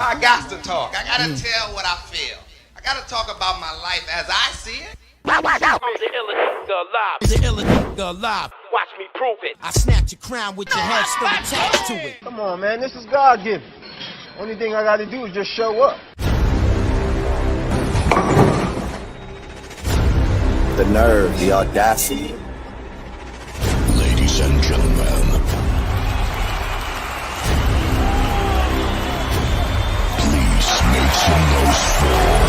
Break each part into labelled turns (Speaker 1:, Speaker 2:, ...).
Speaker 1: I got to talk. I got to tell what I feel. I got to talk about my life as I see it.
Speaker 2: I'm the illest nigga alive. Watch me prove it. I snapped your crown with your head still attached to it.
Speaker 3: Come on, man. This is God-given. Only thing I got to do is just show up.
Speaker 4: The nerve, the audacity.
Speaker 5: Ladies and gentlemen, please make some noise for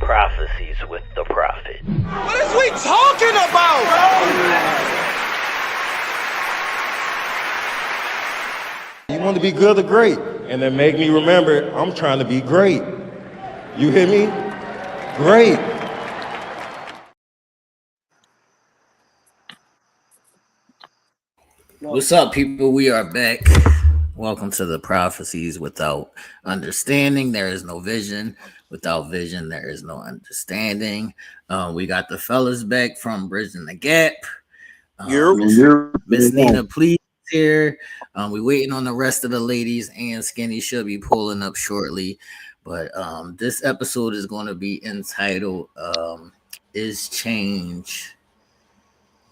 Speaker 6: Prophecies with the Prophet.
Speaker 1: What is we talking about, bro?
Speaker 7: You want to be good or great, and then make me remember I'm trying to be great. You hear me? Great.
Speaker 8: What's up, people? We are back. Welcome to the Prophecies. Without understanding, there is no vision. Without vision, there is no understanding. We got the fellas back from Bridging the Gap. Miss Nina, please here. We're waiting on the rest of the ladies, and Skinny should be pulling up shortly. But this episode is going to be entitled "Is Change."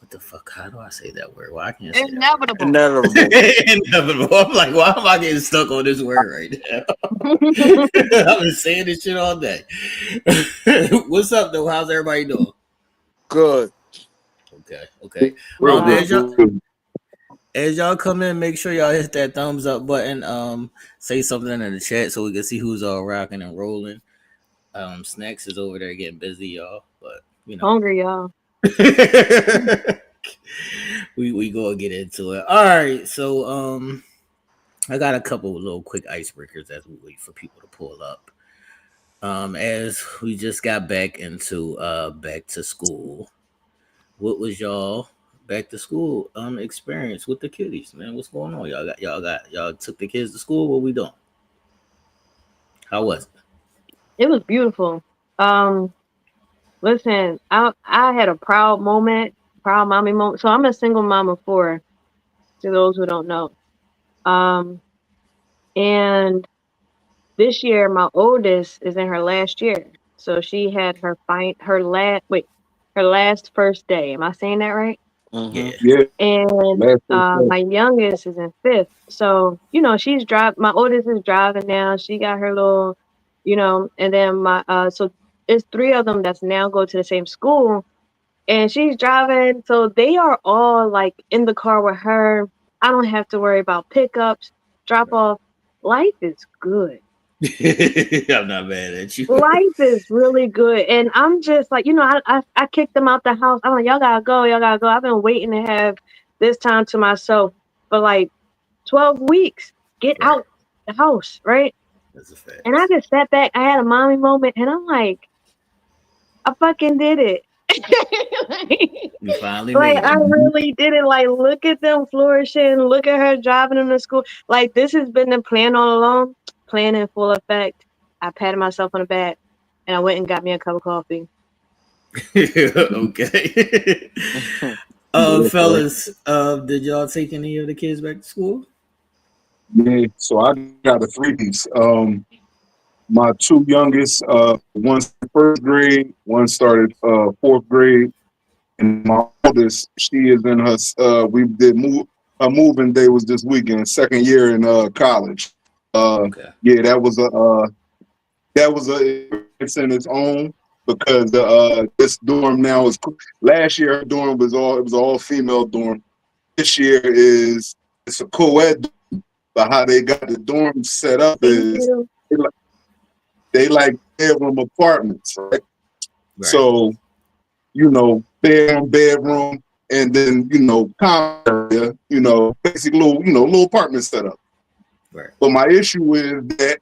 Speaker 8: What the fuck? How do I say that word? Well, I can't say
Speaker 9: Inevitable.
Speaker 8: Inevitable. I'm like, why am I getting stuck on this word right now? I've been saying this shit all day. What's up, though? How's everybody doing?
Speaker 9: Good.
Speaker 8: Okay. As y'all come in, make sure y'all hit that thumbs up button. Say something in the chat so we can see who's all rocking and rolling. Snacks is over there getting busy, y'all. But you know,
Speaker 9: Hungry, y'all.
Speaker 8: we gonna get into it. All right, so I got a couple of little quick icebreakers as we wait for people to pull up. As we just got back into back to school, what was y'all back to school experience with the kiddies, man? What's going on? Y'all took the kids to school? What we doing? How was it?
Speaker 9: It was beautiful. Listen, I had a proud mommy moment. So I'm a single mom of 4, to those who don't know. And this year, my oldest is in her last year. So she had her last first day. Am I saying that right?
Speaker 8: Yeah.
Speaker 9: And my youngest is in 5th. So, you know, my oldest is driving now. She got her little, you know, and then so it's 3 of them that's now go to the same school, and she's driving. So they are all like in the car with her. I don't have to worry about pickups, drop off. Life is good.
Speaker 8: I'm not mad at you.
Speaker 9: Life is really good. And I'm just like, you know, I kicked them out the house. I'm like, y'all gotta go. I've been waiting to have this time to myself for like 12 weeks. Get out the house, right?
Speaker 8: That's a fact.
Speaker 9: And I just sat back. I had a mommy moment, and I'm like, I fucking did it.
Speaker 8: You finally
Speaker 9: like
Speaker 8: made it.
Speaker 9: I really did it. Like, look at them flourishing. Look at her driving them to school. Like, this has been the plan all along. Plan in full effect. I patted myself on the back, and I went and got me a cup of coffee.
Speaker 8: Okay. Fellas, did y'all take any of the kids back to school?
Speaker 10: Yeah, so I got a 3-piece. My 2 youngest, one's first grade, one started 4th grade, and my oldest, she is in her. We did her moving day was this weekend, 2nd year in college.
Speaker 8: Okay.
Speaker 10: Yeah, that was it's in its own, because this dorm now is. Last year, her dorm was all female dorm. This year it's a co-ed. But how they got the dorm set up is they like bedroom apartments, right? So, you know, bedroom, and then, you know, common area, you know, basically little apartment setup.
Speaker 8: Right.
Speaker 10: But my issue is that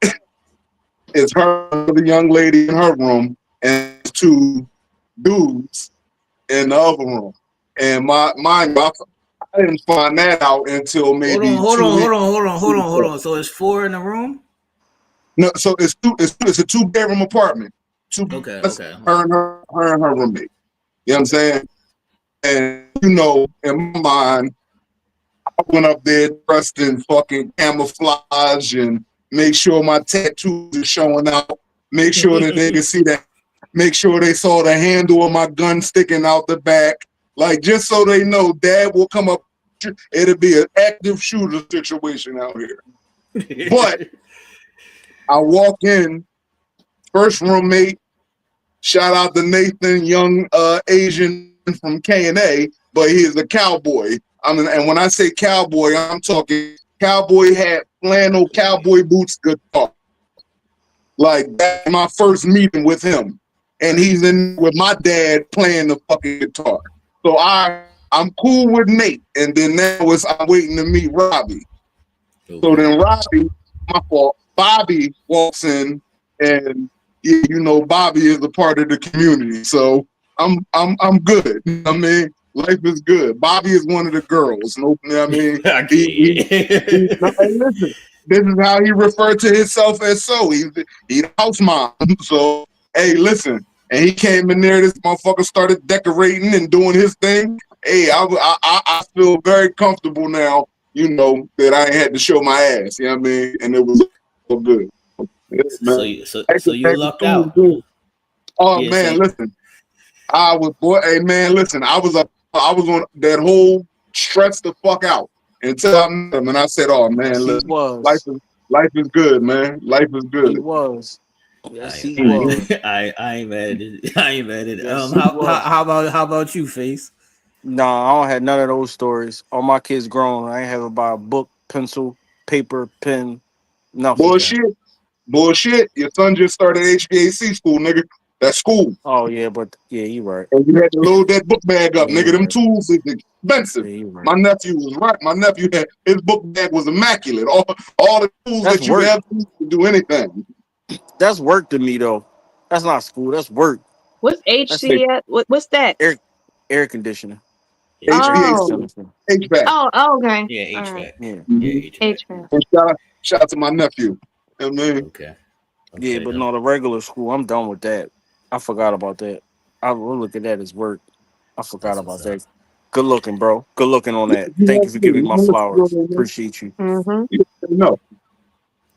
Speaker 10: it's her, the young lady in her room, and 2 dudes in the other room. And mind, I didn't find that out until maybe.
Speaker 8: Hold on. So it's 4 in the room?
Speaker 10: No, so it's a 2-bedroom apartment.
Speaker 8: Okay.
Speaker 10: Her and her roommate. You know what I'm saying? And you know, in my mind, I went up there dressed in fucking camouflage and make sure my tattoos are showing out. Make sure that they can see that. Make sure they saw the handle of my gun sticking out the back. Like, just so they know Dad will come up. It'll be an active shooter situation out here. But I walk in, first roommate, shout out to Nathan, young Asian from K&A, but he is a cowboy. And when I say cowboy, I'm talking cowboy hat, flannel, cowboy boots, guitar. Like, that's my first meeting with him. And he's in with my dad playing the fucking guitar. So I'm cool with Nate. And then now I'm waiting to meet Robbie. Okay. So then Robbie, my fault, Bobby walks in, and you know Bobby is a part of the community. So I'm good. I mean, life is good. Bobby is one of the girls. I mean, listen, this is how he referred to himself as. So he's the house mom. So hey, listen, and he came in there. This motherfucker started decorating and doing his thing. Hey, I feel very comfortable now. You know that I ain't had to show my ass. You know what I mean? And it was so good. Yes,
Speaker 8: so you lucked out.
Speaker 10: Oh yeah, man, listen. I was on that whole stress the fuck out until I met him, and I said, "Oh man, listen, life is good, man. Life is good."
Speaker 11: He was. Yes, he
Speaker 8: was. I ain't mad at it. I ain't mad at it.
Speaker 11: Yes,
Speaker 8: how about you, Face?
Speaker 11: Nah, I don't have none of those stories. All my kids grown. I ain't have to buy a book, pencil, paper, pen, nothing.
Speaker 10: Bullshit. Your son just started HVAC school, nigga. That's school.
Speaker 11: Oh yeah, but yeah, you right.
Speaker 10: And you had to load that book bag up, nigga. Them tools is expensive. Yeah, right. My nephew was right. My nephew had his book bag was immaculate. All the tools that you have to do anything.
Speaker 11: That's work to me though. That's not school. That's work.
Speaker 9: What's HC at? What's that?
Speaker 11: Air conditioning.
Speaker 10: HVAC.
Speaker 9: Oh, okay.
Speaker 8: Yeah, HVAC.
Speaker 9: Right.
Speaker 8: Yeah,
Speaker 9: HVAC.
Speaker 10: And shout out to my nephew. You know what I mean?
Speaker 8: Okay.
Speaker 11: Yeah, but no, the regular school, I'm done with that. I forgot about that. I will look at that as work. I forgot about that. Good looking, bro. Good looking on that. Thank you for giving me my flowers. Appreciate you.
Speaker 10: No.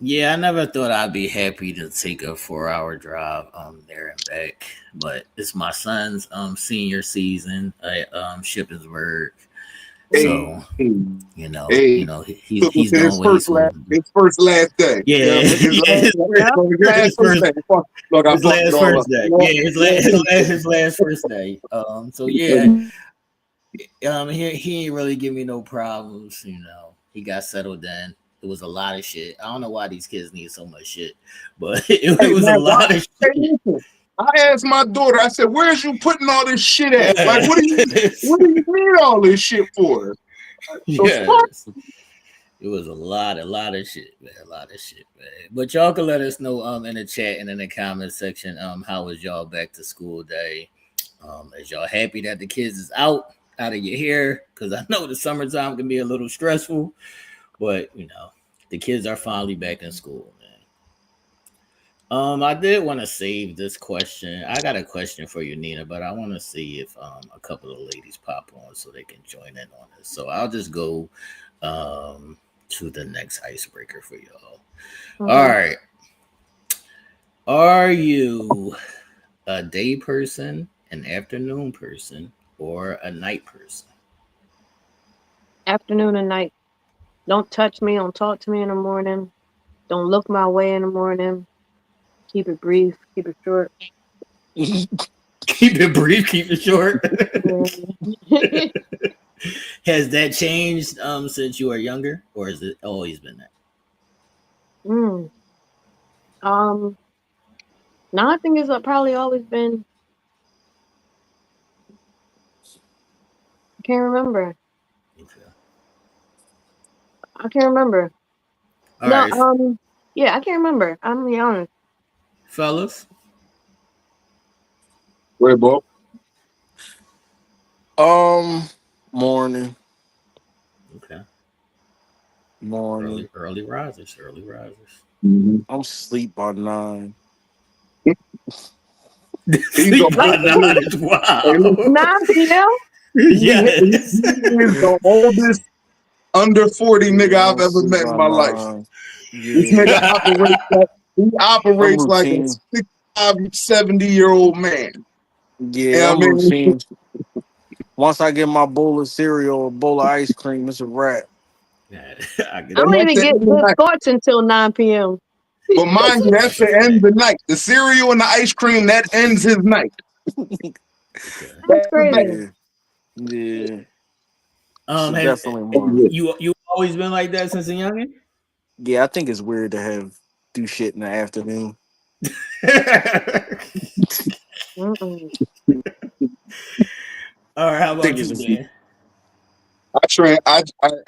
Speaker 8: Yeah, I never thought I'd be happy to take a 4-hour drive there and back, but it's my son's senior season at Shippensburg. So he's doing
Speaker 10: his first last day.
Speaker 8: Yeah, his last first day. So yeah, he ain't really give me no problems. You know, he got settled in. It was a lot of shit. I don't know why these kids need so much shit, but it was a lot of shit.
Speaker 10: I asked my daughter, I said, "Where's you putting all this shit at? Like, what do you need all this shit for?"
Speaker 8: Yes. It was a lot of shit, man. A lot of shit, man. But y'all can let us know in the chat and in the comment section how was y'all back to school day? Is y'all happy that the kids is out of your hair? Because I know the summertime can be a little stressful, but you know, the kids are finally back in school, man. I did want to save this question. I got a question for you, Nina, but I want to see if a couple of ladies pop on so they can join in on this. So I'll just go to the next icebreaker for y'all. Mm-hmm. All right. Are you a day person, an afternoon person, or a night person?
Speaker 9: Afternoon and night. Don't touch me. Don't talk to me in the morning. Don't look my way in the morning. Keep it brief. Keep it short.
Speaker 8: Keep it brief. Keep it short. Has that changed since you were younger, or has it always been that?
Speaker 9: No, I think it's probably always been. I can't remember. I can't remember.
Speaker 8: All right.
Speaker 9: Yeah, I can't remember. I'm gonna be honest.
Speaker 8: Fellas?
Speaker 10: Where, Bob?
Speaker 11: Morning.
Speaker 8: Okay.
Speaker 11: Morning.
Speaker 8: Early risers.
Speaker 10: Mm-hmm.
Speaker 11: I'm asleep by 9.
Speaker 8: Sleep by 9 is wild.
Speaker 9: 9 p.m.?
Speaker 8: Yes.
Speaker 10: He is the oldest under 40 nigga
Speaker 11: Yeah, I
Speaker 10: I've
Speaker 11: don't
Speaker 10: ever
Speaker 11: sleep
Speaker 10: met in
Speaker 11: by
Speaker 10: my life.
Speaker 11: 9.
Speaker 10: This
Speaker 11: Yeah,
Speaker 10: nigga
Speaker 11: I'm
Speaker 10: operates like a
Speaker 11: routine.
Speaker 10: 65, 70-year-old man. You
Speaker 11: Yeah,
Speaker 10: know
Speaker 11: I'm
Speaker 10: what I mean?
Speaker 11: routine. Once I get my bowl of cereal or bowl of ice cream, it's a wrap.
Speaker 8: Yeah, I
Speaker 9: I
Speaker 8: could
Speaker 10: And
Speaker 9: don't
Speaker 8: dig
Speaker 10: that's
Speaker 9: even
Speaker 10: the
Speaker 8: it.
Speaker 9: get
Speaker 10: end of the
Speaker 9: good
Speaker 10: night.
Speaker 9: thoughts until 9 p.m.
Speaker 10: But mind you, that's
Speaker 8: That's a
Speaker 10: the end
Speaker 8: fact.
Speaker 10: of the night. The cereal and the ice cream, that ends his night.
Speaker 8: Okay.
Speaker 9: That's
Speaker 10: Back to back.
Speaker 9: crazy.
Speaker 11: Yeah, yeah.
Speaker 8: Um,
Speaker 11: Should
Speaker 8: has
Speaker 11: definitely
Speaker 10: That's
Speaker 11: more.
Speaker 10: it.
Speaker 8: you always been like that since a youngin?
Speaker 11: Yeah, I think it's weird to do shit in the afternoon.
Speaker 9: Mm-mm.
Speaker 8: All right, how
Speaker 11: I think
Speaker 8: about
Speaker 11: it's
Speaker 8: you,
Speaker 11: just
Speaker 8: Dan?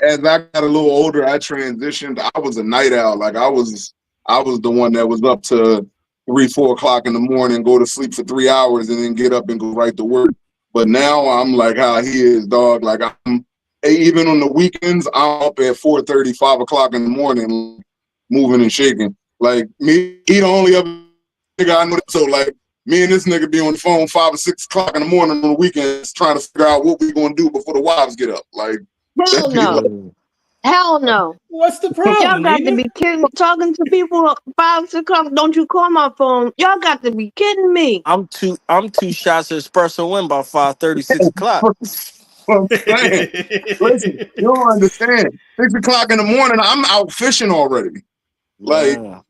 Speaker 10: As I got a little older, I transitioned. I was a night owl. Like I was the one that was up to 3, 4 o'clock in the morning, go to sleep for 3 hours, and then get up and go right to work. But now I'm like how he is, dog. Like even on the weekends, I'm up at 4:30, 5 o'clock in the morning, moving and shaking. Like me, he the only other nigga I know. So like me and this nigga be on the phone 5 or 6 o'clock in the morning on the weekends trying to figure out what we gonna do before the wives get up. Like
Speaker 9: Hell
Speaker 10: that be like,
Speaker 9: no. Hell no.
Speaker 8: What's the
Speaker 9: Y'all
Speaker 8: problem,
Speaker 9: got to
Speaker 8: nigga?
Speaker 9: be kidding. Talking to people 5, 6 o'clock. Don't you call my phone? Y'all got to be kidding me.
Speaker 11: I'm two shots of espresso in by 5:30, 6 o'clock.
Speaker 10: what I'm saying. Listen, you don't understand. 6 o'clock in the morning, I'm out fishing already. Like
Speaker 11: Yeah.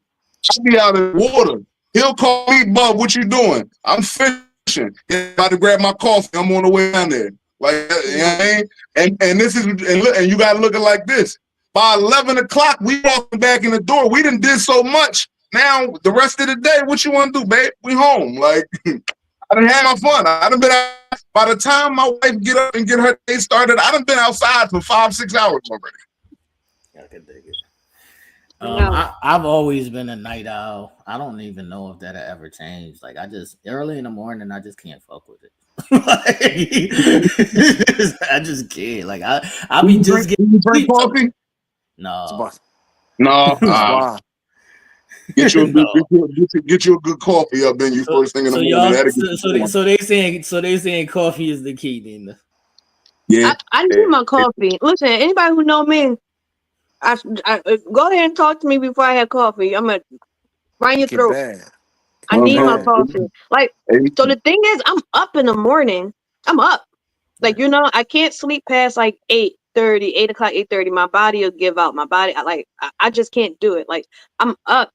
Speaker 10: I be out in the water. He'll call me, Bub, what you doing? I'm fishing. He's about to grab my coffee. I'm on the way down there. Like, you know what I mean? And this is and you gotta look at it like this. By 11 o'clock, we walking back in the door. We done did so much. Now the rest of the day, what you want to do, babe? We home. Like I done had my fun. I done been out. By the time my wife get up and get her day started, I done been outside for 5, 6 hours already.
Speaker 8: I can dig it.
Speaker 9: No.
Speaker 8: I've always been a night owl. I don't even know if that ever changed. Like I just early in the morning, I just can't fuck with it. I just can't. Like I be just
Speaker 10: Do
Speaker 8: getting
Speaker 10: you drink
Speaker 8: sleep.
Speaker 10: coffee?
Speaker 11: That's
Speaker 8: No,
Speaker 11: why.
Speaker 10: No.
Speaker 11: That's why.
Speaker 10: Get you a good,
Speaker 8: no.
Speaker 10: get you a good coffee up in you
Speaker 8: So,
Speaker 10: first thing in the
Speaker 8: so
Speaker 10: morning.
Speaker 8: y'all,
Speaker 10: That'll get you going.
Speaker 8: so they saying coffee is the key, then.
Speaker 10: Yeah.
Speaker 9: I need my coffee. Listen, anybody who know me, I go ahead and talk to me before I have coffee. I'm gonna find your
Speaker 11: Make it
Speaker 9: throat.
Speaker 11: bad.
Speaker 9: I
Speaker 11: Make it
Speaker 9: need my
Speaker 11: bad.
Speaker 9: coffee. Like, so the thing is, I'm up in the morning. I'm up. Like, you know, I can't sleep past like 8:30, 8 o'clock, 8:30. My body will give out. My body, I just can't do it. Like, I'm up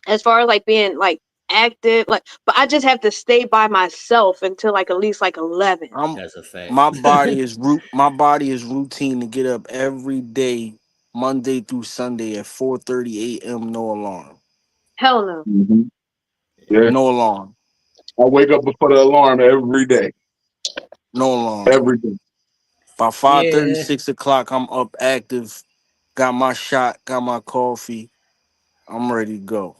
Speaker 9: as far as like being like active, like, but I just have to stay by myself until like at least like 11.
Speaker 8: That's a fact.
Speaker 11: My body is routine to get up every day, Monday through Sunday at 4:30 a.m. No alarm.
Speaker 9: Hell no.
Speaker 10: Mm-hmm. Yeah.
Speaker 11: No alarm.
Speaker 10: I wake up before the alarm every day.
Speaker 11: No alarm.
Speaker 10: Every day.
Speaker 11: By 5:30,
Speaker 8: Yeah.
Speaker 11: 6 o'clock, I'm up active. Got my shot, got my coffee. I'm ready to go.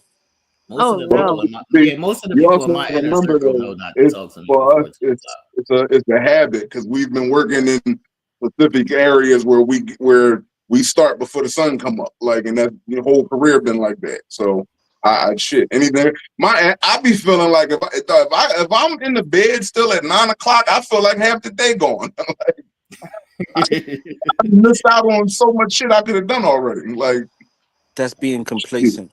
Speaker 8: Most of
Speaker 9: Oh
Speaker 8: the
Speaker 10: But
Speaker 8: people
Speaker 9: no.
Speaker 8: in my
Speaker 10: see,
Speaker 8: most of the
Speaker 10: you
Speaker 8: people in
Speaker 10: also
Speaker 8: my inner
Speaker 10: remember
Speaker 8: circle
Speaker 10: though,
Speaker 8: know not to
Speaker 10: it's
Speaker 8: talk to me
Speaker 10: for us,
Speaker 8: before 2 o'clock.
Speaker 10: it's a habit because we've been working in specific areas where we start before the sun come up. Like, and that your whole career been like that. So I shit anything. I be feeling like if I'm in the bed still at 9 o'clock, I feel like half the day gone. I missed out on so much shit I could have done already. Like,
Speaker 11: That's being
Speaker 10: shit,
Speaker 11: complacent.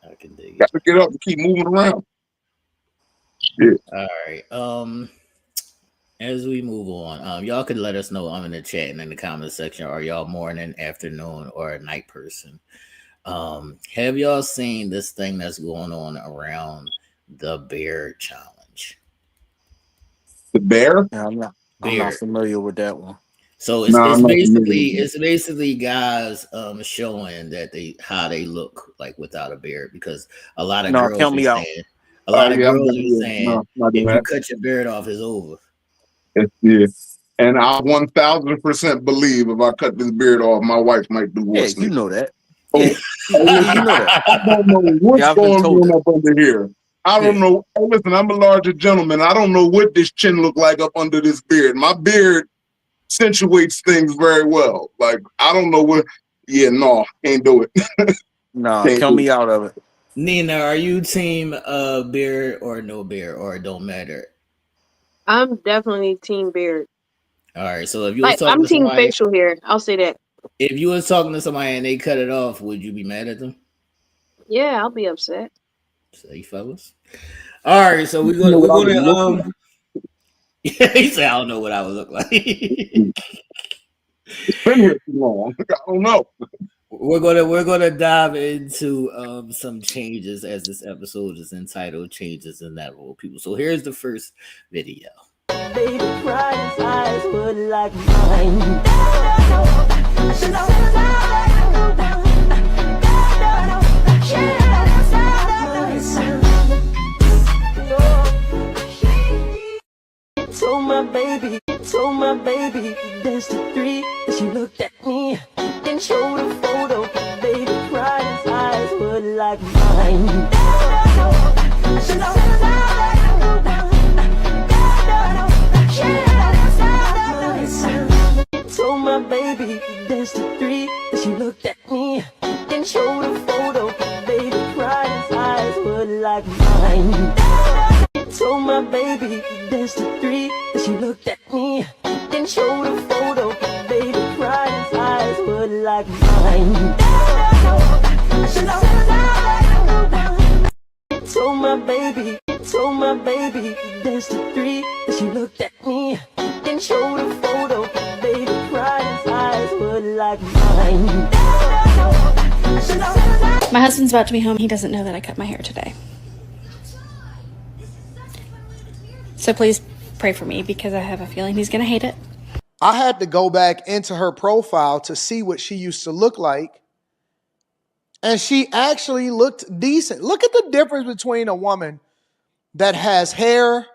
Speaker 8: I can dig
Speaker 10: got
Speaker 8: it.
Speaker 10: to get up and keep moving around. Yeah.
Speaker 8: All right. As we move on, y'all could let us know in the chat and in the comment section. Are y'all morning, afternoon, or a night person? Have y'all seen this thing that's going on around the bear challenge?
Speaker 10: The bear?
Speaker 11: Yeah, I'm not
Speaker 8: Bear.
Speaker 11: familiar with that one.
Speaker 8: So
Speaker 10: Nah, I'm not familiar with
Speaker 8: it's basically guys showing that how they look like without a beard, because a lot of
Speaker 11: No,
Speaker 8: girls
Speaker 11: count
Speaker 8: are
Speaker 11: me out.
Speaker 8: saying
Speaker 10: No, not doing
Speaker 8: if you
Speaker 10: that.
Speaker 8: cut your beard off, it's over.
Speaker 10: Yeah. And I 1000% believe if I cut this beard off, my wife might
Speaker 11: Yeah,
Speaker 10: divorce me.
Speaker 11: you know that.
Speaker 10: Oh,
Speaker 11: Yeah, you know that.
Speaker 10: I don't know what's
Speaker 11: Yeah, I've been
Speaker 10: going
Speaker 11: told
Speaker 10: on
Speaker 11: that.
Speaker 10: up under here. I don't know. Hey, listen, I'm a larger gentleman. I don't know what this chin look like up under this beard. My beard accentuates things very well. Like, I don't know what. Yeah, no, can't do it.
Speaker 11: Nah,
Speaker 10: Can't
Speaker 11: count
Speaker 10: do
Speaker 11: me
Speaker 10: it.
Speaker 11: out of it.
Speaker 8: Nina, are you team beard or no beard, or it don't matter?
Speaker 9: I'm definitely team beard.
Speaker 8: All right, so if you was
Speaker 9: Like,
Speaker 8: talking
Speaker 9: I'm
Speaker 8: to
Speaker 9: team
Speaker 8: somebody,
Speaker 9: facial hair. I'll say that.
Speaker 8: If you was talking to somebody and they cut it off, would you be mad at them?
Speaker 9: Yeah, I'll be upset.
Speaker 8: Say, fellas. All right, so we're gonna he said, I don't know what I would look like.
Speaker 10: It's been here too long. I don't know.
Speaker 8: We're gonna dive into some changes, as this episode is entitled "Changes in That Role People." So here's the first video.
Speaker 2: Baby, cried his eyes were like mine. Told my baby, danced to 3. Then she looked at me and showed a photo. Baby, cried his eyes were like mine. Told my baby, danced to 3. Then she looked at me and showed a photo. Baby, cried his eyes were like mine. Told my baby, danced to 3. Then she looked at me and showed a photo. Baby, cried his eyes were like mine. Told my baby, danced to 3. Then she looked at me and showed a photo. Baby, cried his eyes were like mine.
Speaker 12: My husband's about to be home. He doesn't know that I cut my hair today. So please pray for me because I have a feeling he's going to hate it.
Speaker 13: I had to go back into her profile to see what she used to look like. And she actually looked decent. Look at the difference between a woman that has hair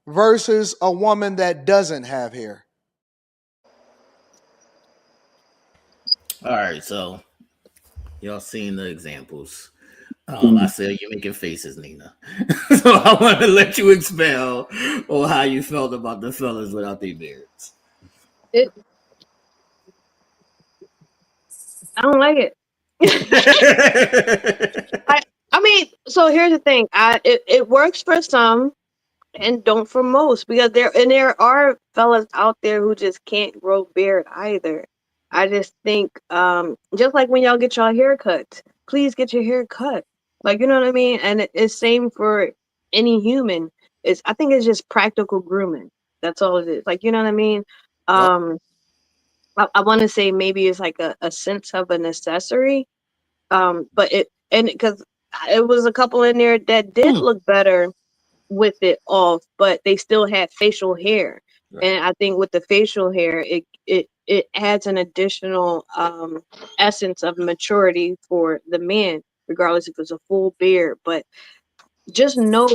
Speaker 13: versus a woman that doesn't have hair.
Speaker 8: All right, so y'all seen the examples. I said you're making faces, Nina. So I want to let you expel on how you felt about the fellas without their beards.
Speaker 9: I don't like it. I mean, so here's the thing. It works for some and don't for most, because there are fellas out there who just can't grow beard either. I just think just like when y'all get y'all haircuts, please get your hair cut. Like, you know what I mean? And it's same for any human. I think it's just practical grooming. That's all it is. Like, you know what I mean? I want to say maybe it's like a sense of an accessory. But because it was a couple in there that did look better with it off, but they still had facial hair. Right. And I think with the facial hair, it adds an additional essence of maturity for the man, regardless if it's a full beard. But just know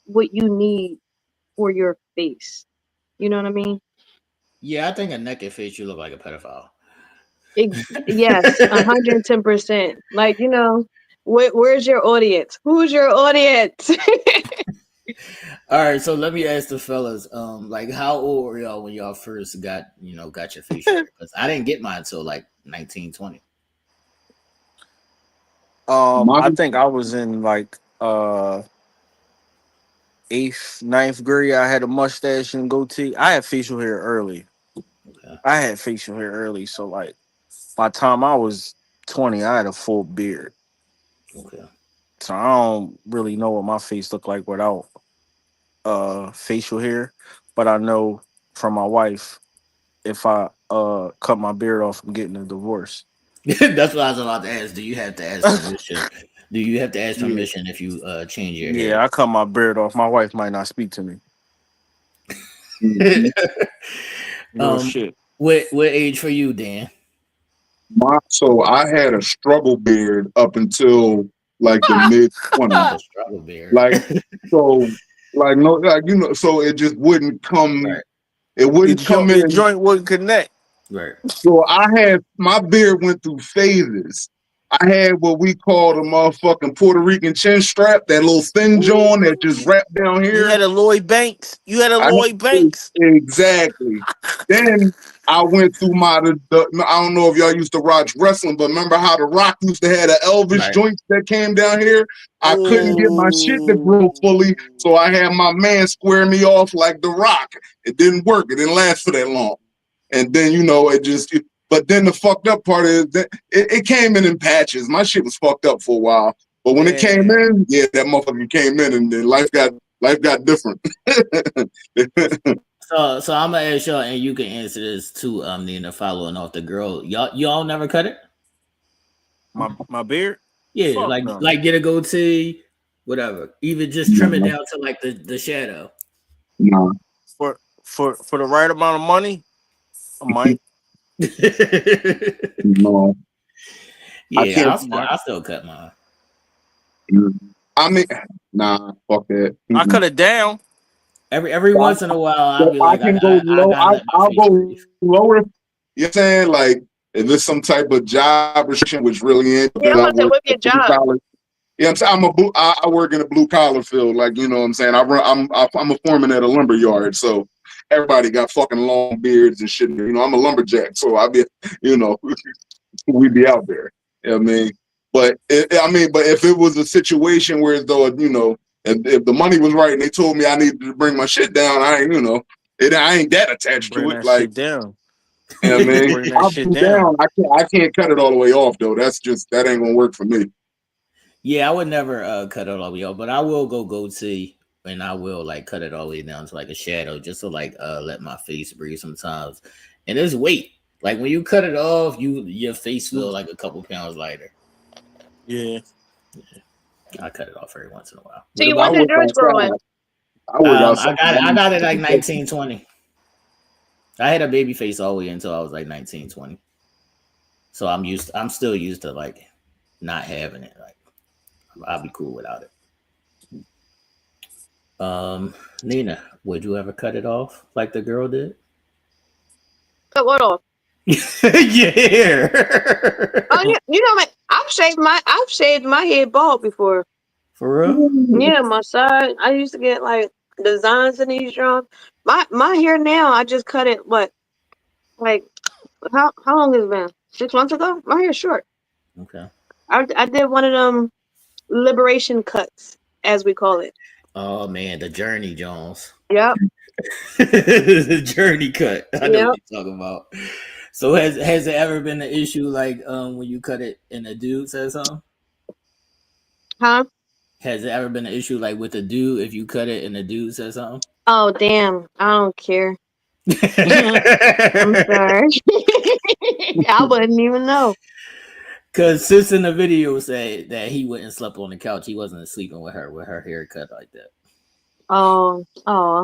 Speaker 9: what you need for your face. You know what I mean?
Speaker 8: Yeah, I think a naked face, you look like a pedophile.
Speaker 9: Yes, 110%. Like, you know, where's your audience? Who's your audience?
Speaker 8: All right, so let me ask the fellas, like, how old were y'all when y'all first got your facial hair? Because I didn't get mine until like 19, 20.
Speaker 11: I think I was in like 8th, 9th grade. I had a mustache and goatee. I had facial hair early. Okay. So like by the time I was 20, I had a full beard.
Speaker 8: Okay.
Speaker 11: So I don't really know what my face looked like without facial hair, but I know from my wife, if I cut my beard off, I'm getting a divorce.
Speaker 8: That's what I was about to ask. Do you have to ask permission? Do you have to ask permission if you change your hair?
Speaker 11: Yeah, I cut my beard off. My wife might not speak to me.
Speaker 8: Shit. What age for you, Dan?
Speaker 10: So I had a struggle beard up until like the mid-20s.
Speaker 8: Struggle beard.
Speaker 10: So it just wouldn't come. Right. It wouldn't come in.
Speaker 11: The joint wouldn't connect.
Speaker 8: Right.
Speaker 10: So my beard went through phases. I had what we call the motherfucking Puerto Rican chin strap, that little thin joint that just wrapped down here.
Speaker 11: You had a Lloyd Banks.
Speaker 10: Exactly. Then I went through I don't know if y'all used to watch wrestling, but remember how The Rock used to have the Elvis joints that came down here? I couldn't get my shit to grow fully, so I had my man square me off like The Rock. It didn't work. It didn't last for that long. And then, it just... But then the fucked up part is that it came in patches. My shit was fucked up for a while. But when it came in, yeah, that motherfucker came in and then life got different.
Speaker 8: So I'm gonna ask y'all, and you can answer this too, Nina, following off the girl. Y'all never cut it?
Speaker 11: My beard?
Speaker 8: Yeah,
Speaker 11: Fuck
Speaker 8: like
Speaker 11: no.
Speaker 8: get a goatee, whatever. Even just trim it down to like the shadow.
Speaker 10: No.
Speaker 11: For the right amount of money, I might.
Speaker 10: No.
Speaker 8: Yeah, I still cut mine.
Speaker 10: I mean, nah, fuck that.
Speaker 11: I cut it down.
Speaker 8: Every once in a while, I'll be
Speaker 10: I
Speaker 8: like,
Speaker 10: can go low.
Speaker 8: gotta let my
Speaker 10: I'll
Speaker 8: face
Speaker 10: go
Speaker 8: breathe.
Speaker 10: lower. You know what I'm saying? Like, if it's some type of job restriction, which really ain't.
Speaker 9: Yeah, I'm gonna say, what's your job?
Speaker 10: Yeah, I'm saying I work in a blue collar field. Like, you know what I'm saying? I'm a foreman at a lumber yard, so everybody got fucking long beards and shit. You know, I'm a lumberjack, so I be, you know, we be out there. You know what I mean? But if it was a situation where, though, you know, if the money was right and they told me I needed to bring my shit down, I ain't, you know, I ain't that attached
Speaker 11: Bring
Speaker 10: to it.
Speaker 11: that
Speaker 10: Like,
Speaker 11: shit down.
Speaker 10: you know what I mean?
Speaker 11: Bring that
Speaker 10: I'll
Speaker 11: shit
Speaker 10: be
Speaker 11: down.
Speaker 10: I can't cut it all the way off though. That ain't gonna work for me.
Speaker 8: Yeah, I would never cut it all the way off, but I will go goatee and I will like cut it all the way down to like a shadow just to like let my face breathe sometimes. And there's weight. Like when you cut it off, your face feel like a couple pounds lighter.
Speaker 11: Yeah.
Speaker 8: I cut it off every once in a while.
Speaker 9: So you want your dreads growing?
Speaker 8: I got it like 19, 20. I had a baby face all the way until I was like 19, 20. So I'm still used to like not having it. Like I'll be cool without it. Nina, would you ever cut it off like the girl did?
Speaker 9: Cut what off?
Speaker 8: Your hair.
Speaker 9: Oh yeah, you know, I've shaved my head bald before.
Speaker 8: For real?
Speaker 9: Yeah, my side. I used to get like designs in these drawers. My hair now, I just cut it. What? Like how long has it been? 6 months ago. My hair's short.
Speaker 8: Okay.
Speaker 9: I did one of them liberation cuts, as we call it.
Speaker 8: Oh man, the Journey Jones.
Speaker 9: Yep.
Speaker 8: The Journey cut. I know
Speaker 9: Yep.
Speaker 8: what you're talking about. So has there ever been an issue like when you cut it and a dude says something?
Speaker 9: Huh?
Speaker 8: Has there ever been an issue like with a dude if you cut it and the dude says something?
Speaker 9: Oh damn! I don't care. I'm sorry. I wouldn't even know.
Speaker 8: Because sis in the video said that he wouldn't sleep on the couch. He wasn't sleeping with her hair cut like that.
Speaker 9: Oh. I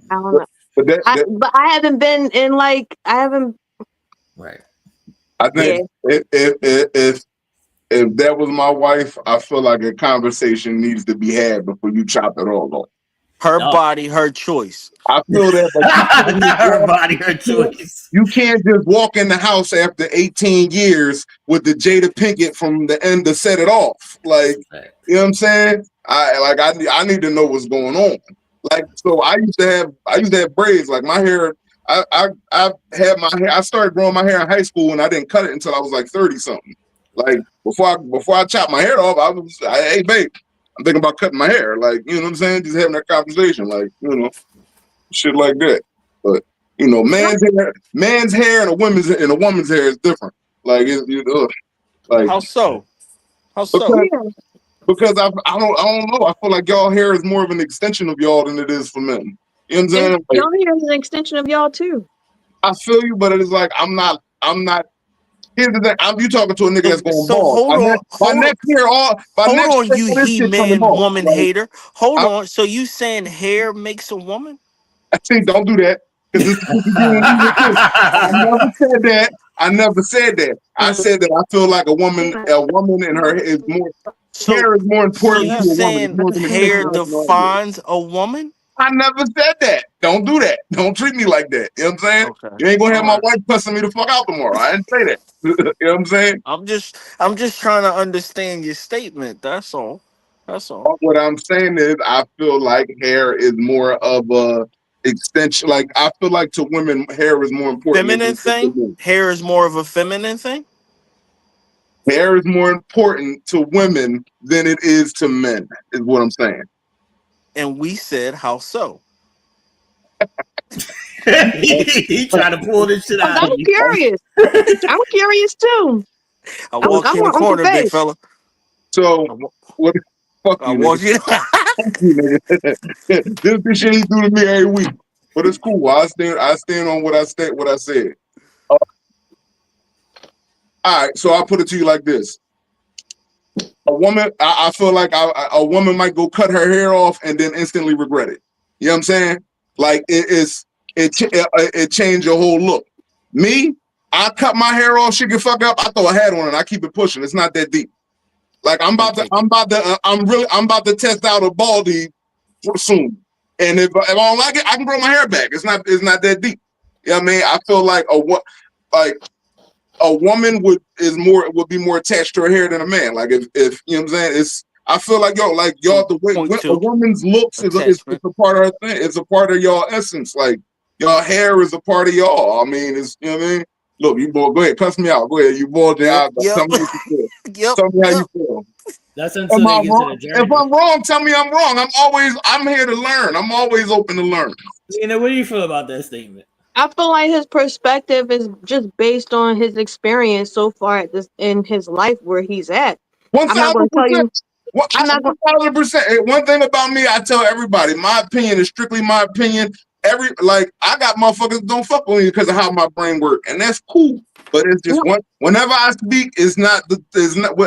Speaker 9: don't know. But I haven't been in like I haven't.
Speaker 8: Right.
Speaker 10: I think if that was my wife, I feel like a conversation needs to be had before you chop it all off.
Speaker 11: Her body, her choice.
Speaker 10: I feel that, but
Speaker 8: not her body, her choice.
Speaker 10: You can't just walk in the house after 18 years with the Jada Pinkett from the end to set it off. Like, you know what I'm saying? I need to know what's going on. Like, so I used to have braids. Like my hair, I had my hair. I started growing my hair in high school, and I didn't cut it until I was like 30 something. Like before I chopped my hair off, hey babe, I'm thinking about cutting my hair. Like, you know what I'm saying? Just having that conversation, like, you know, shit like that. But you know, man's hair and a woman's hair is different. Like, like
Speaker 11: how so?
Speaker 10: Because I don't know. I feel like y'all hair is more of an extension of y'all than it is for men. You know what I'm saying? Like,
Speaker 9: y'all hair is an extension of y'all too.
Speaker 10: I feel you, but it's like I'm not. Here's the thing. You talking to a nigga that's going bald.
Speaker 11: Hold on, you he-man woman
Speaker 10: like,
Speaker 11: hater. Hold on. So you saying hair makes a woman?
Speaker 10: I think don't do that. Because I never said that. I said that I feel like a woman and her is more. Hair is more important
Speaker 11: So
Speaker 10: to
Speaker 11: you
Speaker 10: a woman.
Speaker 11: saying hair defines a woman?
Speaker 10: I never said that. Don't do that. Don't treat me like that. You know what I'm saying?
Speaker 11: Okay.
Speaker 10: You ain't gonna have my wife cussing me the fuck out tomorrow. I didn't say that. You know what I'm saying?
Speaker 11: I'm just trying to understand your statement. That's all.
Speaker 10: What I'm saying is I feel like hair is more of a extension. Like I feel like to women, hair is more important.
Speaker 11: Feminine thing? Hair is more of a feminine thing?
Speaker 10: Hair is more important to women than it is to men, is what I'm saying.
Speaker 11: And we said, how so?
Speaker 8: He trying to pull this shit out
Speaker 9: I'm
Speaker 8: of you.
Speaker 9: curious. I'm curious too.
Speaker 11: I walked you in the corner, big fella.
Speaker 10: So what? Fuck
Speaker 11: I
Speaker 10: you,
Speaker 11: walked
Speaker 10: nigga.
Speaker 11: you.
Speaker 10: Fuck you, nigga. This shit he do to me every week, but it's cool. I stand on what I said. All right, so I'll put it to you like this: a woman, I feel like a woman might go cut her hair off and then instantly regret it. You know what I'm saying? Like it changed your whole look. Me, I cut my hair off, she can fuck up. I throw a hat on it. And I keep it pushing. It's not that deep. Like I'm about to test out a baldy soon. And if I don't like it, I can grow my hair back. It's not that deep. You know what I mean? I feel like a woman would be more attached to her hair than a man. Like if you know what I'm saying, I feel like y'all the way a woman's looks is a part of her thing. It's a part of y'all essence. Like y'all hair is a part of y'all. I mean, it's you know what I mean. Look, you boy, go ahead, cuss me out. Go ahead, you boy. Tell me how you feel. Tell me how you feel.
Speaker 8: That's until they get to the journey.
Speaker 10: If I'm wrong, tell me I'm wrong. I'm here to learn. I'm always open to learn.
Speaker 8: What do you feel about that statement?
Speaker 9: I feel like his perspective is just based on his experience so far in his life where he's at. I'm not going to tell you.
Speaker 10: I'm not 1,000%. One thing about me, I tell everybody, my opinion is strictly my opinion. I got motherfuckers don't fuck with me because of how my brain works, and that's cool. But it's just whenever I speak, it's not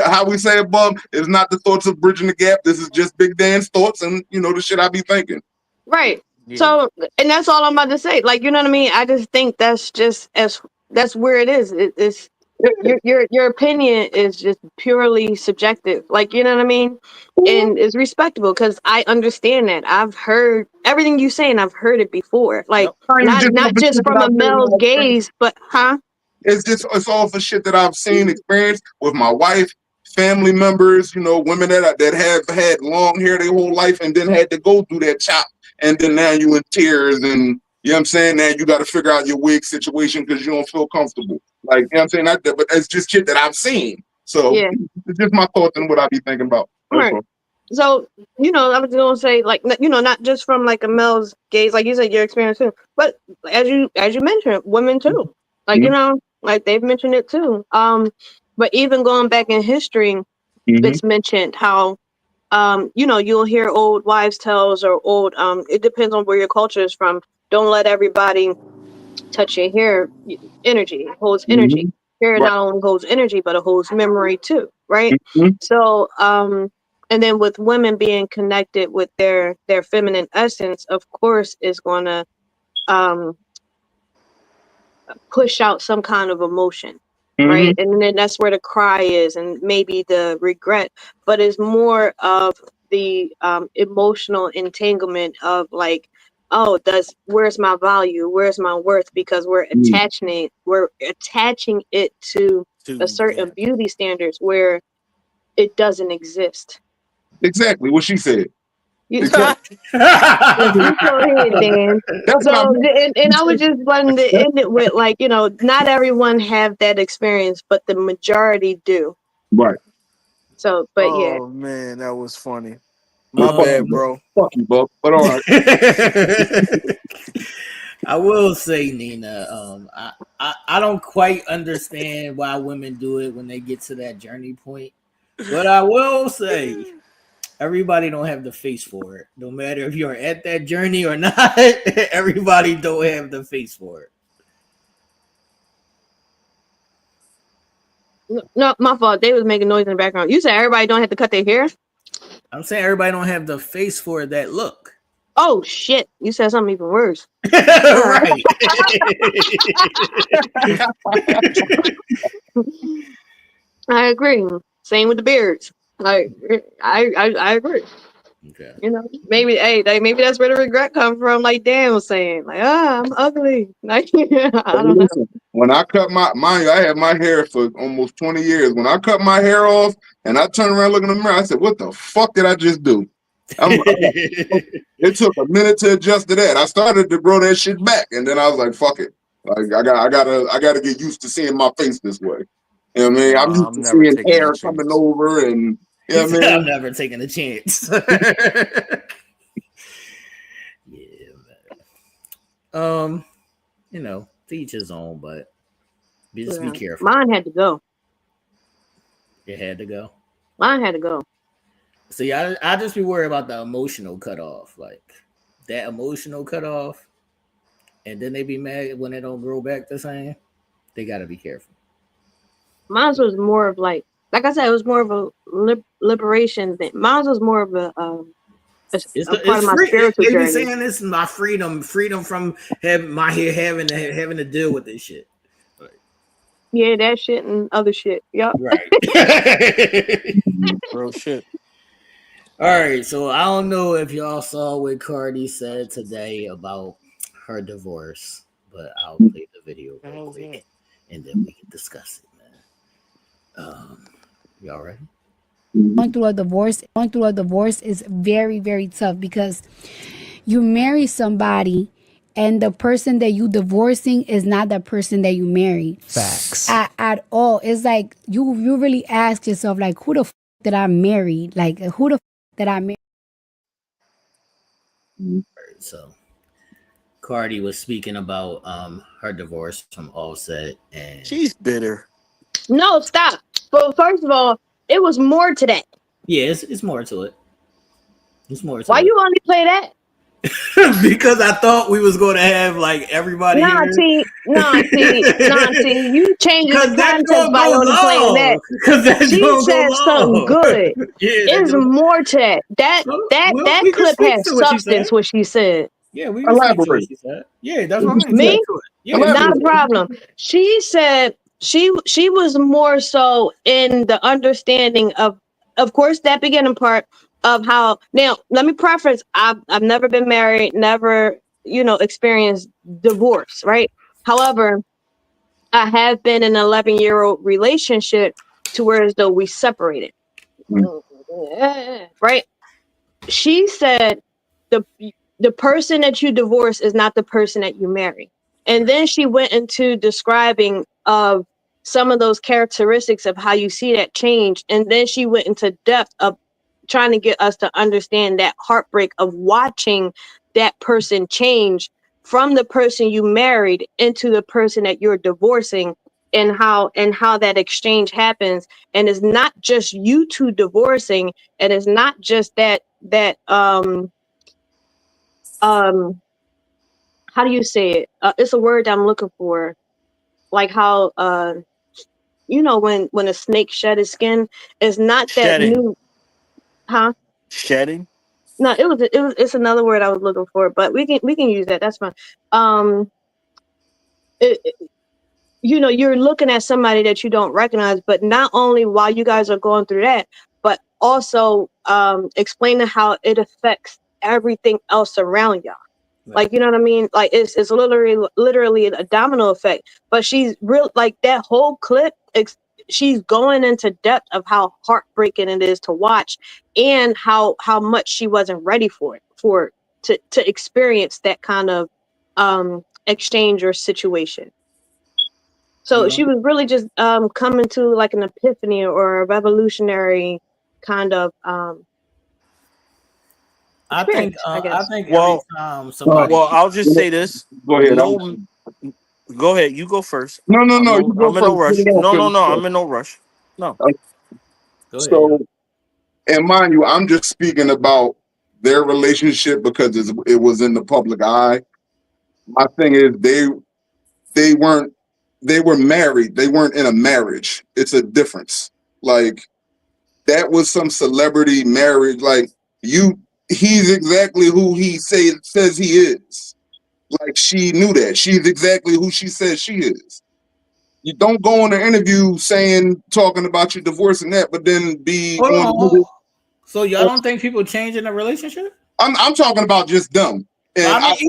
Speaker 10: how we say above. It's not the thoughts of bridging the gap. This is just Big Dan's thoughts, and the shit I be thinking.
Speaker 9: Right. Yeah. So, and that's all I'm about to say. Like, you know what I mean? I just think that's where it is. It's your opinion is just purely subjective. Like, you know what I mean? And it's respectable because I understand that. I've heard everything you say, and I've heard it before. Like, not just from a male's gaze, but
Speaker 10: It's all for shit that I've seen, experienced with my wife, family members, women that have had long hair their whole life and then had to go through that chop. And then now you in tears and, you know what I'm saying? Now you got to figure out your wig situation because you don't feel comfortable. Like, you know what I'm saying? But it's just shit that I've seen. So it's just my thoughts and what I be thinking about.
Speaker 9: Right. So, I was going to say, like, not just from like a male's gaze, like you said, your experience too, but as you mentioned, women too. Like, like they've mentioned it too. But even going back in history, it's mentioned how, you'll hear old wives' tales or old, it depends on where your culture is from. Don't let everybody touch your hair. Energy holds energy. Hair not only holds energy, but it holds memory too, right? So, and then with women being connected with their feminine essence, of course, is going to push out some kind of emotion. Right. And then that's where the cry is and maybe the regret, but it's more of the emotional entanglement of like, where's my value? Where's my worth? Because we're attaching it to a certain beauty standards where it doesn't exist.
Speaker 10: Exactly what she said.
Speaker 9: You go ahead, Dan. So, and I was just wanting to end it with like, not everyone have that experience, but the majority do.
Speaker 10: Right.
Speaker 9: So, but
Speaker 11: Oh man, that was funny. My bad, bro.
Speaker 10: Fuck you, bro. But all right.
Speaker 8: I will say, Nina, I don't quite understand why women do it when they get to that journey point. But I will say, everybody don't have the face for it. No matter if you're at that journey or not, everybody don't have the face for it.
Speaker 9: No, my fault. They was making noise in the background. You said everybody don't have to cut their hair?
Speaker 8: I'm saying everybody don't have the face for that look.
Speaker 9: Oh, shit. You said something even worse.
Speaker 8: Right.
Speaker 9: I agree. Same with the beards. Like, I agree.
Speaker 10: Okay.
Speaker 9: Maybe that's where the regret comes from. Like Dan was saying, like, I'm ugly. Like, I don't know.
Speaker 10: When I cut I had my hair for almost 20 years. When I cut my hair off and I turned around looking in the mirror, I said, "What the fuck did I just do?" It took a minute to adjust to that. I started to grow that shit back, and then I was like, "Fuck it." Like I gotta get used to seeing my face this way. You know what I mean? I'm used to seeing hair coming over and. Yeah, man.
Speaker 8: I'm never taking a chance. Yeah, man. You know, to each his own, but just be careful.
Speaker 9: Mine had to go.
Speaker 8: It had to go.
Speaker 9: Mine had to go.
Speaker 8: See, I just be worried about the emotional cutoff, like that emotional cutoff, and then they be mad when they don't grow back the same. They gotta be careful.
Speaker 9: Mine was more of like I said, it was more of a liberation thing. Mine was more of a part of my spiritual
Speaker 8: They be
Speaker 9: journey.
Speaker 8: saying this is my freedom from having my hair having to deal with this shit.
Speaker 9: Yeah, that shit and other shit. Yup.
Speaker 8: Right.
Speaker 11: Real shit.
Speaker 8: All right, so I don't know if y'all saw what Cardi said today about her divorce, but I'll play the video real quick and then we can discuss it, man. Y'all ready?
Speaker 14: Going through a divorce is very, very tough because you marry somebody and the person that you divorcing is not the person that you married.
Speaker 13: Facts.
Speaker 14: At all. It's like you really ask yourself, like, who the did I marry? Like, who the that I married?
Speaker 8: So Cardi was speaking about her divorce from Offset, and
Speaker 11: she's bitter.
Speaker 9: No, stop. But first of all, it was more to that.
Speaker 8: Yeah, it's more to it. It's more to
Speaker 9: Why
Speaker 8: it.
Speaker 9: you only play that?
Speaker 8: Because I thought we was going to have like everybody here.
Speaker 9: See, you changing the context by only playing that.
Speaker 8: Because
Speaker 9: she said something good. It's more to that. That clip has substance. What she said.
Speaker 8: Yeah, we elaborate what she said. Yeah, that's what I mean.
Speaker 9: Me? Yeah, not a problem. She said she was more so in the understanding of course, that beginning part of how. Now, let me preface. I've never been married, never experienced divorce, right? However, I have been in an 11-year-old relationship to where as though we separated. Right? She said the person that you divorce is not the person that you marry. And then she went into describing of some of those characteristics of how you see that change. And then she went into depth of trying to get us to understand that heartbreak of watching that person change from the person you married into the person that you're divorcing, and how that exchange happens. And it's not just you two divorcing, and it's not just that how do you say it? It's a word I'm looking for. Like how when a snake shed its skin, it's not
Speaker 11: Shedding.
Speaker 9: that new, huh?
Speaker 11: Shedding.
Speaker 9: No, it's another word I was looking for, but we can use that. That's fine. You're looking at somebody that you don't recognize, but not only while you guys are going through that, but also explaining how it affects everything else around y'all. Like, you know what I mean? Like it's literally a domino effect. But she's real, like that whole clip. She's going into depth of how heartbreaking it is to watch, and how much she wasn't ready for it, to experience that kind of exchange or situation. So she was really just coming to like an epiphany or a revolutionary kind of
Speaker 8: I think
Speaker 11: well,
Speaker 8: every time somebody.
Speaker 11: Well, I'll just say this.
Speaker 10: Go ahead.
Speaker 11: Go ahead. You go first.
Speaker 10: No. You go
Speaker 11: I'm in no rush. No. I'm in no rush. No.
Speaker 10: So, and mind you, I'm just speaking about their relationship because it was in the public eye. My thing is they were married. They weren't in a marriage. It's a difference. Like that was some celebrity marriage. Like he's exactly who he says he is. Like she knew that. She's exactly who she says she is. You don't go on an interview talking about your divorce and that, but then be on.
Speaker 8: So y'all don't think people change in a relationship?
Speaker 10: I'm talking about just them. And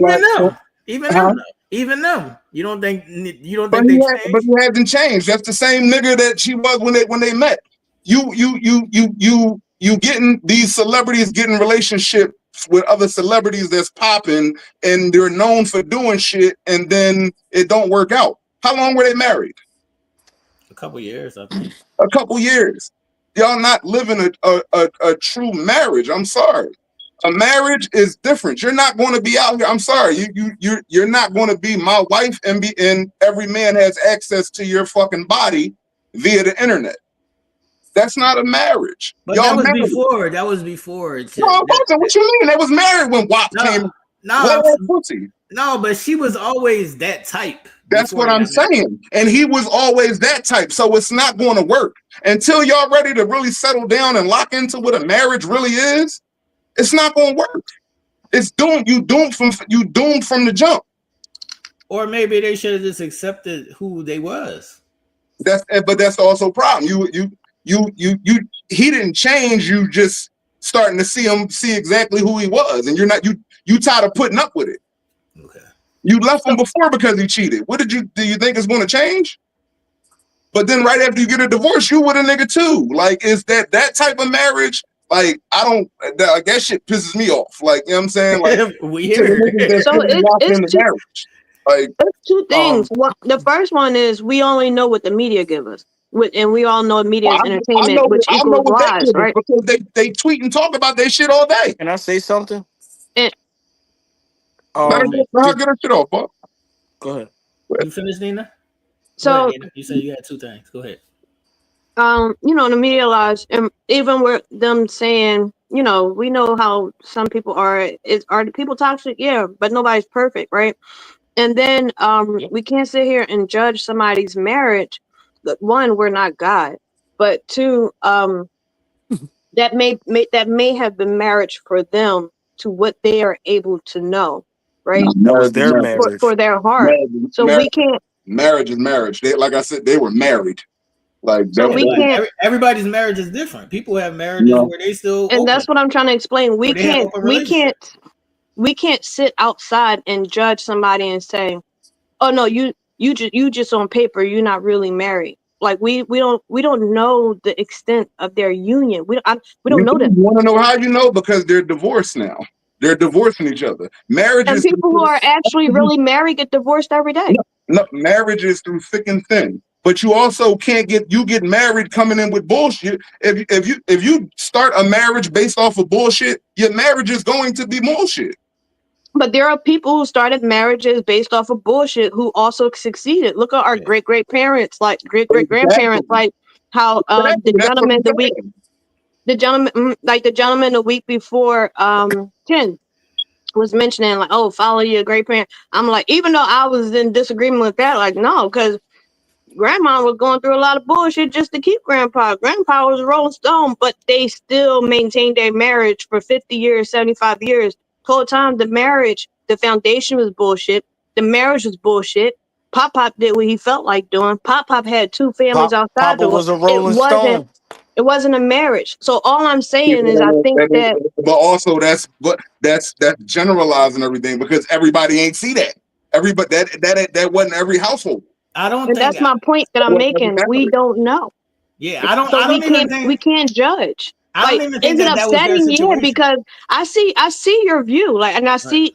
Speaker 8: even them. You don't think they changed?
Speaker 10: But he hasn't changed. That's the same nigga that she was when they met. You getting these celebrities getting relationships with other celebrities that's popping, and they're known for doing shit, and then it don't work out. How long were they married?
Speaker 8: A couple years, I think.
Speaker 10: A couple years. Y'all not living a true marriage. I'm sorry. A marriage is different. You're not going to be out here. I'm sorry. You're not going to be my wife and every man has access to your fucking body via the internet. That's not a marriage.
Speaker 8: But
Speaker 10: Y'all
Speaker 8: that was
Speaker 10: married.
Speaker 8: before. That was before.
Speaker 10: No, what you mean? They was married when WAP came.
Speaker 8: No, but she was always that type.
Speaker 10: That's what I'm saying. And he was always that type. So it's not going to work until y'all ready to really settle down and lock into what a marriage really is. It's not going to work. It's doomed. You doomed from the jump.
Speaker 8: Or maybe they should have just accepted who they was.
Speaker 10: But that's also a problem. He didn't change. You just starting to see exactly who he was, and you tired of putting up with it.
Speaker 8: Okay.
Speaker 10: You left him before because he cheated. Do you think it's going to change? But then right after you get a divorce, you with a nigga too. Like, is that type of marriage? Like, that shit pisses me off. Like, you know what I'm saying? Like,
Speaker 9: weird. So it's
Speaker 10: marriage. Like,
Speaker 9: it's two things. The first one is we only know what the media give us, and we all know media is entertainment, which equals lies, right?
Speaker 10: Because they tweet and talk about that shit all day.
Speaker 11: Can I say something?
Speaker 9: And,
Speaker 10: let her get her shit off, bro.
Speaker 11: Go ahead.
Speaker 8: You finished, Nina?
Speaker 9: So
Speaker 8: ahead, Nina. You said you had two things. Go ahead.
Speaker 9: The media lies, and even with them saying, we know how some people are. Are the people toxic? Yeah, but nobody's perfect, right? And then we can't sit here and judge somebody's marriage. One, we're not God, but two, that may have been marriage for them to what they are able to know, right?
Speaker 11: That was their marriage
Speaker 9: for their heart. We can't.
Speaker 10: Marriage is marriage. Like I said, they were married. Like,
Speaker 9: so we can't.
Speaker 8: Everybody's marriage is different. People have marriages where they still.
Speaker 9: And that's what I'm trying to explain. We can't sit outside and judge somebody and say, "Oh no, you just on paper, you're not really married." Like we don't know the extent of their union. We don't know that.
Speaker 10: You want to know how you know? Because they're divorced now. They're divorcing each other. Marriage
Speaker 9: and people who are actually really married get divorced every day.
Speaker 10: No, marriage is through thick and thin. But you also can't get married coming in with bullshit. If you start a marriage based off of bullshit, your marriage is going to be bullshit.
Speaker 9: But there are people who started marriages based off of bullshit who also succeeded. Look at our great parents, like great grandparents, like how the gentleman the week before 10 was mentioning, like, oh, follow your great parent. I'm like, even though I was in disagreement with that, like, no, because grandma was going through a lot of bullshit just to keep grandpa. Grandpa was a Rolling Stone, but they still maintained their marriage for 50 years, 75 years. The whole time, the foundation was bullshit. The marriage was bullshit. Pop did what he felt like doing. Pop had two families outside.
Speaker 11: Papa was a Rolling Stone.
Speaker 9: It wasn't a marriage. So all I'm saying is, I think that.
Speaker 10: But also, that's generalizing everything, because everybody ain't see that. Everybody that wasn't every household.
Speaker 9: That's my point that I'm making. We don't know.
Speaker 8: Yeah, I don't.
Speaker 9: We can't judge.
Speaker 8: I don't even think
Speaker 9: is it upsetting? Yeah, because I see your view, like, and I see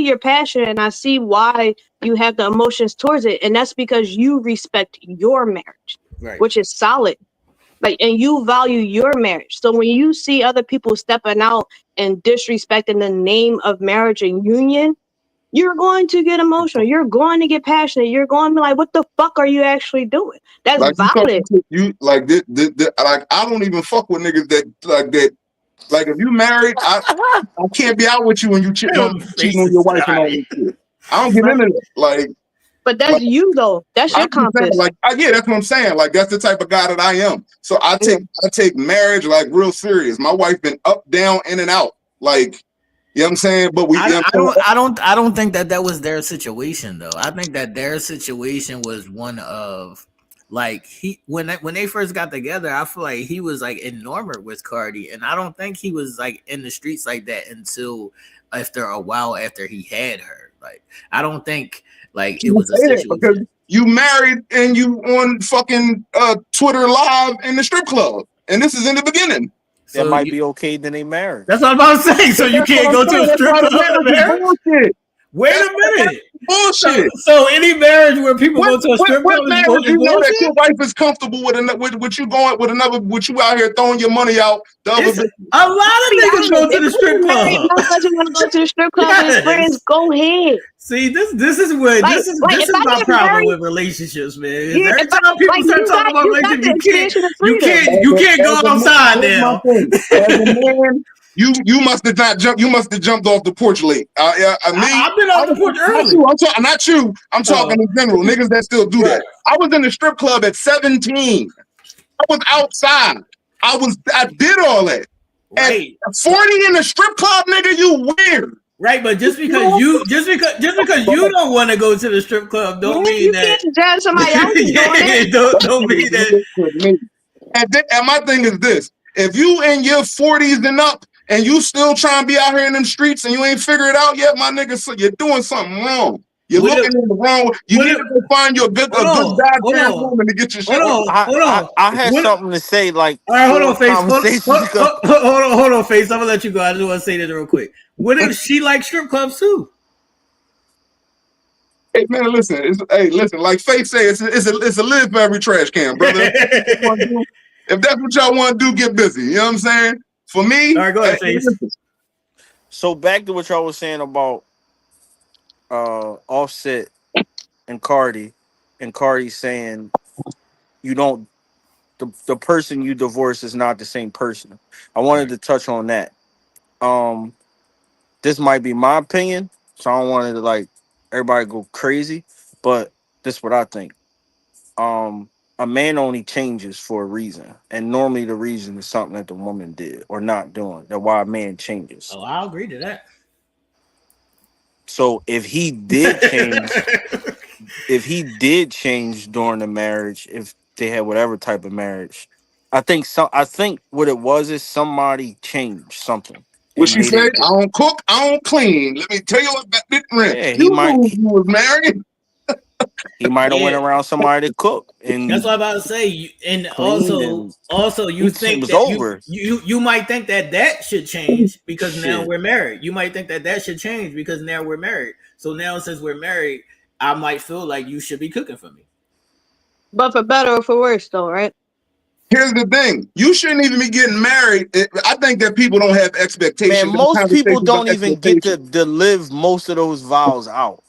Speaker 9: your passion, and I see why you have the emotions towards it, and that's because you respect your marriage, which is solid. Like, and you value your marriage. So when you see other people stepping out and disrespecting the name of marriage and union, you're going to get emotional. You're going to get passionate. You're going to be like, what the fuck are you actually doing? That's
Speaker 10: like,
Speaker 9: valid.
Speaker 10: I don't even fuck with niggas that. Like, if you married, I can't be out with you when you cheating on your wife and all this shit. I don't get into that. Like,
Speaker 9: but that's you though. That's your compass.
Speaker 10: Yeah, that's what I'm saying. Like, that's the type of guy that I am. So I take marriage like real serious. My wife been up, down, in and out. Like, you know what I'm saying? But
Speaker 8: I don't think that was their situation though. I think that their situation was one of, like, when they first got together, I feel like he was like enamored with Cardi, and I don't think he was like in the streets like that until after a while after he had her. Like, I don't think like it was a situation.
Speaker 10: Because you married and you on fucking Twitter live in the strip club, and this is in the beginning.
Speaker 11: That might be okay, then they married.
Speaker 8: That's what I'm about to say. So you can't go to a strip club. Wait a minute.
Speaker 10: Bullshit.
Speaker 8: So any marriage where people go to a strip club
Speaker 10: marriage you know that your wife is comfortable with you going with another, with you out here throwing your money out. The other
Speaker 8: a lot of niggas go to the strip club.
Speaker 9: You want to go to the strip club with his friends? Go ahead.
Speaker 8: See, this is where
Speaker 9: Like,
Speaker 8: this is
Speaker 9: like,
Speaker 8: this
Speaker 9: if
Speaker 8: is
Speaker 9: I
Speaker 8: my
Speaker 9: get
Speaker 8: problem
Speaker 9: married-
Speaker 8: with relationships, man. Is
Speaker 9: Yeah,
Speaker 8: every
Speaker 9: if I-
Speaker 8: time people
Speaker 9: like,
Speaker 8: start
Speaker 9: you
Speaker 8: talking
Speaker 9: got-
Speaker 8: about
Speaker 9: you got
Speaker 8: relationships,
Speaker 9: the expansion of
Speaker 8: you
Speaker 9: freedom.
Speaker 8: can't go outside now.
Speaker 10: As a man, you must have not jumped. You must have jumped off the porch late.
Speaker 8: I've been off the porch early.
Speaker 10: Not you. I'm talking in general. Niggas that still do that. I was in the strip club at 17. I was outside. I did all that.
Speaker 8: Right.
Speaker 10: At 40 in the strip club, nigga, you weird.
Speaker 8: Right, but just because you don't want to go to the strip club, don't mean that
Speaker 9: you can't judge somebody else doing it.
Speaker 8: Don't mean that.
Speaker 10: And my thing is this: if you in your 40s and up, and you still trying to be out here in them streets, and you ain't figured it out yet, my nigga, so you're doing something wrong. You're looking in the wrong. You need to go find your good goddamn woman to get your shit.
Speaker 8: Hold on.
Speaker 11: I had something to say. Like,
Speaker 8: all right, hold on, Face. Hold on, Face. I'm gonna let you go. I just want to say this real quick. What if she likes strip clubs too?
Speaker 10: Hey man, listen. Like Faith said, it's a lid for every trash can, brother. If that's what y'all want to do, get busy. You know what I'm saying? For me,
Speaker 8: all right, go ahead, Face.
Speaker 11: So back to what y'all was saying about Offset and Cardi saying you don't the person you divorce is not the same person. I wanted to touch on that. This might be my opinion, so I don't want to like everybody go crazy, but this is what I think. A man only changes for a reason, and normally the reason is something that the woman did or not doing. That's why a man changes.
Speaker 8: Oh, I'll agree to that.
Speaker 11: So if he did change, during the marriage, if they had whatever type of marriage, I think what it was is somebody changed something.
Speaker 10: What she said? I don't cook, I don't clean. Let me tell you what that didn't rent.
Speaker 11: Yeah,
Speaker 10: you was married.
Speaker 11: He might have went around somebody to cook, and
Speaker 8: that's what I'm about to say. And also, you think that
Speaker 11: over.
Speaker 8: You might think that should change because now we're married. You might think that should change because now we're married. So now since we're married, I might feel like you should be cooking for me.
Speaker 9: But for better or for worse, though, right?
Speaker 10: Here's the thing: you shouldn't even be getting married. I think that people don't have expectations.
Speaker 11: Man, most people don't even get to live most of those vows out.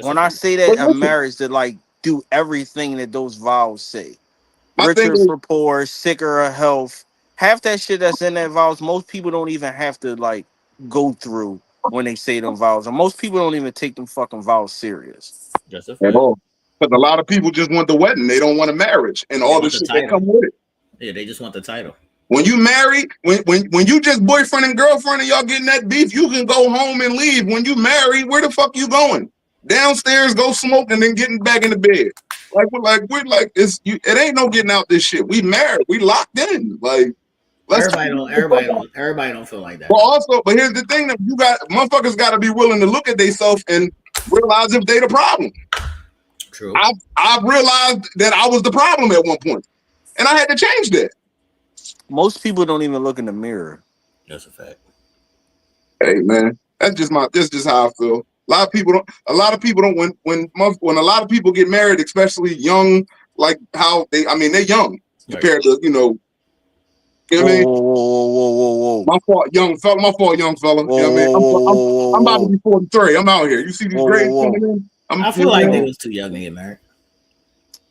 Speaker 11: When I say that a marriage, to like do everything that those vows say, richer for poor, sicker of health, half that shit that's in that vows, most people don't even have to like go through when they say them vows, and most people don't even take them fucking vows serious.
Speaker 8: That's a fact.
Speaker 10: But a lot of people just want the wedding; they don't want a marriage and all the shit that come with it.
Speaker 8: Yeah, they just want the title.
Speaker 10: When you married, when you just boyfriend and girlfriend and y'all getting that beef, you can go home and leave. When you married, where the fuck you going? Downstairs, go smoke, and then getting back in the bed. It ain't no getting out this shit. We married, we locked in. Like,
Speaker 8: everybody don't feel like that.
Speaker 10: But here's the thing: that motherfuckers got to be willing to look at themselves and realize if they the problem.
Speaker 8: True.
Speaker 10: I've realized that I was the problem at one point, and I had to change that.
Speaker 11: Most people don't even look in the mirror.
Speaker 8: That's a fact.
Speaker 10: Hey man, that's just how I feel. A lot of people don't. When a lot of people get married, especially young, like how they're young compared to You know what I mean?
Speaker 11: Whoa.
Speaker 10: My fault, young fella. You know what I mean? I'm about to be 43. I'm out here. You see these grades coming in?
Speaker 8: I feel like they was too young to get married.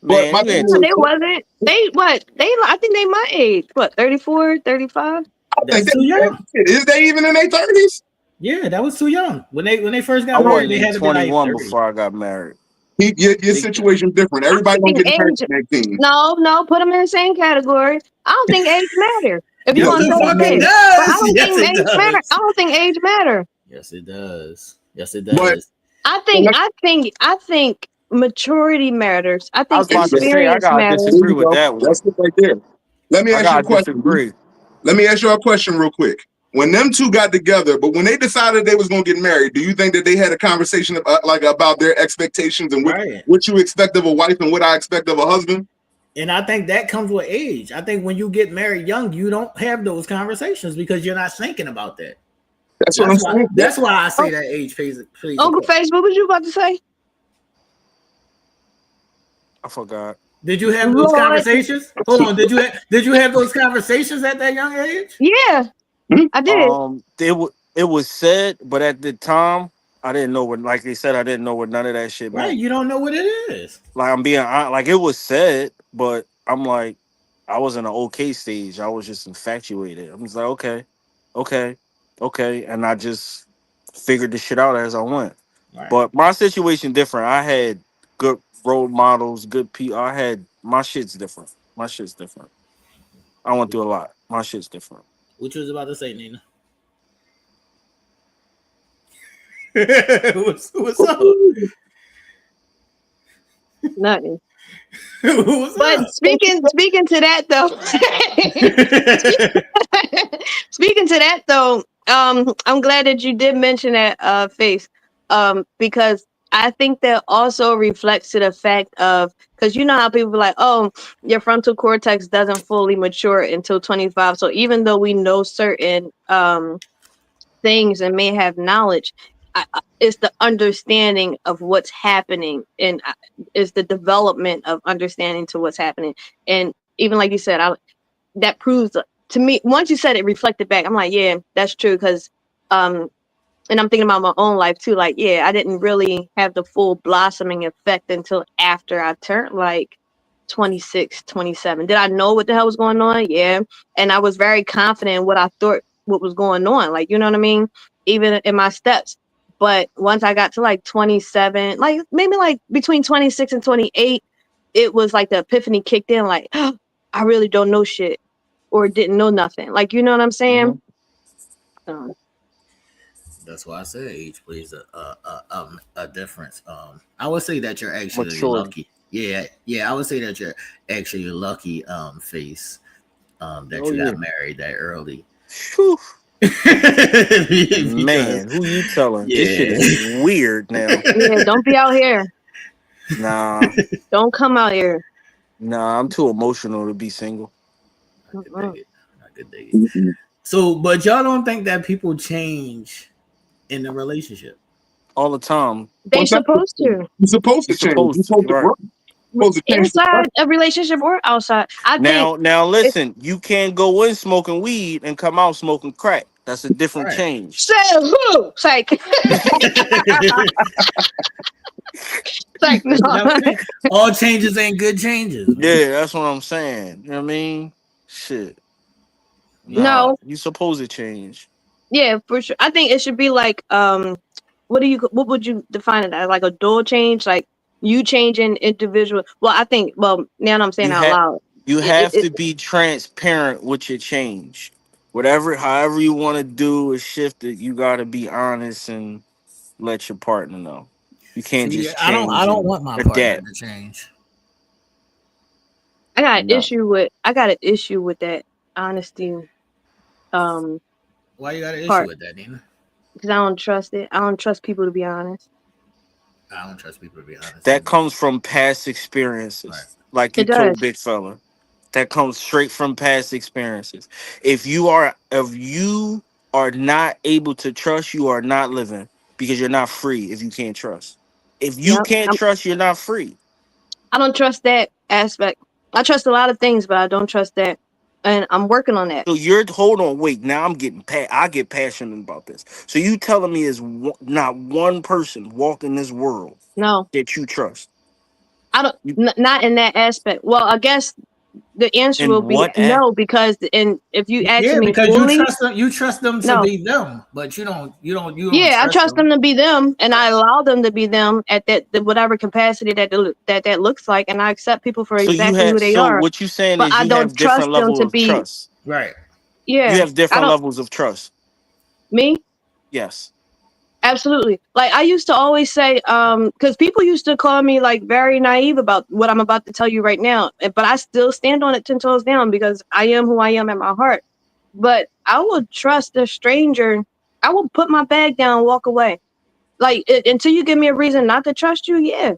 Speaker 11: Man,
Speaker 9: they wasn't. I think they my age. What, 34, 35?
Speaker 8: That's too young.
Speaker 10: Is they even in their 30s?
Speaker 8: Yeah, that was too young. When they first got
Speaker 11: I
Speaker 8: married, they had to be
Speaker 11: 21
Speaker 8: like
Speaker 11: before I got married.
Speaker 10: Your situation different. Everybody don't get married at 18.
Speaker 9: No, put them in the same category. I don't think age matter. If you want to say
Speaker 8: fucking
Speaker 9: this,
Speaker 8: does.
Speaker 9: but I don't
Speaker 8: Yes,
Speaker 9: think
Speaker 8: it
Speaker 9: age
Speaker 8: does.
Speaker 9: matter. I don't think age matter.
Speaker 8: Yes, it does. Yes, it does.
Speaker 10: But
Speaker 9: I think maturity matters. I
Speaker 11: I
Speaker 9: think
Speaker 11: was about to say, I
Speaker 9: experience
Speaker 11: gotta
Speaker 9: matters.
Speaker 11: disagree with that one.
Speaker 10: That's it right there. Let me ask you a question.
Speaker 11: Disagree.
Speaker 10: Let me ask you a question real quick. When them two got together, but when they decided they was gonna get married, do you think that they had a conversation about their expectations and what you expect of a wife and what I expect of a husband?
Speaker 8: And I think that comes with age. I think when you get married young, you don't have those conversations because you're not thinking about that.
Speaker 10: That's what I'm saying.
Speaker 8: That's why I say that age plays
Speaker 9: Uncle Face, what was you about to say?
Speaker 11: I forgot.
Speaker 8: Did you have those
Speaker 9: Lord.
Speaker 8: conversations? Hold on. Did you have those conversations at that young age?
Speaker 9: Yeah, I did.
Speaker 11: It was said, but at the time, I didn't know what. Like they said, I didn't know what none of that shit
Speaker 8: Right.
Speaker 11: meant.
Speaker 8: You don't know what it is.
Speaker 11: Like I'm being honest, like it was said, but I'm like, I was in an okay stage. I was just infatuated. I was like, okay, and I just figured the shit out as I went.
Speaker 8: Right.
Speaker 11: But my situation different. I had good role models, good people. I had my shit's different. My shit's different. I went through a lot. My shit's different.
Speaker 8: What you was about to say, Nina? what's up?
Speaker 9: Nothing.
Speaker 8: What's
Speaker 9: but
Speaker 8: up?
Speaker 9: speaking to that though, speaking to that though, I'm glad that you did mention that Face, because I think that also reflects to the fact of, because you know how people are like, oh, your frontal cortex doesn't fully mature until 25. So even though we know certain things and may have knowledge, it's the understanding of what's happening, and it's the development of understanding to what's happening. And even like you said, that proves to me, once you said it, reflected back, I'm like, yeah, that's true. Because and I'm thinking about my own life too, like, yeah, I didn't really have the full blossoming effect until after I turned like 26, 27. Did I know what the hell was going on? Yeah. And I was very confident in what I thought what was going on, like, you know what I mean, even in my steps. But once I got to like 27, like maybe like between 26 and 28, it was like the epiphany kicked in, like, oh, I really don't know shit, or didn't know nothing, like, you know what I'm saying?
Speaker 8: That's why I say age plays a difference. I would say that you're actually
Speaker 11: Mature.
Speaker 8: lucky. Yeah, I would say that you're actually lucky, Face, that you got married that early.
Speaker 11: Man, who you telling?
Speaker 8: Yeah.
Speaker 11: This shit is weird now.
Speaker 9: Yeah, don't be out here.
Speaker 11: Nah,
Speaker 9: Don't come out here.
Speaker 11: I'm too emotional to be single.
Speaker 8: I could dig it. So, but y'all don't think that people change in a relationship
Speaker 11: All the time?
Speaker 9: They supposed to.
Speaker 10: You're supposed to change. You're supposed to grow.
Speaker 9: Inside a relationship or outside.
Speaker 11: Now listen, you can't go in smoking weed and come out smoking crack. That's a different change.
Speaker 9: Say who? Psych. Like, no.
Speaker 8: All changes ain't good changes.
Speaker 11: Yeah, that's what I'm saying. You know what I mean? Shit.
Speaker 9: No.
Speaker 11: You supposed to change.
Speaker 9: Yeah, for sure. I think it should be like, what would you define it as? Like a dual change? Like you changing individual. Well, I think, now I'm saying out loud.
Speaker 11: You have to be transparent with your change. However you want to do a shift it, you gotta be honest and let your partner know. You can't just change.
Speaker 8: I don't want my partner to change.
Speaker 9: I got an issue with that honesty.
Speaker 8: Why you got an issue with that, Nina?
Speaker 9: Because I don't trust it. I don't trust people to be honest.
Speaker 8: I don't trust people to be honest.
Speaker 11: That comes from past experiences. Right. Like you told Big Fella. That comes straight from past experiences. If you are not able to trust, you are not living, because you're not free if you can't trust. If you can't trust, you're not free.
Speaker 9: I don't trust that aspect. I trust a lot of things, but I don't trust that. And I'm working on that.
Speaker 11: So wait, now I'm getting I get passionate about this. So you telling me is not one person walking this world that you trust?
Speaker 9: I don't, not in that aspect. Well, I guess the answer will be no, because if you ask me,
Speaker 8: because
Speaker 9: fully,
Speaker 8: you trust them to be them, but you don't.
Speaker 9: Yeah, I trust them to be them, and I allow them to be them at whatever capacity that looks like, and I accept people for exactly who they are.
Speaker 11: So what you saying
Speaker 9: but
Speaker 11: is
Speaker 9: I
Speaker 11: you
Speaker 9: don't
Speaker 11: have different levels of trust,
Speaker 8: right?
Speaker 9: Yeah,
Speaker 11: you have different levels of trust.
Speaker 9: Me?
Speaker 11: Yes.
Speaker 9: Absolutely. Like I used to always say, because people used to call me like very naive about what I'm about to tell you right now, but I still stand on it 10 toes down, because I am who I am at my heart. But I will trust a stranger. I will put my bag down and walk away. Like until you give me a reason not to trust you, yeah.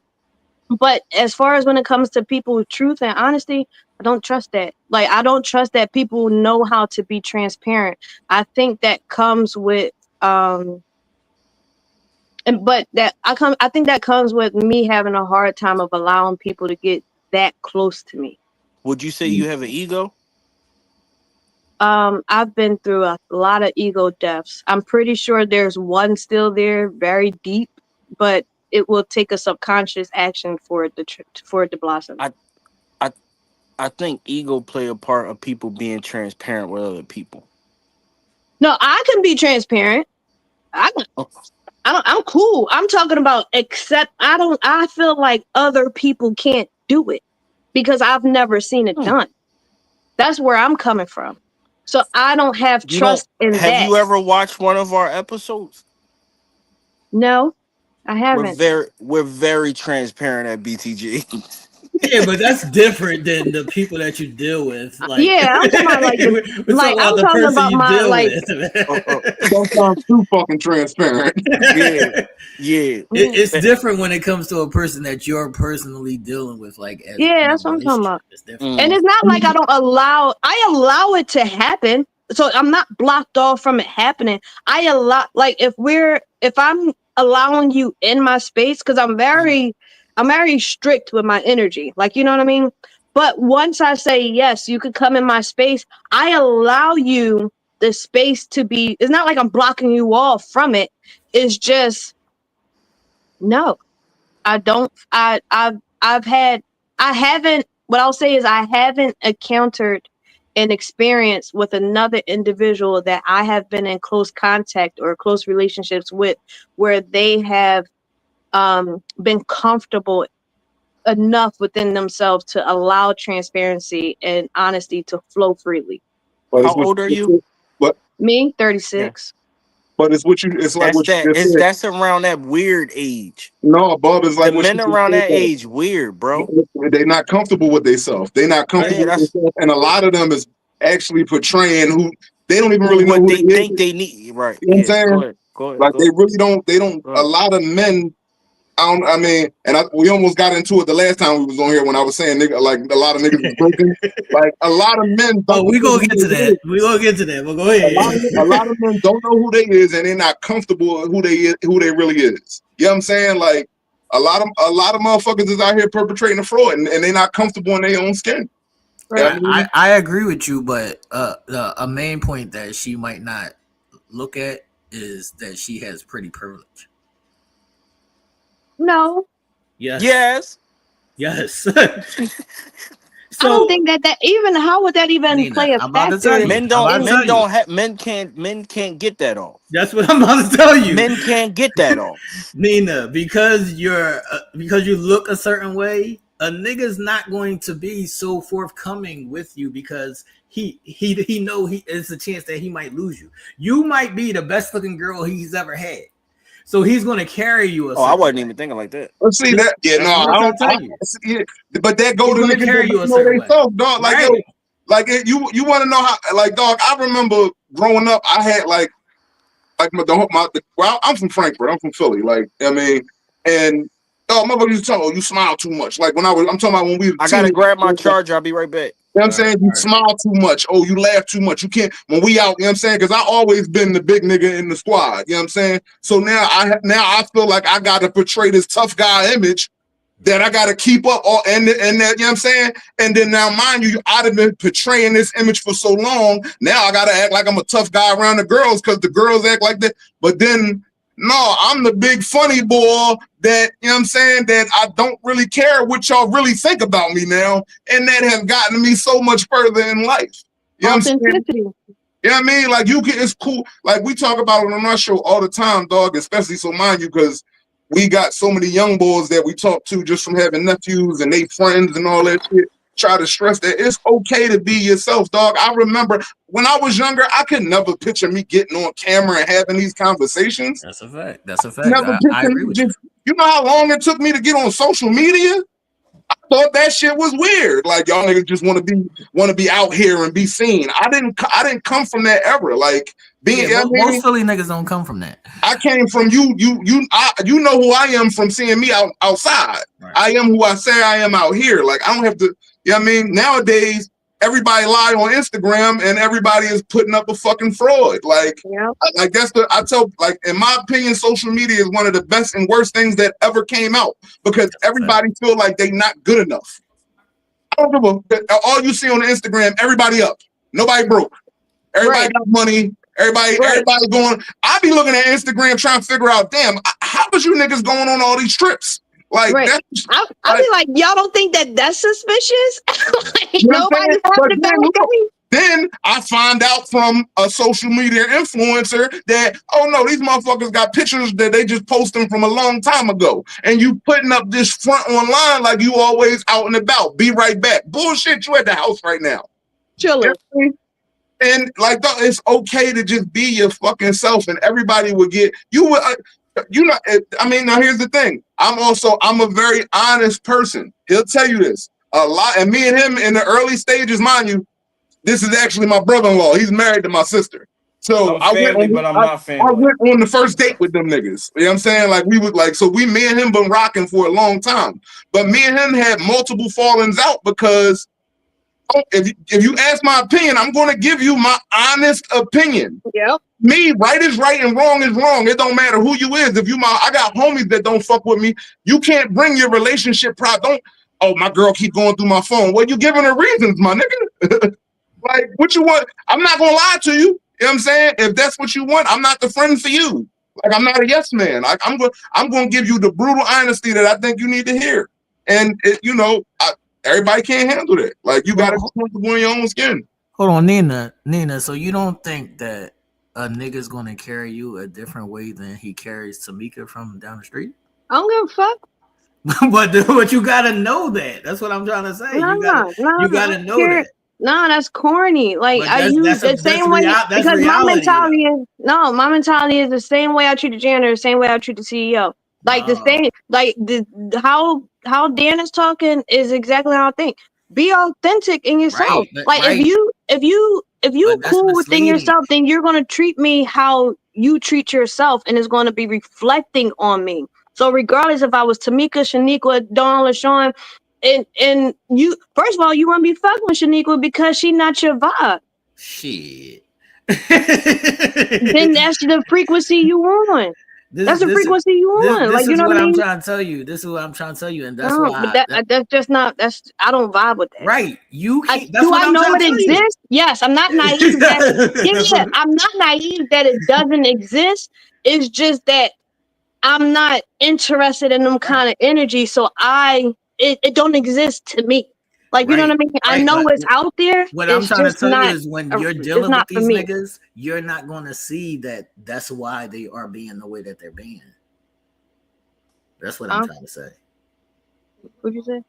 Speaker 9: But as far as when it comes to people with truth and honesty, I don't trust that. Like I don't trust that people know how to be transparent. I think that comes with But I think that comes with me having a hard time of allowing people to get that close to me.
Speaker 11: Would you say you have an ego?
Speaker 9: I've been through a lot of ego deaths. I'm pretty sure there's one still there, very deep, but it will take a subconscious action for it to blossom.
Speaker 11: I think ego play a part of people being transparent with other people.
Speaker 9: No, I can be transparent. I'm cool. I'm talking about I feel like other people can't do it because I've never seen it done. That's where I'm coming from. So I don't have trust in that.
Speaker 11: Have you ever watched one of our episodes?
Speaker 9: No, I haven't.
Speaker 11: We're very transparent at BTG.
Speaker 8: Yeah, but that's different than the people that you deal with. Like,
Speaker 9: yeah, I'm talking about I'm talking about my like.
Speaker 10: Don't sound too fucking transparent.
Speaker 11: Yeah.
Speaker 8: It's different when it comes to a person that you're personally dealing with. Like,
Speaker 9: that's what I'm talking about. And it's not like I allow it to happen. So I'm not blocked off from it happening. I allow, like, if I'm allowing you in my space, because I'm very strict with my energy. Like, you know what I mean? But once I say, yes, you could come in my space, I allow you the space to be, it's not like I'm blocking you off from it. It's just, no, I don't, I haven't encountered an experience with another individual that I have been in close contact or close relationships with where they have been comfortable enough within themselves to allow transparency and honesty to flow freely.
Speaker 11: How old are you?
Speaker 10: What?
Speaker 9: Me, 36.
Speaker 10: But it's what you. It's like what you just said.
Speaker 11: That's around that weird age.
Speaker 10: No, Bob, is like
Speaker 11: the men around that age weird, bro.
Speaker 10: They're not comfortable with themselves. They're not comfortable with themselves, and a lot of them is actually portraying who they don't even really know
Speaker 11: what
Speaker 10: who
Speaker 11: they think they need. Right?
Speaker 10: You know what I'm saying?
Speaker 11: Go ahead,
Speaker 10: like they really don't. They don't. A lot of men. We almost got into it the last time we was on here when I was saying nigga, like a lot of niggas is broken. Like a lot of men.
Speaker 8: We gonna get to that. We gonna get to that. But go ahead.
Speaker 10: A lot of men don't know who they is, and they're not comfortable with who they really is. You know what I'm saying? Like a lot of motherfuckers is out here perpetrating a fraud, and they're not comfortable in their own skin.
Speaker 8: Right. I agree with you, but a main point that she might not look at is that she has pretty privilege.
Speaker 9: No.
Speaker 8: Yes.
Speaker 9: I don't think that even how would that even play a factor?
Speaker 11: Men can't get that off.
Speaker 8: That's what I'm about to tell you.
Speaker 11: Men can't get that off.
Speaker 8: Nina, because you look a certain way, a nigga's not going to be so forthcoming with you because he know it's a chance that he might lose you. You might be the best looking girl he's ever had. So he's going to carry you.
Speaker 11: I wasn't even thinking like that.
Speaker 10: Let's see that. Yeah, no, I don't. But that go to niggas
Speaker 8: carry you a
Speaker 10: know
Speaker 8: certain
Speaker 10: they
Speaker 8: way.
Speaker 10: self, dog. Like,
Speaker 8: Right.
Speaker 10: You want to know how? Like, dog. I remember growing up. I had well, I'm from Frankfurt. I'm from Philly. Like, I mean, and dog, motherfuckers used to tell me, you smile too much. Like I'm talking about when we.
Speaker 11: I gotta grab my charger. I'll be right back.
Speaker 10: You know what I'm saying? You smile too much. Oh, you laugh too much. You can't when we out, you know what I'm saying? Because I always been the big nigga in the squad. You know what I'm saying? So now I feel like I gotta portray this tough guy image that I gotta keep up and that, you know what I'm saying? And then now, mind you, I'd have been portraying this image for so long. Now I gotta act like I'm a tough guy around the girls because the girls act like that. But then no, I'm the big funny boy that, you know what I'm saying, that I don't really care what y'all really think about me now. And that has gotten me so much further in life. You know what I'm saying? You know what I mean? Like it's cool. Like we talk about it on our show all the time, dog, especially so mind you, because we got so many young boys that we talk to just from having nephews and they friends and all that shit. Try to stress that it's okay to be yourself, dog. I remember when I was younger, I could never picture me getting on camera and having these conversations.
Speaker 8: That's a fact. I agree with you.
Speaker 10: You know how long it took me to get on social media? I thought that shit was weird. Like y'all niggas just want to be out here and be seen. I didn't come from that era. Like being
Speaker 8: most Philly niggas don't come from that.
Speaker 10: I came from you know who I am from seeing me outside. Right. I am who I say I am out here. Like I don't have to. You know what I mean? Nowadays, everybody lie on Instagram and everybody is putting up a fucking fraud. Like, like that's I tell, like, in my opinion, social media is one of the best and worst things that ever came out because everybody feel like they not good enough. I don't give a, all you see on the Instagram, everybody up, nobody broke, everybody got money, everybody going. I be looking at Instagram trying to figure out, damn, how was you niggas going on all these trips? Like,
Speaker 9: I be like, y'all don't think that that's suspicious? Like, nobody having to go.
Speaker 10: Then I find out from a social media influencer that, oh no, these motherfuckers got pictures that they just posted from a long time ago. And you putting up this front online like you always out and about. Be right back. Bullshit, you at the house right now.
Speaker 9: Chilling.
Speaker 10: And like, it's okay to just be your fucking self and everybody would get, you would, you know, I mean, now here's the thing. I'm a very honest person. He'll tell you this a lot. And me and him in the early stages, mind you, this is actually my brother-in-law. He's married to my sister. So
Speaker 11: I'm family, but I'm not family.
Speaker 10: I went on the first date with them niggas. You know what I'm saying? Like we would like, so me and him been rocking for a long time. But me and him had multiple fallings out because if you ask my opinion, I'm going to give you my honest opinion.
Speaker 9: Yep.
Speaker 10: Me, right is right and wrong is wrong. It don't matter who you is. If you I got homies that don't fuck with me. You can't bring your relationship don't. Oh, my girl keep going through my phone. Well, you giving her reasons, my nigga. Like, what you want? I'm not gonna lie to you. You know what I'm saying? If that's what you want, I'm not the friend for you. Like, I'm not a yes man. Like, I'm gonna give you the brutal honesty that I think you need to hear. And you know, everybody can't handle that. Like, you gotta be comfortable in your own skin.
Speaker 8: Hold on, Nina. So you don't think that a nigga's gonna carry you a different way than he carries Tamika from down the street?
Speaker 9: I don't give a fuck.
Speaker 8: but you gotta know that. That's what I'm trying to say. You gotta know that.
Speaker 9: No, that's corny. Like, I use the same way because my mentality is my mentality is the same way I treat the janitor, the same way I treat the CEO. Like the same, like how Dan is talking is exactly how I think. Be authentic in yourself. If you cool within yourself, then you're gonna treat me how you treat yourself, and it's gonna be reflecting on me. So regardless if I was Tamika, Shaniqua, Dawn, LaShawn, and you, first of all, you won't be fucking with Shaniqua because she's not your vibe.
Speaker 8: Shit.
Speaker 9: Then that's the frequency you want. That's the frequency you want. Like, you know what I mean?
Speaker 8: Trying to tell you. This is what I'm trying to tell you, and that's why.
Speaker 9: But that's just not. I don't vibe with that.
Speaker 8: Right? Do I
Speaker 9: know it exists? Yes. I'm not naive. I'm not naive that it doesn't exist. It's just that I'm not interested in them kind of energy, so it don't exist to me. Like, you know what I mean? I know it's out there.
Speaker 8: What I'm trying to tell you is when you're dealing with these niggas, you're not going to see that that's why they are being the way that they're being. That's what I'm trying to say.
Speaker 9: What'd you say?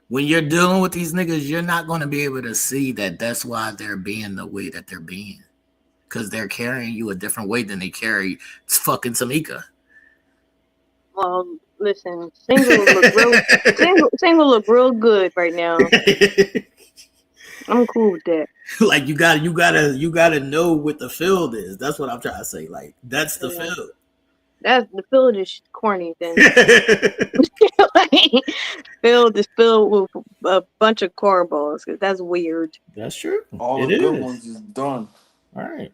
Speaker 8: When you're dealing with these niggas, you're not going to be able to see that that's why they're being the way that they're being. Because they're carrying you a different way than they carry fucking Tamika.
Speaker 9: Listen, single look real good right now. I'm cool with that.
Speaker 8: Like, you gotta know what the field is. That's what I'm trying to say. Like, that's the field.
Speaker 9: That's the field is corny then. Field is filled with a bunch of cornballs. That's weird.
Speaker 8: That's true.
Speaker 11: All the good ones is done.
Speaker 8: All right.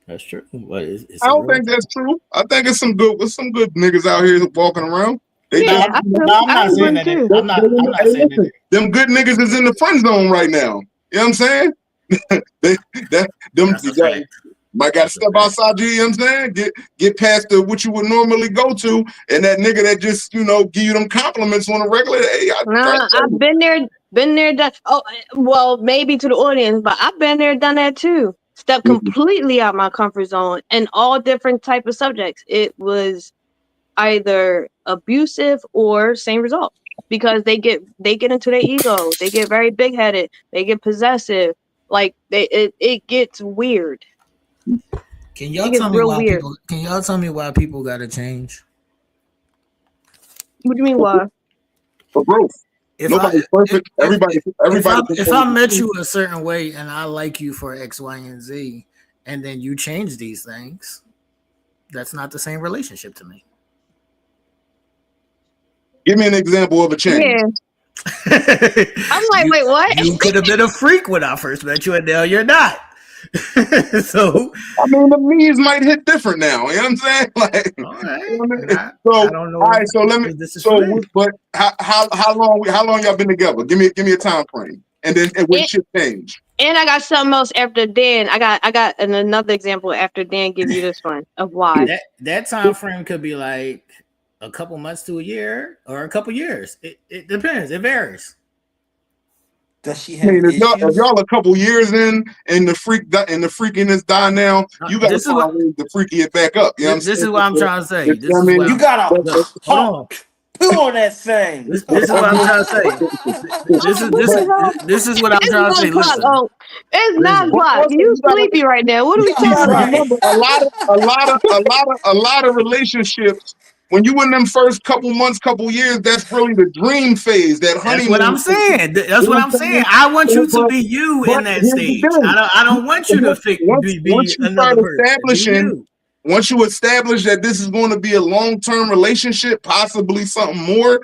Speaker 8: That's true. But
Speaker 10: I don't think that's true. I think it's some good niggas out here walking around.
Speaker 3: I'm not saying that. I'm not saying that.
Speaker 10: Them good niggas is in the friend zone right now. You know what I'm saying? Might got to step outside you. You know what I'm saying? Get past what you would normally go to, and that nigga that just give you them compliments on a regular. Hey,
Speaker 9: I've been there, done. Oh, well, maybe to the audience, but I've been there, done that too. Step completely out my comfort zone and all different type of subjects. It was either abusive or same result because they get into their ego. They get very big headed. They get possessive. Like it gets weird.
Speaker 8: Can y'all tell me why people? Can y'all tell me why people gotta change?
Speaker 9: What do you mean why?
Speaker 10: For growth. Nobody's perfect. Everybody.
Speaker 8: If I met you a certain way and I like you for X, Y, and Z, and then you change these things, that's not the same relationship to me.
Speaker 10: Give me an example of a change.
Speaker 9: Yeah. I'm like, wait, what?
Speaker 8: You could have been a freak when I first met you, and now you're not. So
Speaker 10: I mean, the knees might hit different now. You know what I'm saying? Like,
Speaker 8: all right.
Speaker 10: So,
Speaker 8: I don't know.
Speaker 10: all right. So let me.
Speaker 8: This is
Speaker 10: So,
Speaker 8: for me.
Speaker 10: but how long y'all been together? Give me a time frame, and then what shit change.
Speaker 9: And I got something else after Dan. I got another example after Dan give you this one of why.
Speaker 8: That time frame could be like a couple months to a year or a couple years. It depends. It varies.
Speaker 15: Does she
Speaker 10: I
Speaker 15: have
Speaker 10: mean, if
Speaker 15: issues?
Speaker 10: y'all a couple years in, and the freakiness die now, you got to find ways to freaky it back up. You know what I'm saying?
Speaker 8: This is what I'm trying to say.
Speaker 10: You know what I mean?
Speaker 15: You gotta
Speaker 8: hold on.
Speaker 15: put on that thing.
Speaker 8: This is what I'm trying to say. This is what I'm trying to say. Listen,
Speaker 9: it's 9 o'clock. You sleepy right now? What are we talking about?
Speaker 10: Remember, a lot of relationships. When you in them first couple months, couple years, that's really the dream phase. That honeymoon.
Speaker 8: That's what I'm saying. That's what I'm saying. I want you to be you in that stage. I don't want you to be another person.
Speaker 10: Once you establish that this is going to be a long-term relationship, possibly something more,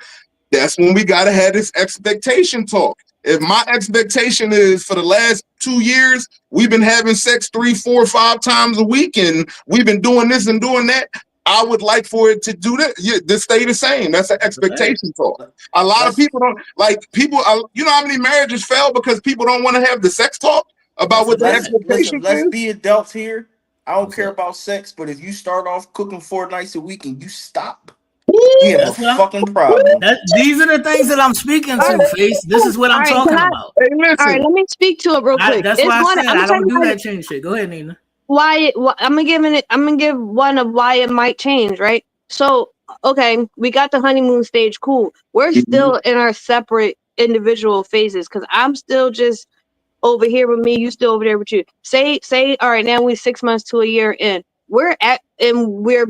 Speaker 10: that's when we got to have this expectation talk. If my expectation is for the last 2 years, we've been having sex 3, 4, 5 times a week, and we've been doing this and doing that, I would like for it to do that. To stay the same. That's an expectation talk. A lot of people don't like people. You know how many marriages fail because people don't want to have the sex talk about what the expectation is.
Speaker 15: Let's be adults here. I don't care about sex, but if you start off cooking 4 nights a week and you stop, we have a fucking problem.
Speaker 8: These are the things that I'm speaking to, Face. This is what I'm talking about.
Speaker 10: Hey, listen.
Speaker 9: All right, let me speak to it real quick.
Speaker 8: That's why I said I don't do that change shit. Go ahead, Nina.
Speaker 9: Why I'm gonna give one of why it might change, right? So, okay, we got the honeymoon stage, cool. We're still in our separate individual phases because I'm still just over here with me, you still over there with you. Say, all right, now we're 6 months to a year in. We're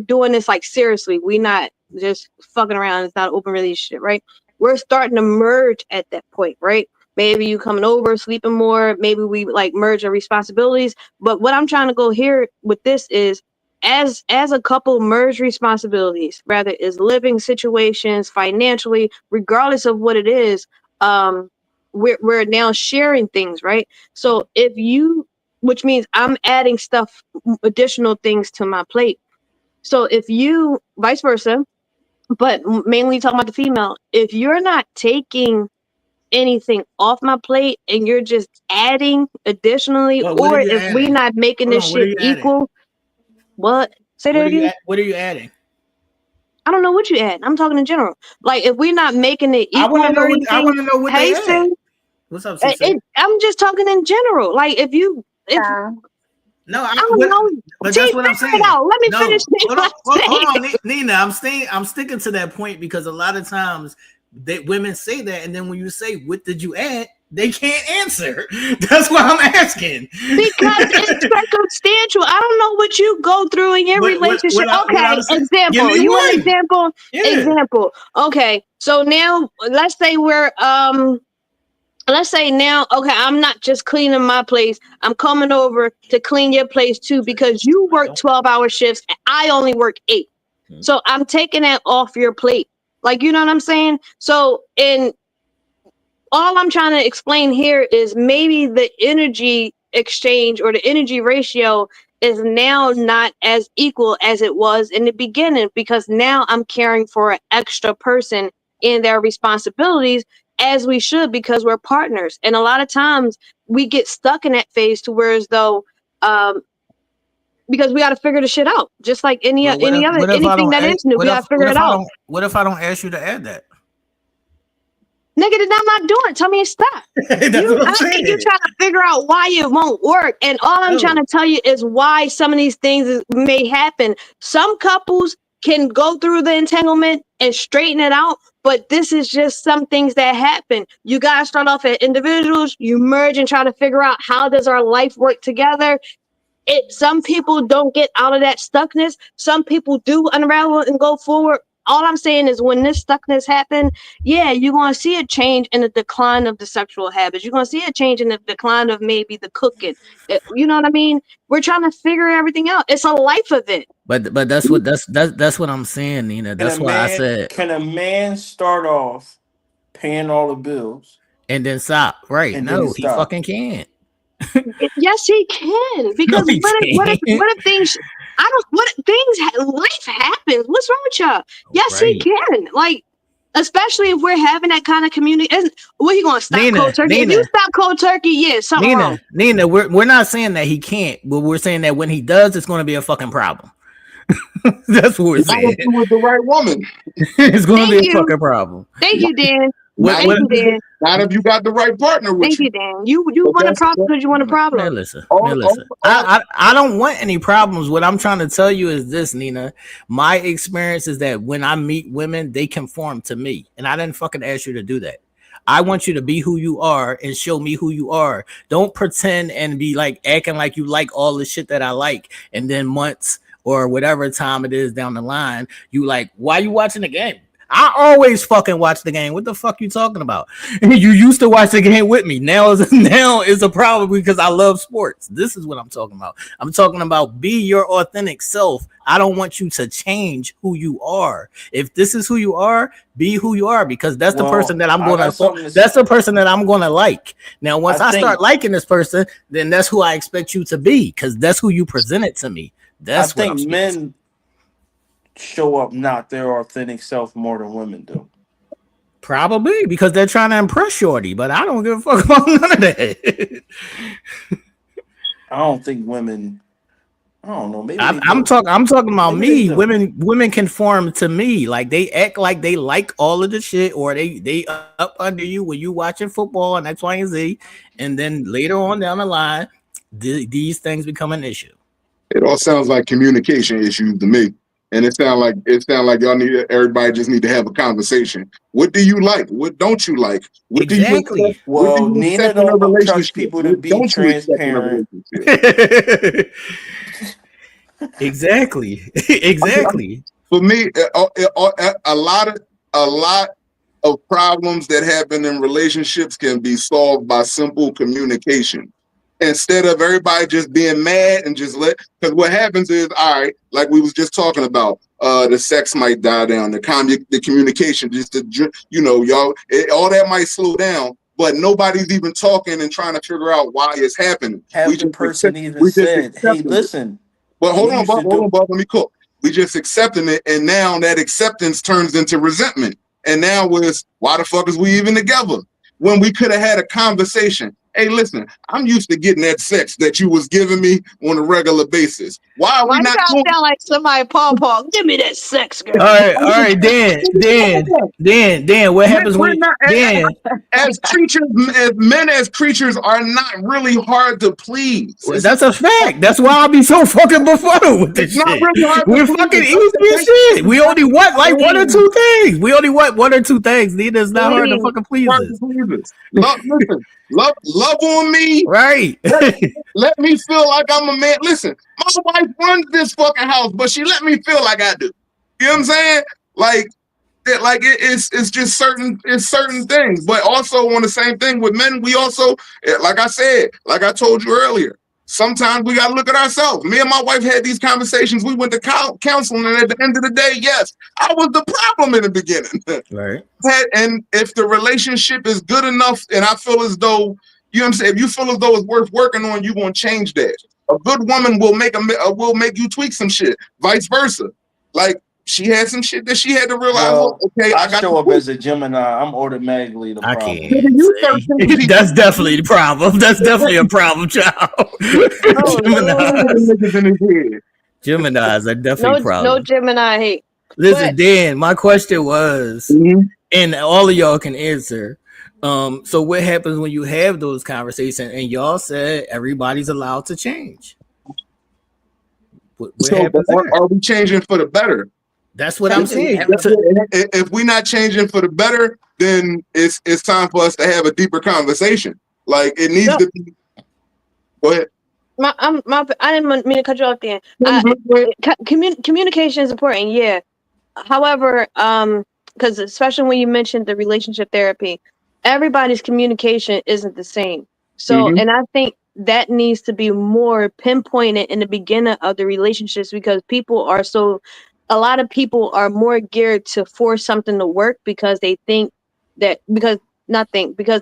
Speaker 9: doing this like seriously. We not just fucking around. It's not an open relationship, right? We're starting to merge at that point, right? Maybe you coming over, sleeping more. Maybe we like merge our responsibilities. But what I'm trying to go here with this is, as a couple, merge responsibilities. Rather is living situations financially, regardless of what it is. We're now sharing things, right? So which means I'm adding stuff, additional things to my plate. So if you, vice versa, but mainly talking about the female, if you're not taking anything off my plate and you're just adding additionally, or if we're not making this shit equal, what? Say that again.
Speaker 8: What are you adding?
Speaker 9: I don't know what you add. I'm talking in general. Like if we're not making it equal,
Speaker 8: I want to know what they add. What's up,
Speaker 9: I'm just talking in general. Like if
Speaker 8: no,
Speaker 9: I don't know.
Speaker 8: But that's what I'm saying.
Speaker 9: Let me finish.
Speaker 8: Hold on, Nina. I'm sticking to that point because a lot of times women say that, and then when you say, "What did you add?" they can't answer. That's why I'm asking.
Speaker 9: Because it's circumstantial. I don't know what you go through in your relationship. Example. You want an example? Yeah. Example. Okay. So now let's say okay, I'm not just cleaning my place. I'm coming over to clean your place too because you work 12-hour shifts and I only work 8. So I'm taking that off your plate. Like, you know what I'm saying? So all I'm trying to explain here is maybe the energy exchange or the energy ratio is now not as equal as it was in the beginning because now I'm caring for an extra person in their responsibilities, as we should, because we're partners. And a lot of times we get stuck in that phase to where as though because we got to figure the shit out, just like anything that is new. We got to figure it out.
Speaker 8: What if I don't ask you to add that?
Speaker 9: Nigga, then I'm not doing it. Tell me to stop. I think you're trying to figure out why it won't work. And all I'm trying to tell you is why some of these things may happen. Some couples can go through the entanglement and straighten it out, but this is just some things that happen. You got to start off as individuals, you merge and try to figure out how does our life work together. Some people don't get out of that stuckness. Some people do unravel and go forward. All I'm saying is when this stuckness happens, yeah, you're going to see a change in the decline of the sexual habits. You're going to see a change in the decline of maybe the cooking. You know what I mean? We're trying to figure everything out. It's a life of it.
Speaker 8: But that's what I'm saying, Nina. That's why I said.
Speaker 15: Can a man start off paying all the bills,
Speaker 8: and then stop. Right?
Speaker 15: and then it
Speaker 8: No, he
Speaker 15: stopped.
Speaker 8: fucking can't.
Speaker 9: Yes, he can.
Speaker 8: No,
Speaker 9: Because
Speaker 8: he can't.
Speaker 9: what if things? I don't. What things? Life happens. What's wrong with y'all? Yes, he
Speaker 8: Right.
Speaker 9: can. Like, especially if we're having that kind of community. What he gonna stop cold turkey? If you stop cold turkey, yeah, something wrong.
Speaker 8: Nina, we're not saying that he can't, but we're saying that when he does, it's going to be a fucking problem. That's what we're
Speaker 10: Not
Speaker 8: saying.
Speaker 10: if you with the right woman.
Speaker 8: It's going to
Speaker 9: Thank
Speaker 8: be a
Speaker 9: you.
Speaker 8: fucking problem.
Speaker 9: Thank you, Dan.
Speaker 10: Not
Speaker 9: Thank you, Dan.
Speaker 10: if you got the right partner with
Speaker 9: Thank
Speaker 10: you.
Speaker 9: you, Dan. You
Speaker 10: But
Speaker 9: want a
Speaker 10: that's
Speaker 9: problem because you want a
Speaker 8: Man,
Speaker 9: problem.
Speaker 8: listen. I don't want any problems. What I'm trying to tell you is this, Nina. My experience is that when I meet women, they conform to me, and I didn't fucking ask you to do that. I want you to be who you are and show me who you are. Don't pretend and be like acting like you like all the shit that I like, and then months or whatever time it is down the line, you like, why you watching the game? I always fucking watch the game. What the fuck you talking about? You used to watch the game with me. Now is a problem because I love sports. This is what I'm talking about. I'm talking about be your authentic self. I don't want you to change who you are. If this is who you are, be who you are, because that's the person that I'm going to. That's the person that I'm going to like. Now, once I start liking this person, then that's who I expect you to be, because that's who you presented to me. That's
Speaker 15: I
Speaker 8: what I'm
Speaker 15: think men show up not their authentic self more than women do.
Speaker 8: Probably because they're trying to impress shorty, but I don't give a fuck about none of that.
Speaker 15: I don't think women. I don't know. Maybe
Speaker 8: I'm talking about me. Women conform to me. Like they act like they like all of the shit, or they up under you when you watching football and X, Y, and Z, and then later on down the line, these things become an issue.
Speaker 10: It all sounds like communication issues to me. And it sounds like everybody just need to have a conversation. What do you like? What don't you like? What
Speaker 8: exactly.
Speaker 10: Do you accept,
Speaker 15: well,
Speaker 10: what do you
Speaker 15: Nina don't trust people to be transparent.
Speaker 8: Exactly. Exactly.
Speaker 10: For me, a lot of problems that happen in relationships can be solved by simple communication. Instead of everybody just being mad and just because what happens is, all right, like we was just talking about, the sex might die down, the communication, y'all, all that might slow down, but nobody's even talking and trying to figure out why it's happening.
Speaker 15: Have the person even said, "Hey, listen."
Speaker 10: But hold on, Bob, let me cook. We just accepting it, and now that acceptance turns into resentment. And now why the fuck is we even together? When we could have had a conversation. Hey, listen, I'm used to getting that sex that you was giving me on a regular basis. Why are we not
Speaker 9: sound like somebody, Paul? Give me that sex, girl.
Speaker 8: All right, Dan. What happens when Dan?
Speaker 10: As men as creatures are not really hard to please.
Speaker 8: Well, that's a fact. That's why I be so fucking befuddled with this shit. Really hard. We're fucking easy as shit. We only want like one or two things. We only want one or two things. Nina's not hard to fucking please us.
Speaker 10: Love on me.
Speaker 8: Right.
Speaker 10: Let me feel like I'm a man. Listen, my wife runs this fucking house, but she let me feel like I do. You know what I'm saying? It's just certain things. But also on the same thing with men, we also, like I told you earlier, sometimes we gotta look at ourselves. Me and my wife had these conversations. We went to counseling, and at the end of the day, yes, I was the problem in the beginning.
Speaker 8: Right.
Speaker 10: And if the relationship is good enough, and I feel as though, you know what I'm saying, if you feel as though it's worth working on, you're gonna change that. A good woman will make you tweak some shit. Vice versa. Like she had some shit that she had to realize.
Speaker 15: Well,
Speaker 10: okay,
Speaker 15: I show up as a Gemini. I'm automatically the problem.
Speaker 8: I can't. That's definitely the problem. That's definitely a problem, child. Geminis are definitely problems.
Speaker 9: No Gemini hate.
Speaker 8: Listen, Dan, my question was, and all of y'all can answer. So what happens when you have those conversations and y'all said everybody's allowed to change? What happens there?
Speaker 10: Are we changing for the better?
Speaker 8: That's what I'm saying.
Speaker 10: If we're not changing for the better, then it's time for us to have a deeper conversation. Like it needs to be. Go ahead.
Speaker 9: I didn't mean to cut you off there. Communication is important, yeah. However, because especially when you mentioned the relationship therapy, everybody's communication isn't the same. So, and I think that needs to be more pinpointed in the beginning of the relationships, because a lot of people are more geared to force something to work because they think that because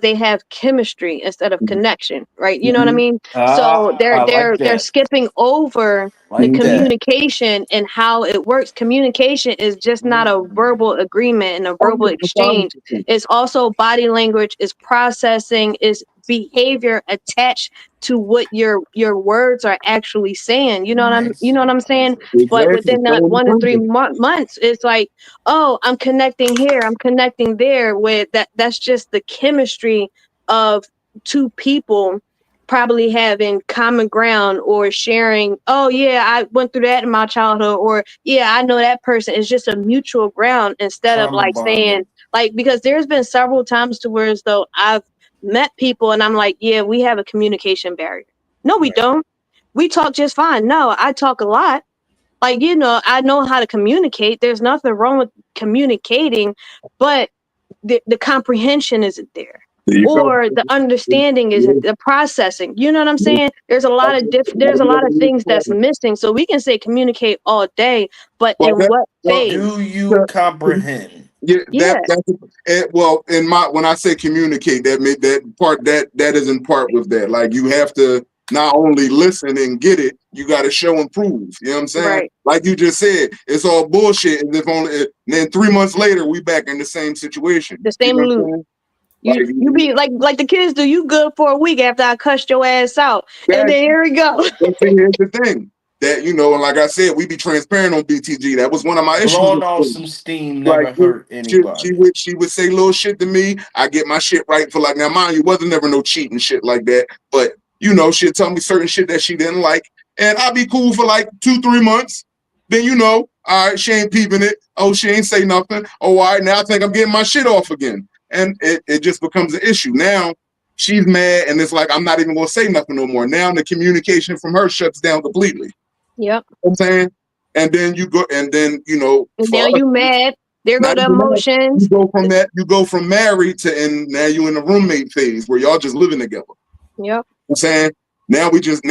Speaker 9: they have chemistry instead of connection, right? You know what I mean? So
Speaker 11: I like
Speaker 9: they're
Speaker 11: that.
Speaker 9: skipping over the
Speaker 11: Like that.
Speaker 9: communication and how it works. Communication is just not a verbal agreement and a
Speaker 10: Oh,
Speaker 9: verbal
Speaker 10: yeah, that's what I was
Speaker 9: exchange.
Speaker 10: thinking.
Speaker 9: It's also body language, is processing, is behavior attached to what your words are actually saying. You know what I'm saying? But
Speaker 10: Exactly.
Speaker 9: within that
Speaker 10: So
Speaker 9: 1 to 3
Speaker 10: improving.
Speaker 9: months, it's like, oh, I'm connecting here, I'm connecting there. With that's just the chemistry of two people probably having common ground or sharing, oh yeah, I went through that in my childhood, or yeah, I know that person. Is just a mutual ground instead of
Speaker 11: Common
Speaker 9: like saying,
Speaker 11: bonding.
Speaker 9: like, because there's been several times to where as though I've met people and I'm like, yeah, we have a communication barrier. No, we don't. We talk just fine. No, I talk a lot. Like, I know how to communicate. There's nothing wrong with communicating, but the comprehension isn't there.
Speaker 10: There you go.
Speaker 9: Or the understanding isn't, the processing. You know what I'm saying? There's a lot of things that's missing. So we can say communicate all day, but
Speaker 10: Well,
Speaker 9: in what
Speaker 11: Do
Speaker 9: phase?
Speaker 11: you comprehend?
Speaker 10: yeah,
Speaker 9: Yeah,
Speaker 10: well, when I say communicate, that is in part with that. Like you have to not only listen and get it, you got to show and prove. You know what I'm saying?
Speaker 9: right.
Speaker 10: Like you just said, it's all bullshit. And then 3 months later, we back in the same situation.
Speaker 9: The
Speaker 10: You
Speaker 9: same
Speaker 10: know what
Speaker 9: loop.
Speaker 10: I'm saying?
Speaker 9: You
Speaker 10: Like
Speaker 9: be like the kids do. You good for a week after I cussed your ass out, and
Speaker 10: that.
Speaker 9: then here we go.
Speaker 10: But see, here's the thing that and like I said, we be transparent on BTG. That was one of my issues.
Speaker 11: Blowing off some steam
Speaker 10: Like
Speaker 11: never hurt anybody.
Speaker 10: she would say little shit to me. I get my shit right for like now, mind you, wasn't never no cheating shit like that. But she'd tell me certain shit that she didn't like, and I'd be cool for like 2-3 months. Then all right, she ain't peeping it. Oh, she ain't say nothing. Oh, all right, now I think I'm getting my shit off again, and it just becomes an issue. Now she's mad, and it's like I'm not even gonna say nothing no more. Now the communication from her shuts down completely.
Speaker 9: Yep.
Speaker 10: You know what I'm saying, and then you go, and then
Speaker 9: And
Speaker 10: for
Speaker 9: now
Speaker 10: us,
Speaker 9: you mad. There
Speaker 10: not
Speaker 9: go the
Speaker 10: even that.
Speaker 9: emotions.
Speaker 10: You go from married to, and now you in the roommate phase where y'all just living together.
Speaker 9: Yep.
Speaker 10: You know what I'm saying, now we just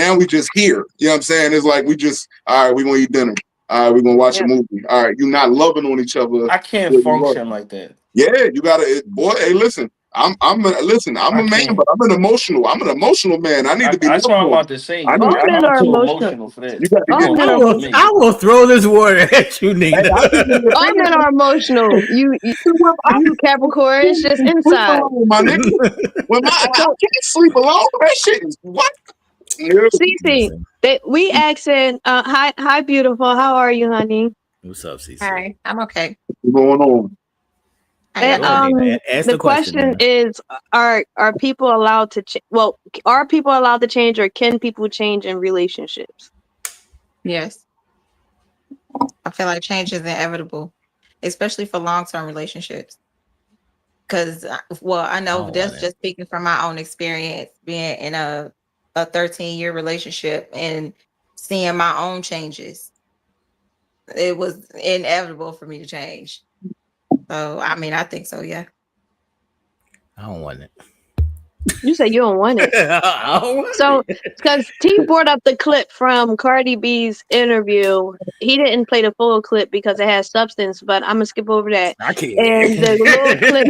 Speaker 10: here. You know what I'm saying? It's like we just, all right, we gonna eat dinner. All right, we gonna watch a movie. All right, you're not loving on each other.
Speaker 11: I can't function like that.
Speaker 10: Yeah, you gotta, boy. Hey, listen, I'm a man, but I'm an emotional man. I need to be
Speaker 11: That's
Speaker 10: loved
Speaker 11: what I'm
Speaker 10: on.
Speaker 11: about to say.
Speaker 10: I
Speaker 9: All
Speaker 10: need,
Speaker 9: men
Speaker 11: I'm
Speaker 9: are
Speaker 11: too
Speaker 9: emotional.
Speaker 11: emotional for that.
Speaker 10: you got to
Speaker 9: All
Speaker 10: get.
Speaker 9: men are
Speaker 8: I will throw this water at you,
Speaker 10: Hey,
Speaker 8: Nina.
Speaker 10: I think
Speaker 9: all men are emotional. You Capricorn, it's just inside.
Speaker 10: my nigga. I can't sleep alone. That shit is what?
Speaker 9: Cece, we asking, hi beautiful, how are you, honey?
Speaker 8: What's up, Cece?
Speaker 16: Hi, I'm okay.
Speaker 10: What's going on?
Speaker 9: And
Speaker 8: Go ahead, Nina. Ask
Speaker 9: the
Speaker 8: question,
Speaker 9: question
Speaker 8: Nina.
Speaker 9: is, are people allowed to are people allowed to change, or can people change in relationships?
Speaker 16: Yes, I feel like change is inevitable, especially for long-term relationships. Because, I know that's just speaking from my own experience, being in a 13-year relationship and seeing my own changes. It was inevitable for me to change. So, I mean, I think so, yeah.
Speaker 8: I don't want it.
Speaker 9: You say you don't want it.
Speaker 8: I don't want
Speaker 9: So,
Speaker 8: it.
Speaker 9: because T brought up the clip from Cardi B's interview, he didn't play the full clip because it has substance, but I'm gonna skip over that.
Speaker 8: I can't.
Speaker 9: And the little clip,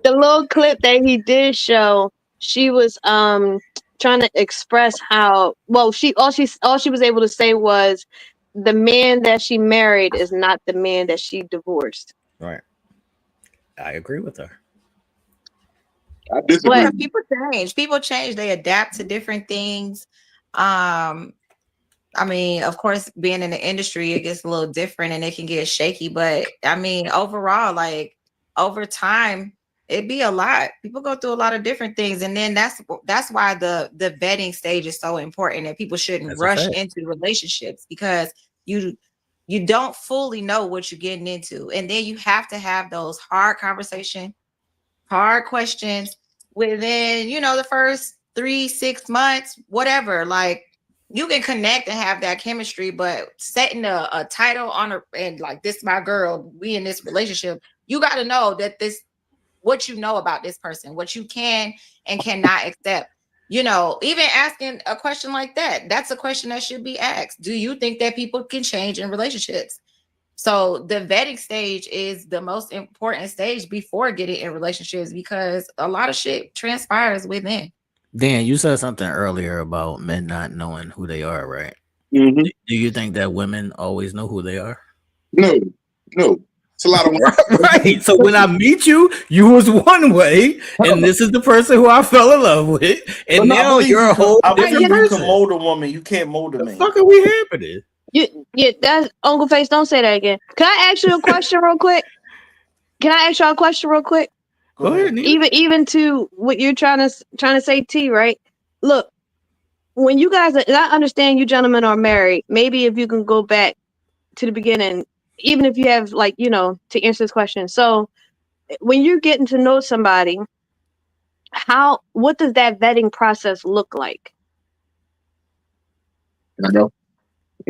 Speaker 9: the little clip that he did show, she was trying to express how all she was able to say was the man that she married is not the man that she divorced.
Speaker 8: Right. I agree with her.
Speaker 10: I disagree.
Speaker 16: But people change, they adapt to different things. I mean, of course, being in the industry, it gets a little different and it can get shaky. But I mean, overall, like over time, it'd be a lot. People go through a lot of different things. And then that's why the vetting stage is so important, and people shouldn't rush into relationships, because you don't fully know what you're getting into. And then you have to have those hard conversations, hard questions within, the first 3-6 months, whatever. Like, you can connect and have that chemistry, but setting a title on her and like, this my girl, we in this relationship, you got to know that what you know about this person, what you can and cannot accept. Even asking a question like that, that's a question that should be asked. Do you think that people can change in relationships? So the vetting stage is the most important stage before getting in relationships because a lot of shit transpires within.
Speaker 8: Dan, you said something earlier about men not knowing who they are, right?
Speaker 10: Mm-hmm.
Speaker 8: Do you think that women always know who they are?
Speaker 10: No. It's a lot of women.
Speaker 8: Right. So when I meet you, you was one way, and this is the person who I fell in love with, and now you're a whole different
Speaker 15: you
Speaker 8: person.
Speaker 15: can mold a woman. You can't mold a man.
Speaker 8: Fuck are we happening?
Speaker 9: Yeah, that's Uncle Face. Don't say that again. Can I ask you a question real quick? Can I ask y'all a question real quick?
Speaker 8: Go ahead.
Speaker 9: Even to what you're trying to say, T. Right? Look, when you guys, and I understand you gentlemen are married. Maybe if you can go back to the beginning, even if you have like to answer this question. So when you're getting to know somebody, what does that vetting process look like?
Speaker 10: Can I go?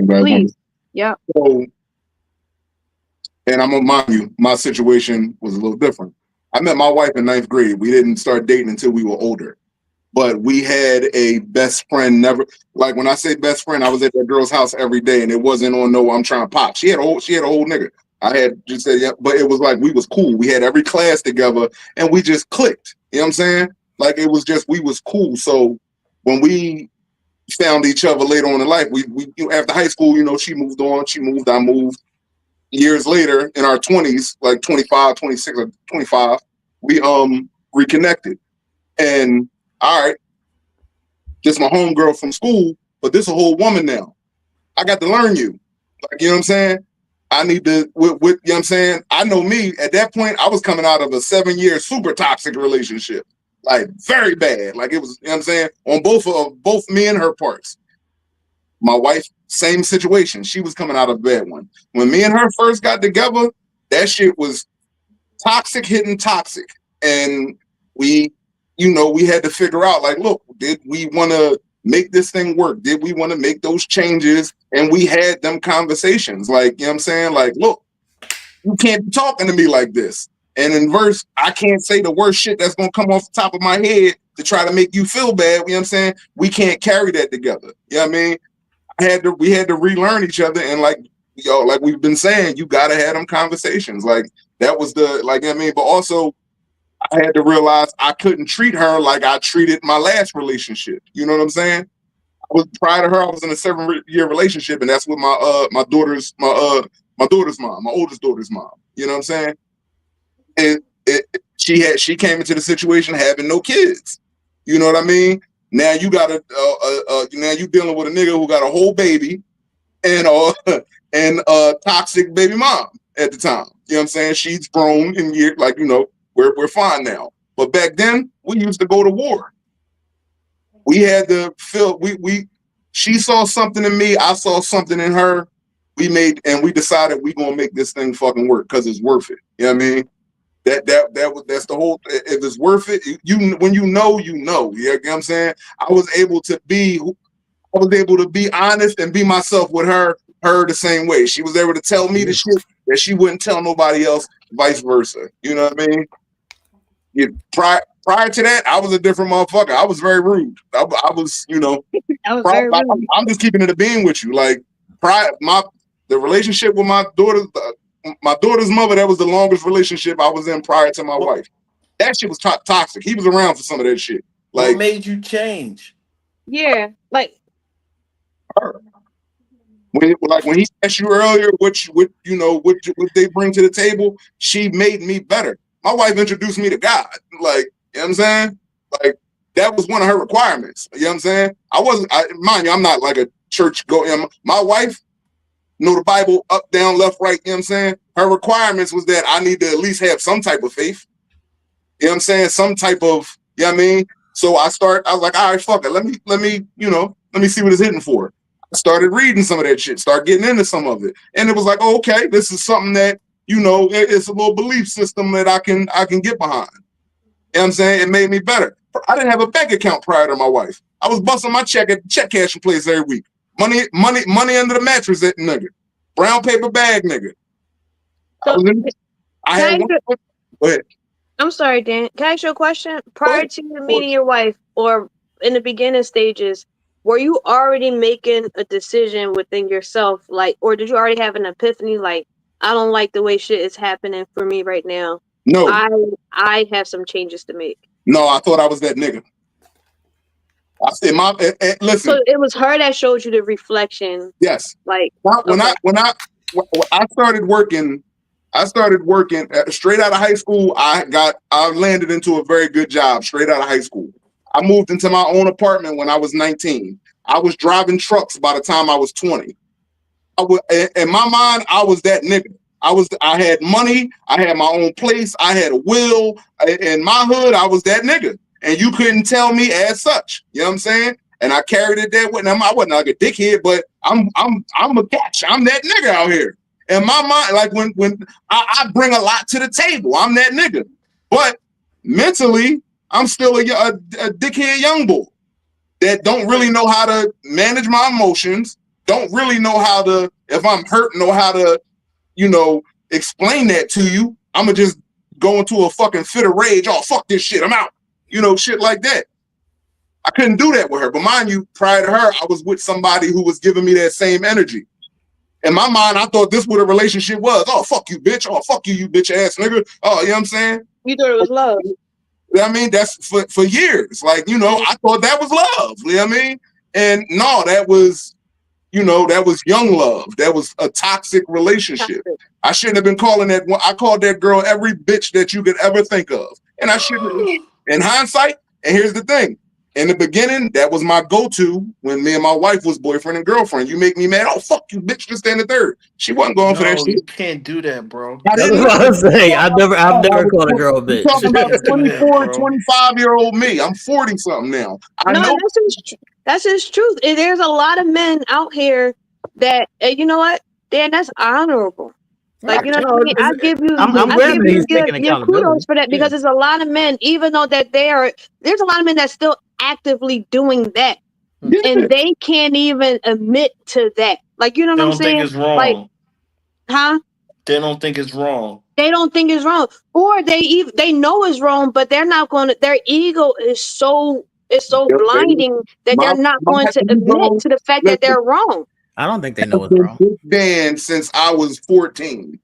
Speaker 9: Please. Yeah.
Speaker 10: So, and I'm gonna mind you, my situation was a little different. I met my wife in 9th grade. We didn't start dating until we were older. But we had a best friend. Never, like when I say best friend, I was at that girl's house every day, and it wasn't on no I'm trying to pop. She had a whole nigga. I had just said yeah, but it was like we was cool. We had every class together, and we just clicked. You know what I'm saying? Like it was just we was cool. So when we found each other later on in life, we after high school, she moved on, I moved. Years later, in our 20s, like 25, 26, or 25, we reconnected. And all right, this my homegirl from school, but this a whole woman now. I got to learn you. Like, you know what I'm saying? I need to, you know what I'm saying? I know me, at that point, I was coming out of a 7-year super toxic relationship. Like, very bad. Like, it was, you know what I'm saying? On both me and her parts. My wife, same situation. She was coming out of a bad one. When me and her first got together, that shit was toxic hitting toxic. And we had to figure out, like, look, did we want to make this thing work? Did we want to make those changes? And we had them conversations. Like, you know what I'm saying? Like, look, you can't be talking to me like this. And in verse, I can't say the worst shit that's going to come off the top of my head to try to make you feel bad. You know what I'm saying? We can't carry that together. You know what I mean? We had to relearn each other, and like we've been saying, you gotta have them conversations. Like that was the like I mean, but also I had to realize I couldn't treat her like I treated my last relationship. You know what I'm saying? Prior to her, I was in a 7-year relationship, and that's with my daughter's mom, my oldest daughter's mom. You know what I'm saying? And she came into the situation having no kids. You know what I mean? Now you got now you dealing with a nigga who got a whole baby and a toxic baby mom at the time. You know what I'm saying? She's grown in years, like, we're fine now. But back then, we used to go to war. We had to feel she saw something in me, I saw something in her. We decided we gonna make this thing fucking work because it's worth it. You know what I mean? That's the whole. If it's worth it, when you know. You know what I'm saying? I was able to be honest and be myself with her the same way. She was able to tell me the shit that she wouldn't tell nobody else, vice versa. You know what I mean? Prior to that, I was a different motherfucker. I was very rude. I was,
Speaker 9: very rude.
Speaker 10: I'm just keeping it a being with you. Like the relationship with my daughter's mother, that was the longest relationship I was in prior to my wife. That shit was toxic. He was around for some of that shit. Like,
Speaker 15: what made you change?
Speaker 9: Yeah, like
Speaker 10: her. When he asked you earlier what they bring to the table, she made me better. My wife introduced me to God. Like, you know what I'm saying? Like, that was one of her requirements. You know what I'm saying? Mind you, I'm not like a church my wife know the Bible up, down, left, right. You know what I'm saying? Her requirements was that I need to at least have some type of faith. You know what I'm saying? Some type of, you know what I mean? So I was like, all right, fuck it. Let me see what it's hitting for. I started reading some of that shit, start getting into some of it. And it was like, oh, okay, this is something that, it's a little belief system that I can get behind. You know what I'm saying? It made me better. I didn't have a bank account prior to my wife. I was busting my check at the check cashing place every week. Money under the mattress, that nigga. Brown paper bag, nigga.
Speaker 9: So,
Speaker 10: Go ahead.
Speaker 9: I'm sorry, Dan. Can I ask you a question? Prior to you meeting your wife, or in the beginning stages, were you already making a decision within yourself, like, or did you already have an epiphany, like, I don't like the way shit is happening for me right now.
Speaker 10: No.
Speaker 9: I have some changes to make.
Speaker 10: No, I thought I was that nigga. I said, listen.
Speaker 9: So it was her that showed you the reflection.
Speaker 10: Yes.
Speaker 9: Like
Speaker 10: when I started working straight out of high school. I landed into a very good job straight out of high school. I moved into my own apartment when I was 19. I was driving trucks by the time I was 20. In my mind, I was that nigga. I had money. I had my own place. I had a will. In my hood, I was that nigga. And you couldn't tell me as such. You know what I'm saying? And I carried it that way. Now, I wasn't like a dickhead, but I'm a catch. I'm that nigga out here. In my mind, like when I bring a lot to the table, I'm that nigga. But mentally, I'm still a dickhead young boy that don't really know how to manage my emotions, don't really know how to, if I'm hurt, know how to, explain that to you. I'm going to just go into a fucking fit of rage. Oh, fuck this shit. I'm out. Shit like that. I couldn't do that with her. But mind you, prior to her, I was with somebody who was giving me that same energy. In my mind, I thought this what a relationship was. Oh, fuck you, bitch. Oh, fuck you, you bitch ass nigga. Oh, you know what I'm saying?
Speaker 9: You thought it was love.
Speaker 10: I mean, that's for years. Like, I thought that was love. You know what I mean? And no, that was, that was young love. That was a toxic relationship. I shouldn't have been calling that one. I called that girl every bitch that you could ever think of. And I shouldn't. In hindsight, and here's the thing. In the beginning, that was my go-to when me and my wife was boyfriend and girlfriend. You make me mad. Oh, fuck you, bitch. Just stand the third. She wasn't going for that shit.
Speaker 15: You can't do that, bro.
Speaker 8: That's what I was saying. I've never called a girl a bitch.
Speaker 10: You're talking about 24, 25-year-old me. I'm 40-something now.
Speaker 9: That's just truth. And there's a lot of men out here that, you know what? Dan, that's honorable. Like, you know what I mean? I give you,
Speaker 8: I'm glad that he's taking accountability.
Speaker 9: Kudos for that, because there's a lot of men, even though that there's a lot of men that's still actively doing that. Yeah. And they can't even admit to that. Like, you know what I'm saying?
Speaker 15: They don't think it's wrong.
Speaker 9: Like, huh?
Speaker 15: They don't think it's wrong.
Speaker 9: They don't think it's wrong. Or they know it's wrong, but they're not going to, their ego is so blinding that they're not going to admit to the fact that they're wrong.
Speaker 8: I don't think they know it's wrong.
Speaker 10: Been since I was 14.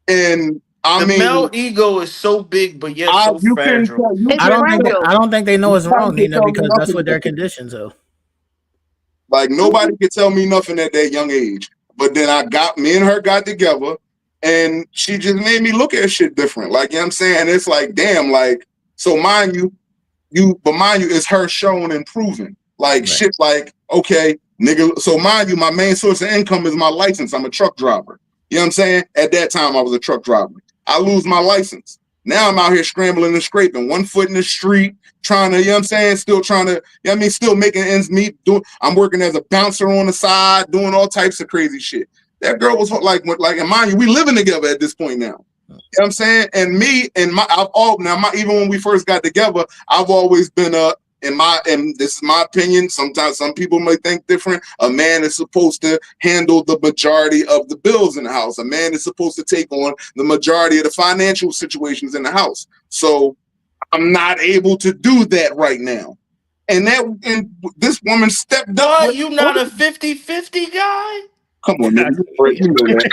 Speaker 10: And I mean,
Speaker 15: the male ego is so big, but yet so fragile.
Speaker 8: I don't think they know it's wrong, Nina, because that's what their conditions are.
Speaker 10: Like, nobody could tell me nothing at that young age. But then me and her got together, and she just made me look at shit different. Like, you know what I'm saying? And it's like, damn, like, so mind you, it's her showing and proving. Like, right. Shit like, okay, nigga, so mind you, my main source of income is my license. I'm a truck driver. You know what I'm saying? At that time, I was a truck driver. I lose my license. Now I'm out here scrambling and scraping, one foot in the street, trying to, you know what I'm saying? Still trying to, you know what I mean? Still making ends meet. I'm working as a bouncer on the side, doing all types of crazy shit. That girl was like, and mind you, we living together at this point now. You know what I'm saying? And me and even when we first got together, I've always been and this is my opinion. Sometimes some people may think different. A man is supposed to handle the majority of the bills in the house. A man is supposed to take on the majority of the financial situations in the house. So I'm not able to do that right now. And this woman stepped up.
Speaker 15: You not a 50-50 guy?
Speaker 10: Come on, man. You know that.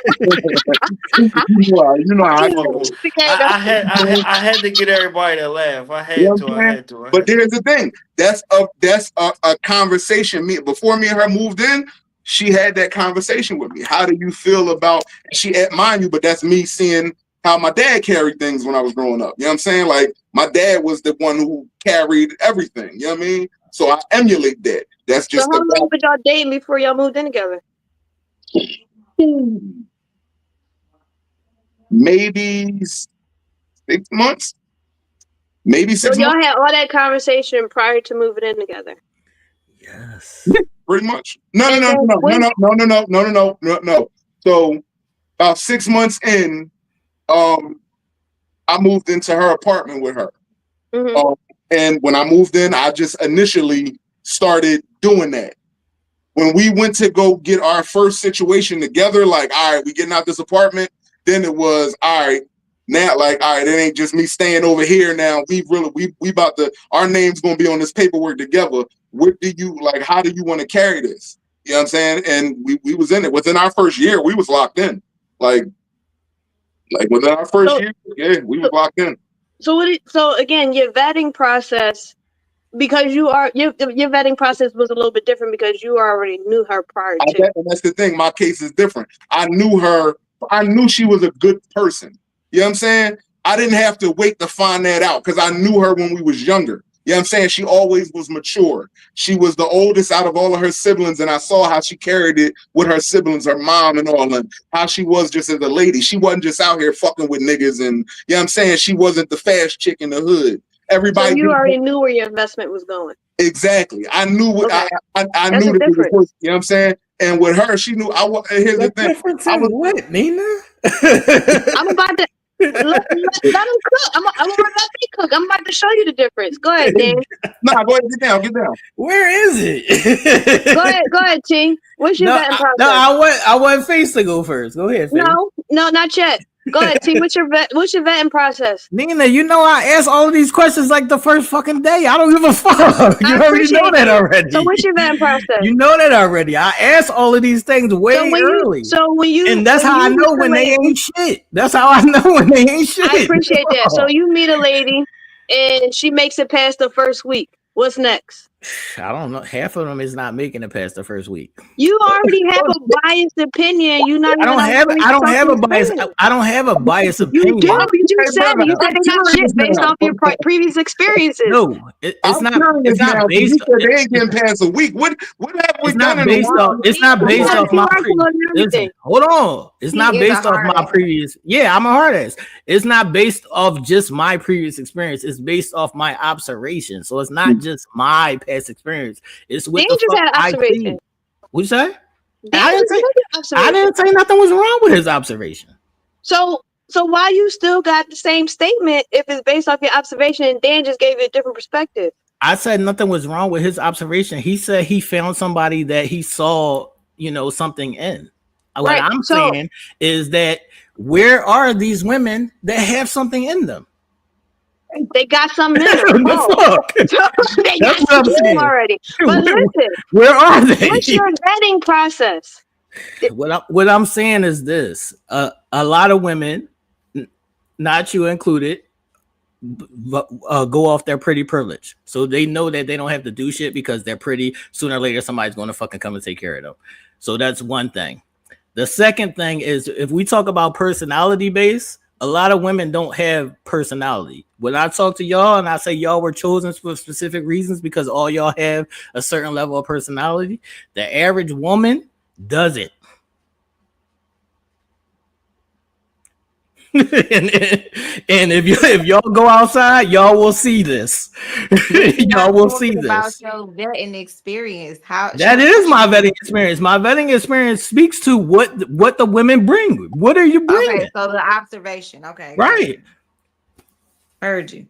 Speaker 15: I had to get everybody to laugh. I had to.
Speaker 10: But there's the thing. That's a conversation. Before me and her moved in, she had that conversation with me. How do you feel about? Mind you, but that's me seeing how my dad carried things when I was growing up. You know what I'm saying? Like, my dad was the one who carried everything. You know what I mean? So I emulate that. That's just.
Speaker 9: So how long did y'all dating before y'all moved in together?
Speaker 10: Maybe 6 months. Maybe 6 months.
Speaker 9: So y'all had all that conversation prior to moving in together.
Speaker 8: Yes.
Speaker 10: Yeah, pretty much. No. So about 6 months in, I moved into her apartment with her. Mm-hmm. And when I moved in, I just initially started doing that. When we went to go get our first situation together, like, all right, we getting out this apartment, then it was, all right, now, like, all right, it ain't just me staying over here now. We about to, our name's going to be on this paperwork together. How do you want to carry this? You know what I'm saying? And we was in it. Within our first year, we was locked in. Like within our first year, yeah, we were locked in.
Speaker 9: So again, your vetting process, because your vetting process was a little bit different because you already knew her prior to.
Speaker 10: And that's the thing. My case is different. I knew her. I knew she was a good person. You know what I'm saying? I didn't have to wait to find that out because I knew her when we was younger. You know what I'm saying? She always was mature. She was the oldest out of all of her siblings, and I saw how she carried it with her siblings, her mom and all, and how she was just as a lady. She wasn't just out here fucking with niggas, and you know what I'm saying? She wasn't the fast chick in the hood. Everybody.
Speaker 9: So you already knew where your investment was going.
Speaker 10: Exactly. I knew what I knew that it was worth. You know what I'm saying? And with her, she knew I was. Here's the thing.
Speaker 8: I was what, Nina?
Speaker 9: I'm about to let them cook. I'm gonna let them cook. I'm about to show you the difference. Go ahead, Dan.
Speaker 10: Nah, go ahead, get down.
Speaker 8: Where is it?
Speaker 9: Go ahead, T. What's your vetting process?
Speaker 8: No, I want Face to go first. Go ahead, Face.
Speaker 9: No, not yet. Go ahead, T. What's your vetting process?
Speaker 8: Nina, you know I asked all of these questions like the first fucking day. I don't give a fuck. You already know that already.
Speaker 9: So what's your vetting process?
Speaker 8: You know that already. I asked all of these things way early. And that's how I know when they ain't shit. That's how I know when they ain't shit.
Speaker 9: I appreciate that. So you meet a lady and she makes it past the first week. What's next?
Speaker 8: I don't know. Half of them is not making it past the first week.
Speaker 9: You already have a biased opinion. You not.
Speaker 8: I don't have a bias. I don't have a biased opinion.
Speaker 9: You do. You just said you said it's not shit based off your previous experiences.
Speaker 8: No, it's not. It's not based.
Speaker 10: They ain't getting past a week. What have we done in
Speaker 8: based off? It's not based off my
Speaker 9: previous.
Speaker 8: Hold on. It's not based off my previous. Yeah, I'm a hard ass. It's not based off just my previous experience. It's based off my observation. So it's not just my past experience. It's with the fuck I see. What'd you say? I didn't say nothing was wrong with his observation.
Speaker 9: So why you still got the same statement if it's based off your observation and Dan just gave you a different perspective?
Speaker 8: I said nothing was wrong with his observation. He said he found somebody that he saw, something in. What I'm saying is that where are these women that have something in them?
Speaker 9: They got something in them. They got something already. But listen,
Speaker 8: where are they?
Speaker 9: What's your vetting process?
Speaker 8: What I'm saying is this: a lot of women, not you included, go off their pretty privilege. So they know that they don't have to do shit because they're pretty. Sooner or later, somebody's going to fucking come and take care of them. So that's one thing. The second thing is if we talk about personality base, a lot of women don't have personality. When I talk to y'all and I say y'all were chosen for specific reasons because all y'all have a certain level of personality, the average woman doesn't. and if y'all go outside, y'all will see this. Y'all will see this.
Speaker 16: About your vetting experience,
Speaker 8: that is my vetting experience. My vetting experience speaks to what the women bring. What are you bringing?
Speaker 16: Okay, so the observation. Okay,
Speaker 8: right.
Speaker 16: Heard you.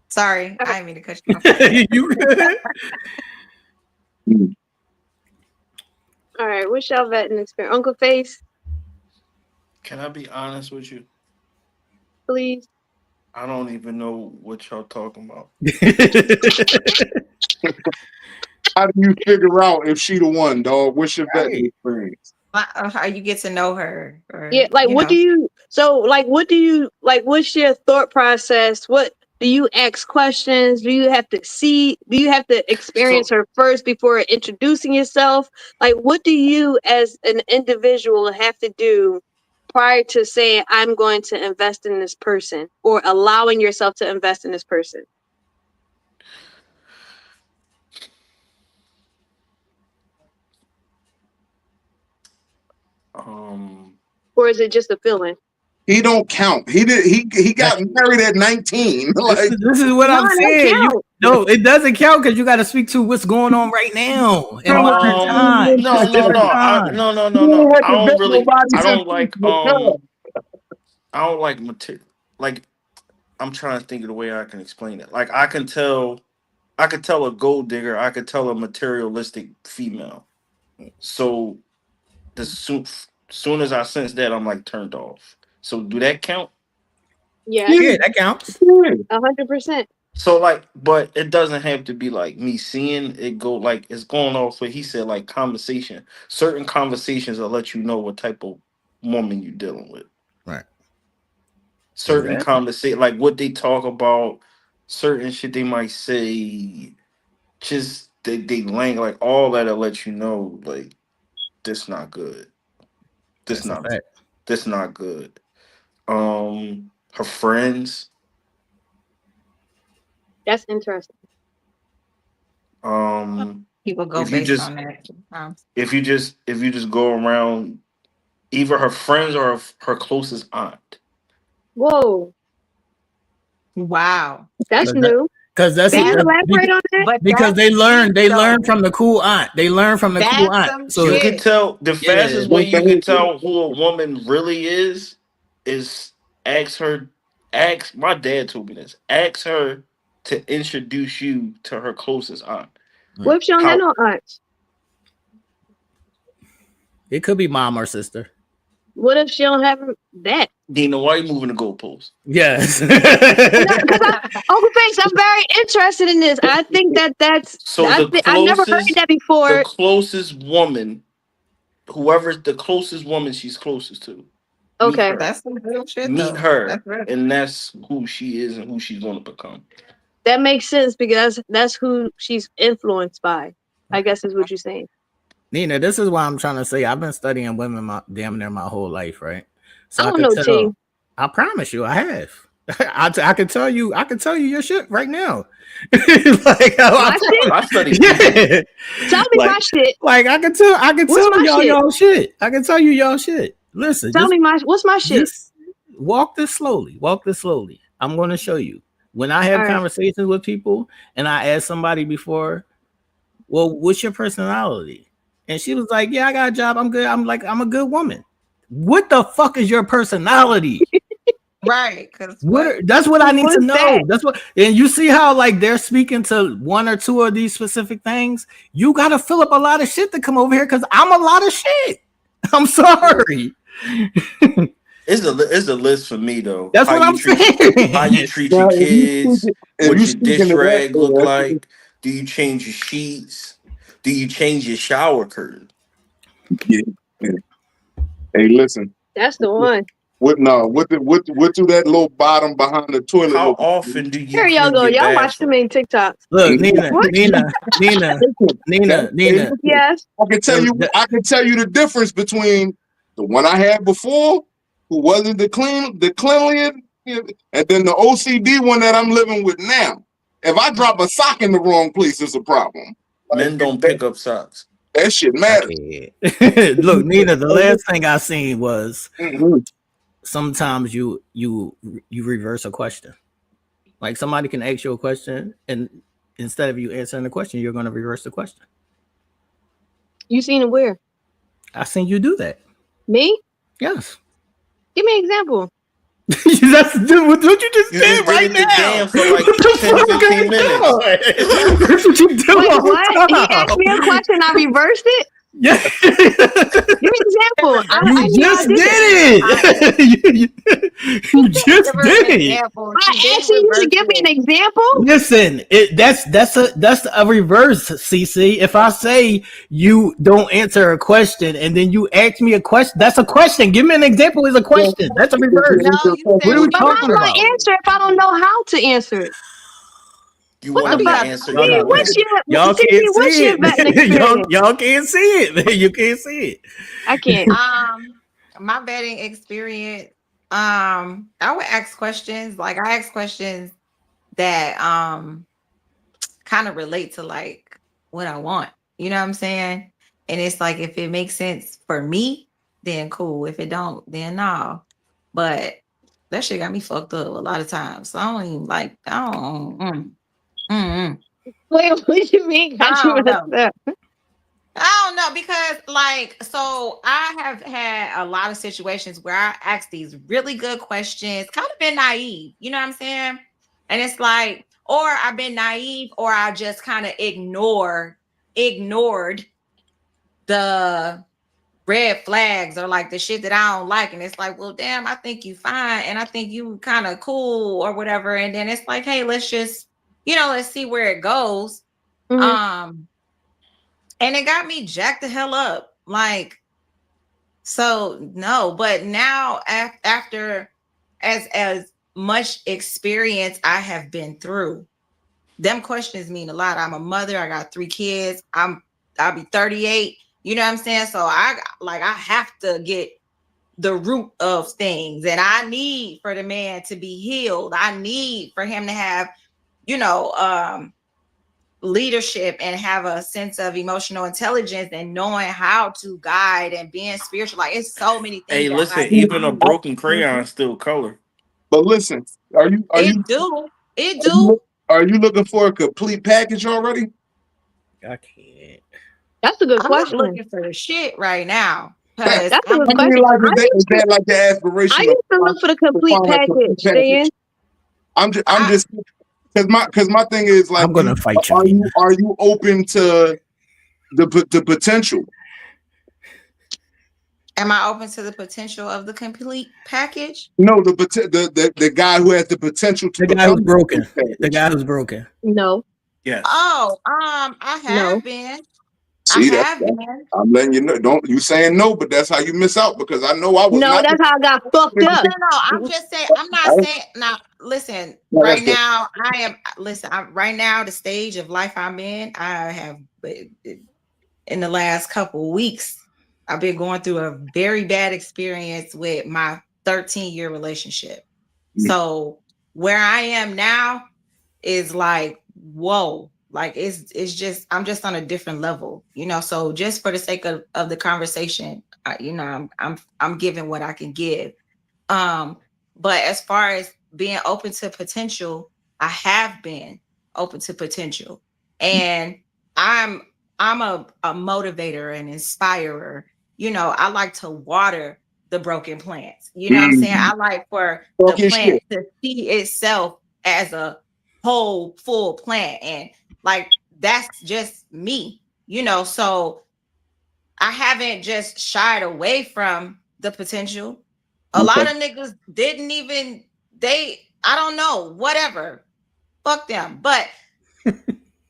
Speaker 16: Sorry, I didn't mean to cut you off.
Speaker 8: You good?
Speaker 9: All right, what's your vetting experience, Uncle Face?
Speaker 15: Can I be honest with you?
Speaker 9: Please.
Speaker 15: I don't even know what y'all talking about.
Speaker 10: How do you figure out if she the one, dog? What's your vetting experience?
Speaker 16: How you get to know her?
Speaker 9: Yeah, like what do you? So, like, what do you like? What's your thought process? What do you ask questions? Do you have to see? Do you have to experience her first before introducing yourself? Like, what do you, as an individual, have to do prior to saying I'm going to invest in this person or allowing yourself to invest in this person? Or is it just a feeling?
Speaker 10: He don't count. He got married at 19. Like
Speaker 8: this is what I'm saying. No, it doesn't count because you got to speak to what's going on right now.
Speaker 15: No. I don't like material. Like, I'm trying to think of the way I can explain it. Like, I could tell a gold digger. I could tell a materialistic female. So, soon as I sense that, I'm like turned off. So, do that count?
Speaker 9: Yeah,
Speaker 8: that counts.
Speaker 9: 100%.
Speaker 15: So, like, but it doesn't have to be like me seeing it go. Like, it's going off what he said. Like, conversation. Certain conversations will let you know what type of woman you dealing with.
Speaker 8: Right.
Speaker 15: Certain
Speaker 8: Exactly.
Speaker 15: conversation, like what they talk about, certain shit they might say, just they like all that'll let you know like this not good. This
Speaker 8: That's a
Speaker 15: not
Speaker 8: fact.
Speaker 15: this not good. Her friends,
Speaker 9: That's interesting.
Speaker 16: People go
Speaker 15: if you
Speaker 16: based
Speaker 15: just
Speaker 16: on that.
Speaker 15: if you just go around either her friends or her closest aunt.
Speaker 9: Whoa,
Speaker 16: Wow.
Speaker 9: that's new.
Speaker 8: Because
Speaker 9: Can you elaborate on that?
Speaker 16: But
Speaker 8: because
Speaker 16: that's
Speaker 8: they
Speaker 16: deep,
Speaker 8: learn
Speaker 16: though.
Speaker 8: from the cool aunt. They learn from the cool
Speaker 16: That's
Speaker 8: aunt.
Speaker 16: some
Speaker 8: So
Speaker 15: You
Speaker 16: shit.
Speaker 15: can tell the
Speaker 8: Yeah.
Speaker 15: fastest way you can tell who a woman really is ask my dad told me this. Ask her to introduce you to her closest aunt.
Speaker 9: What if she don't have no aunts?
Speaker 8: It could be mom or sister.
Speaker 9: What if she don't have that?
Speaker 15: Dina, why are you moving the goalposts?
Speaker 8: Yes.
Speaker 9: No, because Uncle Face, I'm very interested in this. I think that's.
Speaker 15: So
Speaker 9: I've never heard that
Speaker 15: the
Speaker 9: before.
Speaker 15: closest woman, whoever's the closest woman she's closest to.
Speaker 9: Okay.
Speaker 16: That's some real shit,
Speaker 15: Meet
Speaker 16: though.
Speaker 15: her,
Speaker 16: That's real.
Speaker 15: and that's who she is and who she's going to become.
Speaker 9: That makes sense because that's who she's influenced by. I guess is what you're saying.
Speaker 8: Nina, this is why I'm trying to say I've been studying women damn near my whole life, right? So
Speaker 9: I don't know, T.
Speaker 8: I promise you, I have. I can tell you your shit right now. Like
Speaker 9: My shit?
Speaker 15: I study.
Speaker 8: Yeah.
Speaker 9: Tell me my shit.
Speaker 8: Like I can tell
Speaker 9: my
Speaker 8: y'all
Speaker 9: shit?
Speaker 8: y'all shit. I can tell you y'all shit. Listen,
Speaker 9: Tell me what's my shit?
Speaker 8: Just walk this slowly. Walk this slowly. I'm going to show you. When I have
Speaker 9: All right.
Speaker 8: conversations with people and I asked somebody before, well, what's your personality? And she was like, yeah, I got a job. I'm good. I'm like, I'm a good woman. What the fuck is your personality?
Speaker 16: Right. Because
Speaker 8: That's what I need to
Speaker 9: What's
Speaker 8: know.
Speaker 9: that?
Speaker 8: That's what, and you see how like they're speaking to one or two of these specific things. You got to fill up a lot of shit to come over here because I'm a lot of shit. I'm sorry.
Speaker 15: It's a list for me though.
Speaker 8: That's what I'm saying.
Speaker 15: How you treat your kids, what your dish rag look like. Do you change your sheets? Do you change your shower curtain?
Speaker 10: Yeah. Hey, listen.
Speaker 9: That's the one.
Speaker 10: What do that little bottom behind the toilet
Speaker 15: How
Speaker 10: look like?
Speaker 15: often do you
Speaker 9: Here y'all
Speaker 15: clean
Speaker 9: go.
Speaker 15: your
Speaker 9: Y'all watch too
Speaker 15: bathroom?
Speaker 9: many TikToks.
Speaker 8: Look,
Speaker 9: What?
Speaker 8: Nina.
Speaker 9: Yes.
Speaker 10: I can tell you the difference between the one I had before, who wasn't the cleanliest, and then the OCD one that I'm living with now. If I drop a sock in the wrong place, it's a problem.
Speaker 15: Men don't pick up socks.
Speaker 10: That shit matters.
Speaker 8: Look, Nina, the last thing I seen was sometimes you reverse a question. Like somebody can ask you a question, and instead of you answering the question, you're going to reverse the question.
Speaker 9: You seen it where?
Speaker 8: I seen you do that.
Speaker 9: Me?
Speaker 8: Yes.
Speaker 9: Give me an example.
Speaker 8: That's what you just did right now.
Speaker 15: Damn for like 10, 15 minutes.
Speaker 8: That's what you do.
Speaker 9: Wait, what? He asked me a question. I reversed it.
Speaker 8: Yeah.
Speaker 9: Give me an example.
Speaker 8: You just did it. You just did it.
Speaker 9: I asked you to give me an example.
Speaker 8: Listen, that's a reverse, CC. If I say you don't answer a question and then you ask me a question, that's a question. Give me an example. Is a question. That's a reverse. What are we
Speaker 9: But how
Speaker 8: talking
Speaker 9: do
Speaker 8: about?
Speaker 9: I answer if I don't know how to answer it?
Speaker 15: You
Speaker 9: What
Speaker 15: want
Speaker 9: the
Speaker 15: me to
Speaker 9: fuck?
Speaker 15: answer
Speaker 9: What's
Speaker 15: your question?
Speaker 8: Y'all
Speaker 9: CC,
Speaker 8: can't
Speaker 9: what's
Speaker 8: see
Speaker 9: your vetting
Speaker 8: it.
Speaker 9: experience?
Speaker 8: Y'all can't see it. You can't see it.
Speaker 9: I can't.
Speaker 16: My vetting experience, I would ask questions. Like I ask questions that kind of relate to like what I want. You know what I'm saying? And it's like if it makes sense for me, then cool. If it don't, then no. But that shit got me fucked up a lot of times. So I don't even like. I don't.
Speaker 9: Wait, what do you mean? Got you messed up?
Speaker 16: I don't know because like so I have had a lot of situations where I ask these really good questions, kind of been naive, you know what I'm saying? And it's like, or I've been naive, or I just kind of ignored the red flags or like the shit that I don't like. And it's like, well, damn, I think you fine and I think you kind of cool or whatever. And then it's like, hey, let's just, let's see where it goes. And it got me jacked the hell up. Like So no, but now after as much experience I have been through, them questions mean a lot. I'm a mother. I got 3 kids. I'll be 38. You know what I'm saying? So I have to get the root of things, and I need for the man to be healed. I need for him to have, leadership and have a sense of emotional intelligence and knowing how to guide and being spiritual. Like, it's so many things.
Speaker 15: Hey, listen, even a broken crayon still color.
Speaker 10: But listen, are you looking for a complete package already?
Speaker 8: I can't.
Speaker 9: That's a good
Speaker 16: I'm
Speaker 9: question.
Speaker 16: not looking for the shit right now.
Speaker 9: That's
Speaker 16: That's
Speaker 9: a good question.
Speaker 10: Is that like the aspiration?
Speaker 9: I used to look for the complete package, Dan.
Speaker 10: I'm just because my thing is like,
Speaker 8: I'm gonna fight you.
Speaker 10: Are you open to the potential?
Speaker 16: Am I open to the potential of the complete package?
Speaker 10: No, the guy who has the potential to
Speaker 8: the guy who's
Speaker 10: become
Speaker 8: broken. The guy who's broken.
Speaker 9: No.
Speaker 15: Yes.
Speaker 16: Oh, I have been.
Speaker 10: See,
Speaker 16: I have been.
Speaker 10: I'm letting you know. Don't you saying no, but that's how you miss out, because I know I was
Speaker 9: No,
Speaker 10: not.
Speaker 9: that's how I got fucked up.
Speaker 16: No, I'm just saying. I'm not saying now. Listen, right now, right now, the stage of life I'm in, I have in the last couple of weeks, I've been going through a very bad experience with my 13-year relationship. So where I am now is like, whoa, like it's just, I'm just on a different level, so just for the sake of the conversation, I'm giving what I can give. But as far as being open to potential, I have been open to potential, and I'm a motivator and inspirer. I like to water the broken plants. You know what I'm saying? I like for the plant to see itself as a whole full plant, and like that's just me, so I haven't just shied away from the potential. A lot of niggas didn't even, I don't know, whatever, fuck them, but I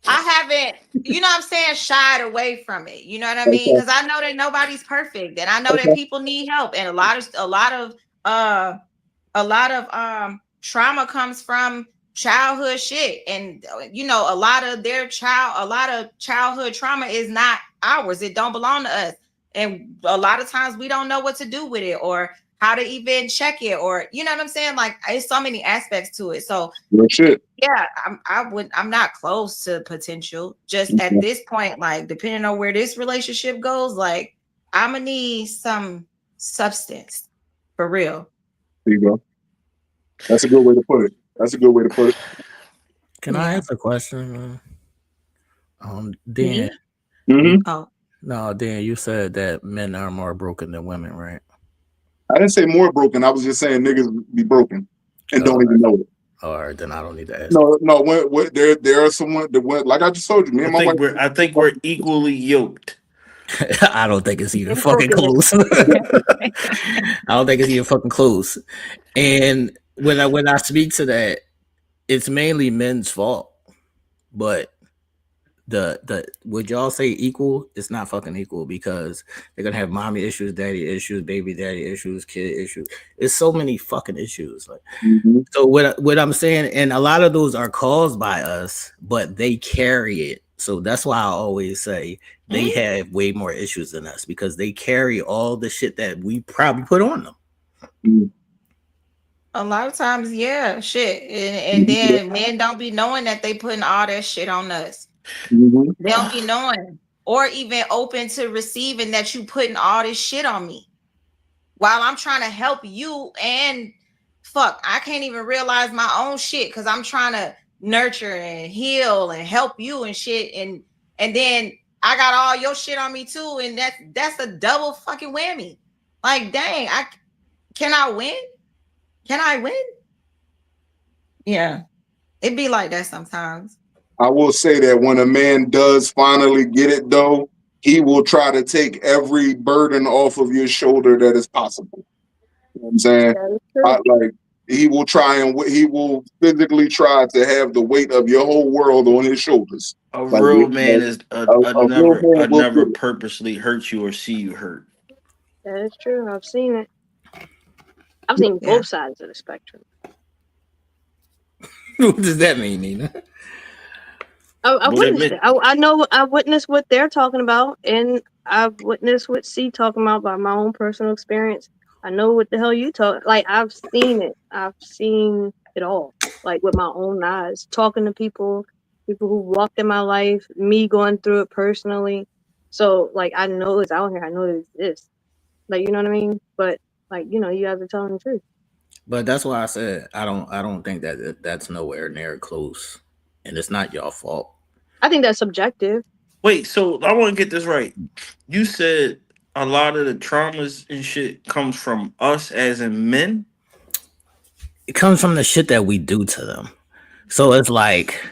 Speaker 16: haven't, what I'm saying, shied away from it. You know what I mean? Because I know that nobody's perfect, and I know that people need help, and a lot of trauma comes from childhood shit, and a lot of childhood trauma is not ours. It don't belong to us, and a lot of times we don't know what to do with it or how to even check it, or what I'm saying. Like, it's so many aspects to it. So yeah, I'm not close to potential. Just at this point, like, depending on where this relationship goes, like, I'm gonna need some substance for real.
Speaker 10: There you go. That's a good way to put it.
Speaker 8: Can I ask a question? Dan.
Speaker 16: Oh.
Speaker 8: No, Dan, you said that men are more broken than women, right?
Speaker 10: I didn't say more broken. I was just saying niggas be broken and don't even know it.
Speaker 8: All right, then I don't need to ask.
Speaker 10: No. There are someone that went, like I just told you, me and my wife.
Speaker 15: I think we're equally yoked.
Speaker 8: I don't think it's even fucking close. I don't think it's even fucking close. And when I speak to that, it's mainly men's fault. But the would y'all say equal? It's not fucking equal, because they're gonna have mommy issues, daddy issues, baby daddy issues, kid issues. It's so many fucking issues. Like, so what I'm saying, and a lot of those are caused by us, but they carry it. So that's why I always say they have way more issues than us, because they carry all the shit that we probably put on them.
Speaker 16: A lot of times, yeah, shit. And then men don't be knowing that they putting all that shit on us. They don't be knowing, or even open to receiving that you putting all this shit on me while I'm trying to help you. And fuck, I can't even realize my own shit because I'm trying to nurture and heal and help you and shit. And then I got all your shit on me too. And that's a double fucking whammy. Like, dang, can I win? Can I win? Yeah, it be like that sometimes.
Speaker 10: I will say that when a man does finally get it, though, he will try to take every burden off of your shoulder that is possible. You know what I'm saying? Like, he will physically try to have the weight of your whole world on his shoulders.
Speaker 15: A real man is never purposely hurt you or see you hurt.
Speaker 9: That is true. I've seen it. I've seen both sides of the spectrum.
Speaker 8: What does that mean, Nina?
Speaker 9: I witnessed it. I know. I witnessed what they're talking about, and I've witnessed what C talking about by my own personal experience. I know what the hell you talk. Like I've seen it. I've seen it all. Like with my own eyes, talking to people who walked in my life, me going through it personally. So like I know it's out here. I know it exists. Like you know what I mean. But like you know, you guys are telling the truth.
Speaker 8: But that's why I said I don't think that's nowhere near close, and it's not your fault.
Speaker 9: I think that's subjective.
Speaker 15: Wait, so I want to get this right. You said a lot of the traumas and shit comes from us as in men?
Speaker 8: It comes from the shit that we do to them. So it's like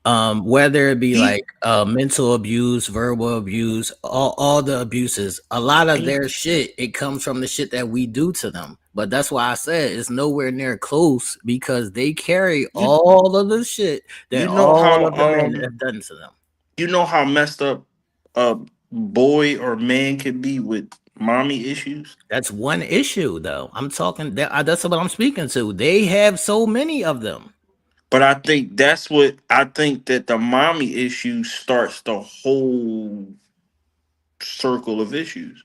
Speaker 8: whether it be like mental abuse, verbal abuse, all the abuses, a lot of their shit, it comes from the shit that we do to them. But that's why I said it's nowhere near close because they carry all of the shit that all of the men have done to them.
Speaker 15: You know how messed up a boy or man could be with mommy issues?
Speaker 8: That's one issue, though. I'm talking that's what I'm speaking to. They have so many of them.
Speaker 15: But I think that the mommy issue starts the whole circle of issues.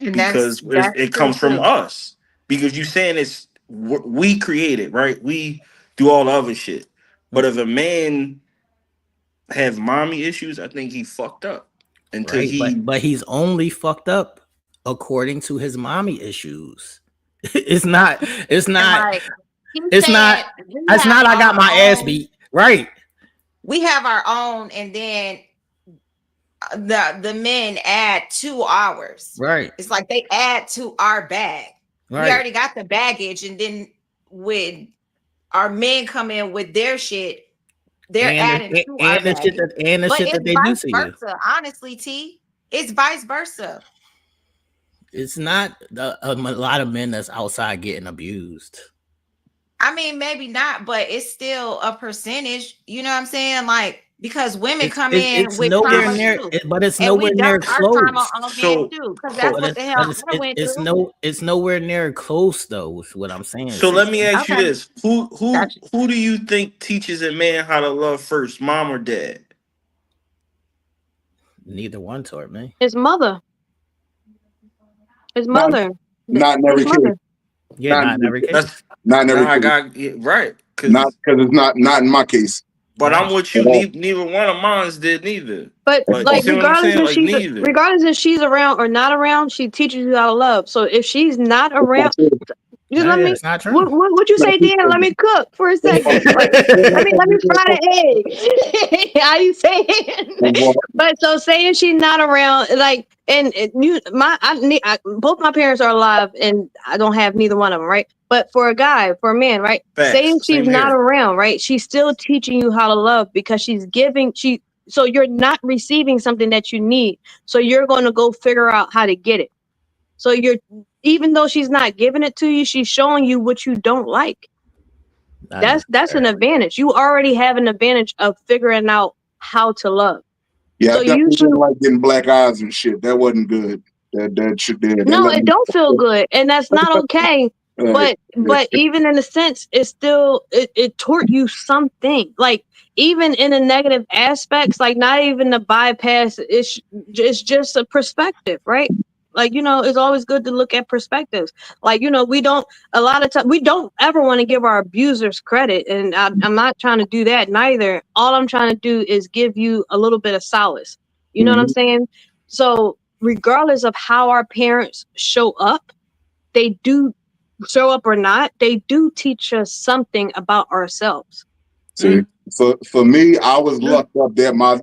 Speaker 16: And
Speaker 15: Because it comes from us. Because you saying it's we create it, right? We do all the other shit. But if a man have mommy issues, I think he fucked up. Until
Speaker 8: but he's only fucked up according to his mommy issues. It's not I got my ass beat. Right.
Speaker 16: We have our own, and then the men add to ours.
Speaker 8: Right.
Speaker 16: It's like they add to our bag.
Speaker 8: Right.
Speaker 16: We already got the baggage, and then when our men come in with their shit, they're adding to our baggage.
Speaker 8: And the shit that they do to you.
Speaker 16: Honestly, T, it's vice versa.
Speaker 8: It's not a lot of men that's outside getting abused.
Speaker 16: I mean, maybe not, but it's still a percentage. You know what I'm saying? Like, because women come in with trauma too.
Speaker 8: But it's nowhere near close.
Speaker 16: Because that's what the hell I went through.
Speaker 8: It's nowhere near close though, is what I'm saying.
Speaker 15: So let me ask you this. Who do you think teaches a man how to love first, mom or dad?
Speaker 8: Neither one taught me.
Speaker 9: His mother. His mother.
Speaker 10: Not in every case.
Speaker 8: Yeah, not in every case.
Speaker 10: Not in every case.
Speaker 15: Right.
Speaker 10: Not because it's not in my case.
Speaker 15: But I'm with you. Neither one of mine did neither.
Speaker 9: But like regardless if she's around or not around, she teaches you how to love. So if she's not around, just let me. What you say, Dan? Let me cook for a second. Like, let me fry the egg. How you saying? But so saying she's not around, like, and both my parents are alive, and I don't have neither one of them, right? But for a man, right?
Speaker 15: Facts.
Speaker 9: Saying she's not around, right? She's still teaching you how to love because she's giving. So you're not receiving something that you need. So you're going to go figure out how to get it. So even though she's not giving it to you, she's showing you what you don't like. That's an advantage. You already have an advantage of figuring out how to love.
Speaker 10: Yeah,
Speaker 9: so
Speaker 10: I definitely didn't like getting black eyes and shit. That wasn't good. That shit there.
Speaker 9: No, it don't feel good, and that's not okay. But even in a sense, it's still it taught you something. Like even in the negative aspects, like not even the bypass. It's just a perspective, right? Like, you know, it's always good to look at perspectives. Like, you know, we don't ever want to give our abusers credit. And I'm not trying to do that neither. All I'm trying to do is give you a little bit of solace. You know what I'm saying? So regardless of how our parents show up, they do show up or not, they do teach us something about ourselves.
Speaker 10: See, for me, I was lucked up that my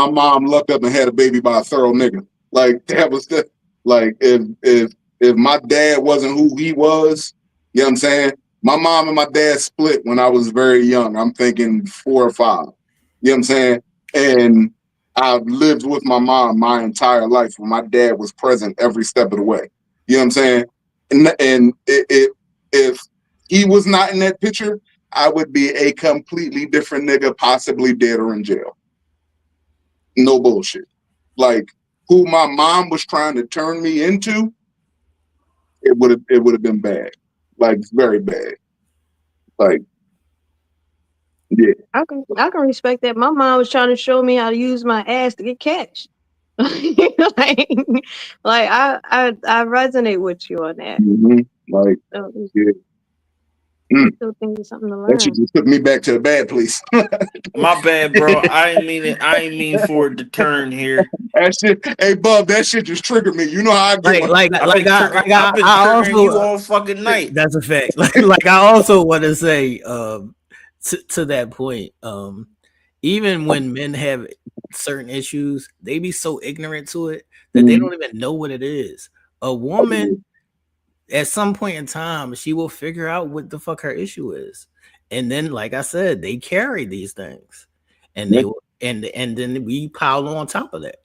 Speaker 10: mom lucked up and had a baby by a thorough nigga. Like that was the. Like if my dad wasn't who he was, you know what I'm saying? My mom and my dad split when I was very young. I'm thinking 4 or 5. You know what I'm saying? And I've lived with my mom my entire life when my dad was present every step of the way. You know what I'm saying? And if he was not in that picture, I would be a completely different nigga, possibly dead or in jail. No bullshit. Like who my mom was trying to turn me into, it would have been bad. Like very bad. Like, yeah.
Speaker 9: I can respect that. My mom was trying to show me how to use my ass to get cash. like I resonate with you on that.
Speaker 10: Like,
Speaker 9: So,
Speaker 10: yeah.
Speaker 9: I still think there's something to learn.
Speaker 10: That shit just took me back to the bad place.
Speaker 15: My bad, bro. I ain't mean it. I ain't mean for it to turn here.
Speaker 10: That shit, hey, Bub, that shit just triggered me. You know how I get.
Speaker 15: I've been triggering you all fucking night.
Speaker 8: That's a fact. Like I also want to say, to that point, even when men have certain issues, they be so ignorant to it that they don't even know what it is. A woman, at some point in time, she will figure out what the fuck her issue is, and then, like I said, they carry these things, and they and then we pile on top of that.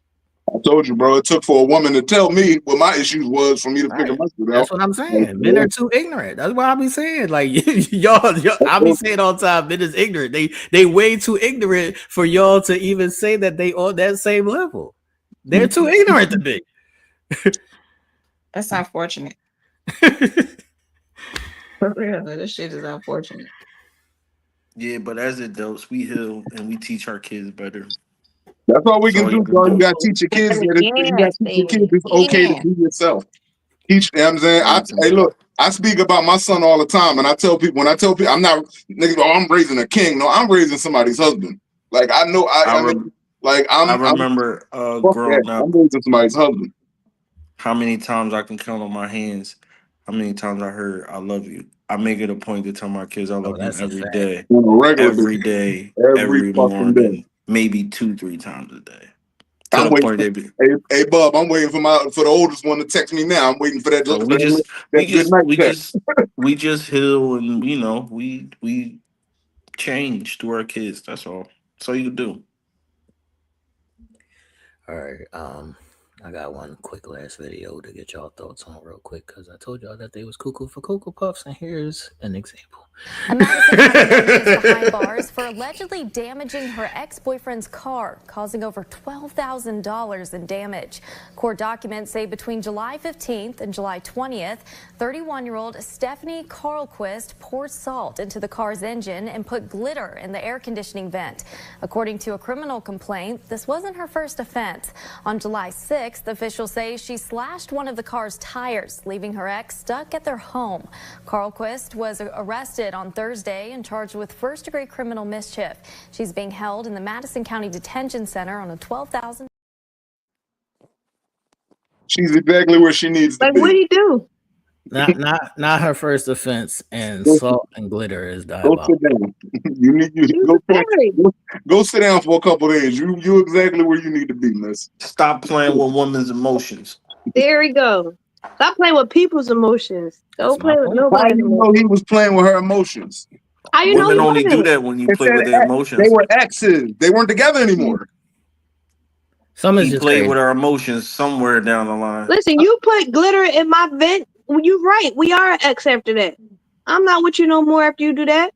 Speaker 10: I told you, bro. It took for a woman to tell me what my issues was for me to figure my shit out.
Speaker 8: That's what I'm saying. Men are too ignorant. That's what I be saying. Like y'all I be saying all the time, men is ignorant. They way too ignorant for y'all to even say that they on that same level. They're too ignorant to be.
Speaker 16: That's unfortunate. For real, this shit is unfortunate.
Speaker 15: Yeah, but as adults, we heal and we teach our kids better.
Speaker 10: That's all we can do, bro. You gotta teach your kids that it's okay to be yourself. Teach them. You know what I'm saying, hey, look, I speak about my son all the time, and I tell people I'm not nigga. Oh, I'm raising a king. No, I'm raising somebody's husband. Like I know, I
Speaker 15: remember growing up.
Speaker 10: I'm raising somebody's husband.
Speaker 15: How many times I can count on my hands? How many times I heard "I love you"? I make it a point to tell my kids I love them every day, every day, every morning, maybe 2-3 times a day.
Speaker 10: I'm waiting. Hey, Bub, I'm waiting for the oldest one to text me now. I'm waiting for that.
Speaker 15: So we just heal, and you know we change to our kids. That's all. That's all you can do.
Speaker 8: All right. I got one quick last video to get y'all thoughts on real quick because I told y'all that they was cuckoo for Cocoa Puffs, and here's an example.
Speaker 17: A Madison County woman is behind bars for allegedly damaging her ex-boyfriend's car, causing over $12,000 in damage. Court documents say between July 15th and July 20th, 31-year-old Stephanie Carlquist poured salt into the car's engine and put glitter in the air conditioning vent. According to a criminal complaint, this wasn't her first offense. On July 6th, officials say she slashed one of the car's tires, leaving her ex stuck at their home. Carlquist was arrested on Thursday and charged with first-degree criminal mischief. She's being held in the Madison County Detention Center on a $12,000.
Speaker 10: She's exactly where she needs to be.
Speaker 9: What did he do?
Speaker 8: Not her first offense, and salt and glitter is diabolical.
Speaker 10: Go sit down. Go sit down for a couple days. You exactly where you need to be, miss.
Speaker 15: Stop playing with women's emotions.
Speaker 9: There we go. Stop playing with people's emotions. Don't play with nobody's
Speaker 10: emotions. How you know he was playing with her emotions?
Speaker 9: How you
Speaker 15: Women
Speaker 9: know
Speaker 15: only do that when you play with their emotions.
Speaker 10: They were exes. They weren't together anymore.
Speaker 15: He played with our emotions somewhere down the line.
Speaker 9: Listen, you put glitter in my vent. You're right. We are an ex after that. I'm not with you no more after you do that.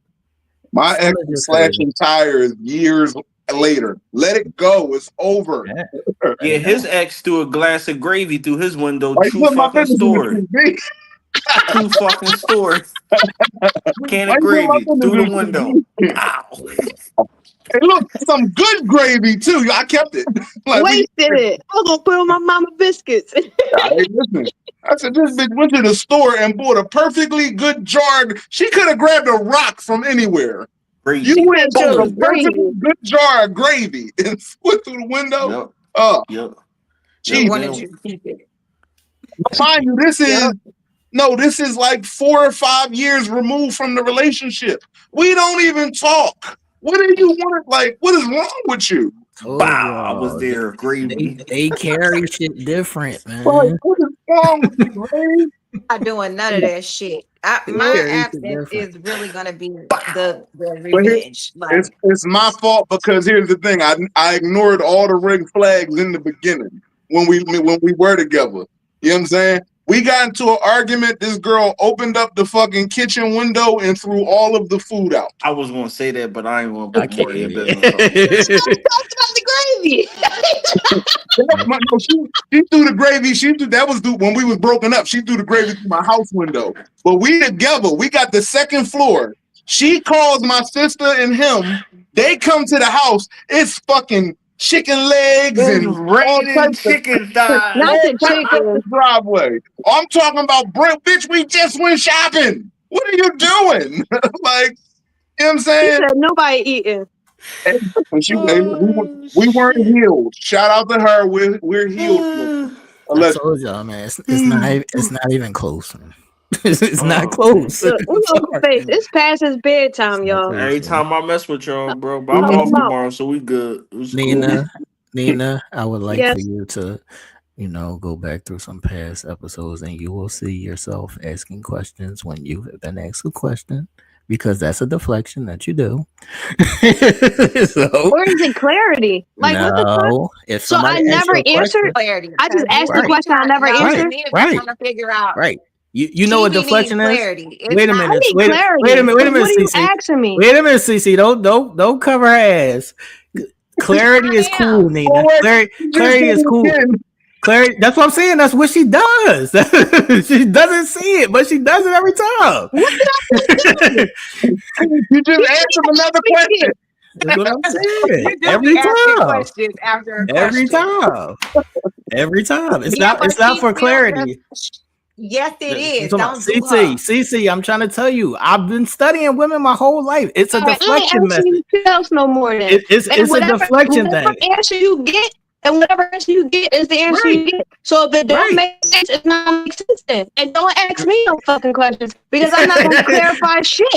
Speaker 10: My ex was slashing tires years later. Let it go. It's over.
Speaker 15: Yeah, his ex threw a glass of gravy through his window. True fucking story. True fucking story. Can of gravy through the window.
Speaker 10: Hey, look, some good gravy too. I kept it.
Speaker 9: Wasted it. I'm gonna put on my mama biscuits.
Speaker 10: Listen, I said this bitch went to the store and bought a perfectly good jar. She could have grabbed a rock from anywhere.
Speaker 15: Gravy.
Speaker 10: You went and bought a perfectly good jar of gravy and put through the window.
Speaker 15: Yep.
Speaker 10: Mind you, this is like 4 or 5 years removed from the relationship. We don't even talk. What do you want? Like, what is wrong with you?
Speaker 15: I was there.
Speaker 8: They carry shit different, man.
Speaker 10: Like, what is wrong with you, man?
Speaker 16: Not doing none of that shit. My absence is really gonna be the revenge.
Speaker 10: It's my fault because here's the thing: I ignored all the red flags in the beginning when we were together. You know what I'm saying? We got into an argument. This girl opened up the fucking kitchen window and threw all of the food out.
Speaker 15: I was gonna say that, but I ain't gonna put more in your business.
Speaker 9: out the gravy.
Speaker 10: She threw the gravy. When we was broken up. She threw the gravy through my house window. But we together. We got the second floor. She calls my sister and him. They come to the house. It's fucking chicken legs and all
Speaker 15: raining
Speaker 10: types
Speaker 15: chicken
Speaker 10: of
Speaker 15: thighs.
Speaker 9: Not the
Speaker 10: out the
Speaker 9: chicken.
Speaker 10: driveway. I'm talking about bitch. We just went shopping. What are you doing? Like, you know what I'm
Speaker 9: He
Speaker 10: saying?
Speaker 9: said nobody eating.
Speaker 10: We weren't healed. Shout out to her. We're healed.
Speaker 8: I told y'all, man, it's not even close. Man. It's not close.
Speaker 9: Look, face. It's past his bedtime, y'all.
Speaker 15: Every time I mess with y'all, bro, but I'm
Speaker 9: Knock
Speaker 15: off
Speaker 9: him out.
Speaker 15: tomorrow, so we good. It's
Speaker 8: Nina, I would like
Speaker 9: Yes.
Speaker 8: for you to, go back through some past episodes, and you will see yourself asking questions when you have been asked a question, because that's a deflection that you do.
Speaker 9: Or is it clarity? Like what the fuck?
Speaker 8: If
Speaker 9: So I
Speaker 8: somebody asks
Speaker 9: never
Speaker 8: you a question-
Speaker 9: answered.
Speaker 16: Clarity.
Speaker 9: I just asked the
Speaker 8: Right.
Speaker 9: question. I never answered.
Speaker 8: Right.
Speaker 16: Trying to figure out.
Speaker 8: Right. You know what
Speaker 16: TV needs
Speaker 8: deflection is?
Speaker 16: clarity. It's
Speaker 8: Wait a
Speaker 16: not-
Speaker 8: minute.
Speaker 9: I need
Speaker 8: Wait
Speaker 9: clarity.
Speaker 8: a minute. Wait a minute,
Speaker 9: What are you
Speaker 8: CC.
Speaker 9: asking me?
Speaker 8: Wait a minute, CC. Don't cover her ass. Clarity is cool, Nina. Clarity is cool. Clarity. That's what I'm saying. That's what she does. She doesn't see it, but she does it every time.
Speaker 9: What did I do?
Speaker 10: You just answered another question.
Speaker 8: That's what I'm saying.
Speaker 16: You do
Speaker 8: Every
Speaker 16: be asking
Speaker 8: time.
Speaker 16: questions after a
Speaker 8: Every
Speaker 16: question.
Speaker 8: time. Every time. It's
Speaker 16: Yeah,
Speaker 8: not.
Speaker 16: but
Speaker 8: It's not
Speaker 16: she
Speaker 8: for
Speaker 16: still
Speaker 8: clarity.
Speaker 16: Yes, it is.
Speaker 8: Come on,
Speaker 16: Don't do her.
Speaker 8: CC, I'm trying to tell you, I've been studying women my whole life. It's a
Speaker 9: I ain't
Speaker 8: deflection
Speaker 9: asking
Speaker 8: method.
Speaker 9: you else no more then.
Speaker 8: It's a deflection
Speaker 9: whatever
Speaker 8: thing.
Speaker 9: answer you get, and whatever answer you get is the answer you get. So if it don't make sense, it's not make sense then. And don't ask me no fucking questions because I'm not gonna clarify shit.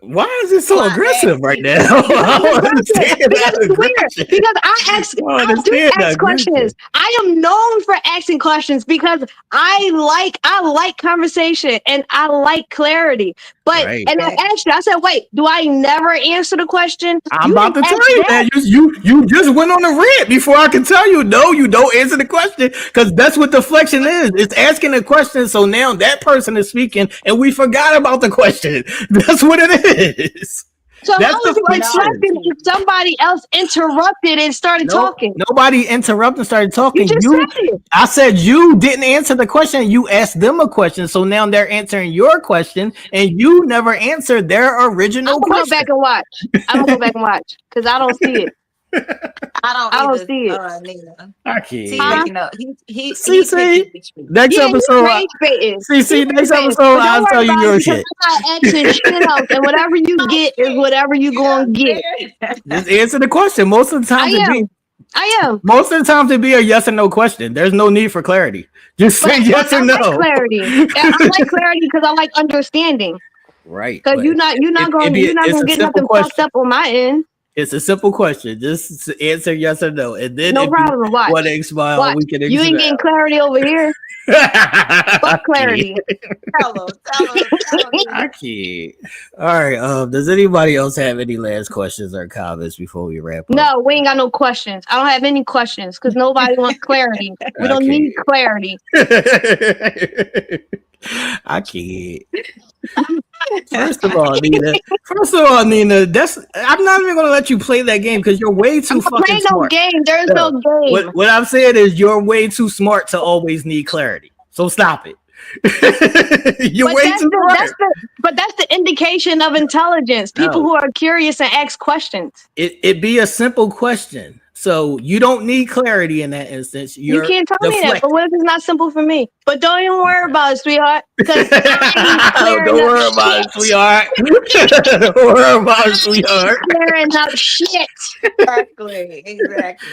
Speaker 8: Why is it so aggressive right now? I don't understand
Speaker 9: Because
Speaker 8: that
Speaker 9: it's weird.
Speaker 8: aggression.
Speaker 9: Because I
Speaker 8: don't
Speaker 9: do
Speaker 8: understand that
Speaker 9: ask questions. I am known for asking questions because I like conversation and I like clarity. But
Speaker 8: Right.
Speaker 9: and I asked you, I said, wait, do I never answer the question?
Speaker 8: I'm
Speaker 9: You
Speaker 8: about to
Speaker 9: didn't
Speaker 8: tell
Speaker 9: ask
Speaker 8: you
Speaker 9: that.
Speaker 8: that you just went on a rant before I can tell you no, you don't answer the question, because that's what deflection is. It's asking a question, so now that person is speaking and we forgot about the question. That's what it is.
Speaker 9: So
Speaker 8: That's
Speaker 9: how was it reflecting if somebody else interrupted and started talking?
Speaker 8: Nobody interrupted and started talking.
Speaker 9: You just said it.
Speaker 8: I said you didn't answer the question. You asked them a question, so now they're answering your question, and you never answered their original
Speaker 9: I'm gonna
Speaker 8: question.
Speaker 9: go back and watch. I'm gonna go back and watch because I don't see it.
Speaker 16: I don't
Speaker 9: see it.
Speaker 16: Nina.
Speaker 8: I can't.
Speaker 16: See,
Speaker 9: Huh?
Speaker 16: you know, he
Speaker 8: CC, next
Speaker 9: Yeah,
Speaker 8: episode,
Speaker 9: he's rage-baiting.
Speaker 8: CC,
Speaker 9: He's
Speaker 8: next
Speaker 9: rage-baiting.
Speaker 8: episode,
Speaker 9: But don't
Speaker 8: I'll
Speaker 9: worry
Speaker 8: tell you
Speaker 9: about
Speaker 8: your
Speaker 9: it because
Speaker 8: shit.
Speaker 9: I'm not asking shit else, and whatever you get is whatever you gonna get.
Speaker 8: Just answer the question. Most of the time,
Speaker 9: I am.
Speaker 8: Most of the time, to be a yes or no question. There's no need for clarity. Just say yes or
Speaker 9: I
Speaker 8: no.
Speaker 9: like clarity. And I like clarity because I like understanding.
Speaker 8: Right.
Speaker 9: Because you're not gonna get nothing fucked up on my end.
Speaker 8: It's a simple question. Just answer yes or no, and then
Speaker 9: No
Speaker 8: if
Speaker 9: problem.
Speaker 8: you
Speaker 9: Watch.
Speaker 8: want to expound,
Speaker 9: Watch.
Speaker 8: we can.
Speaker 9: You ain't getting clarity over here. Fuck clarity.
Speaker 16: Tell him.
Speaker 8: I can't. All right. Does anybody else have any last questions or comments before we wrap up?
Speaker 9: No, we ain't got no questions. I don't have any questions because nobody wants clarity. We don't need clarity.
Speaker 8: I can't. First of all, Nina, I'm not even gonna let you play that game because you're way too fucking
Speaker 9: Play no
Speaker 8: smart.
Speaker 9: game. There's no game.
Speaker 8: What I'm saying is you're way too smart to always need clarity. So stop it. You're way too smart.
Speaker 9: But that's the indication of intelligence. People who are curious and ask questions.
Speaker 8: It be a simple question. So you don't need clarity in that instance.
Speaker 9: You can't tell me that. But what if it's not simple for me? But don't even worry about it, sweetheart. Because
Speaker 8: don't worry about it, sweetheart. Don't worry about it, sweetheart.
Speaker 9: Clearing up shit.
Speaker 16: Exactly.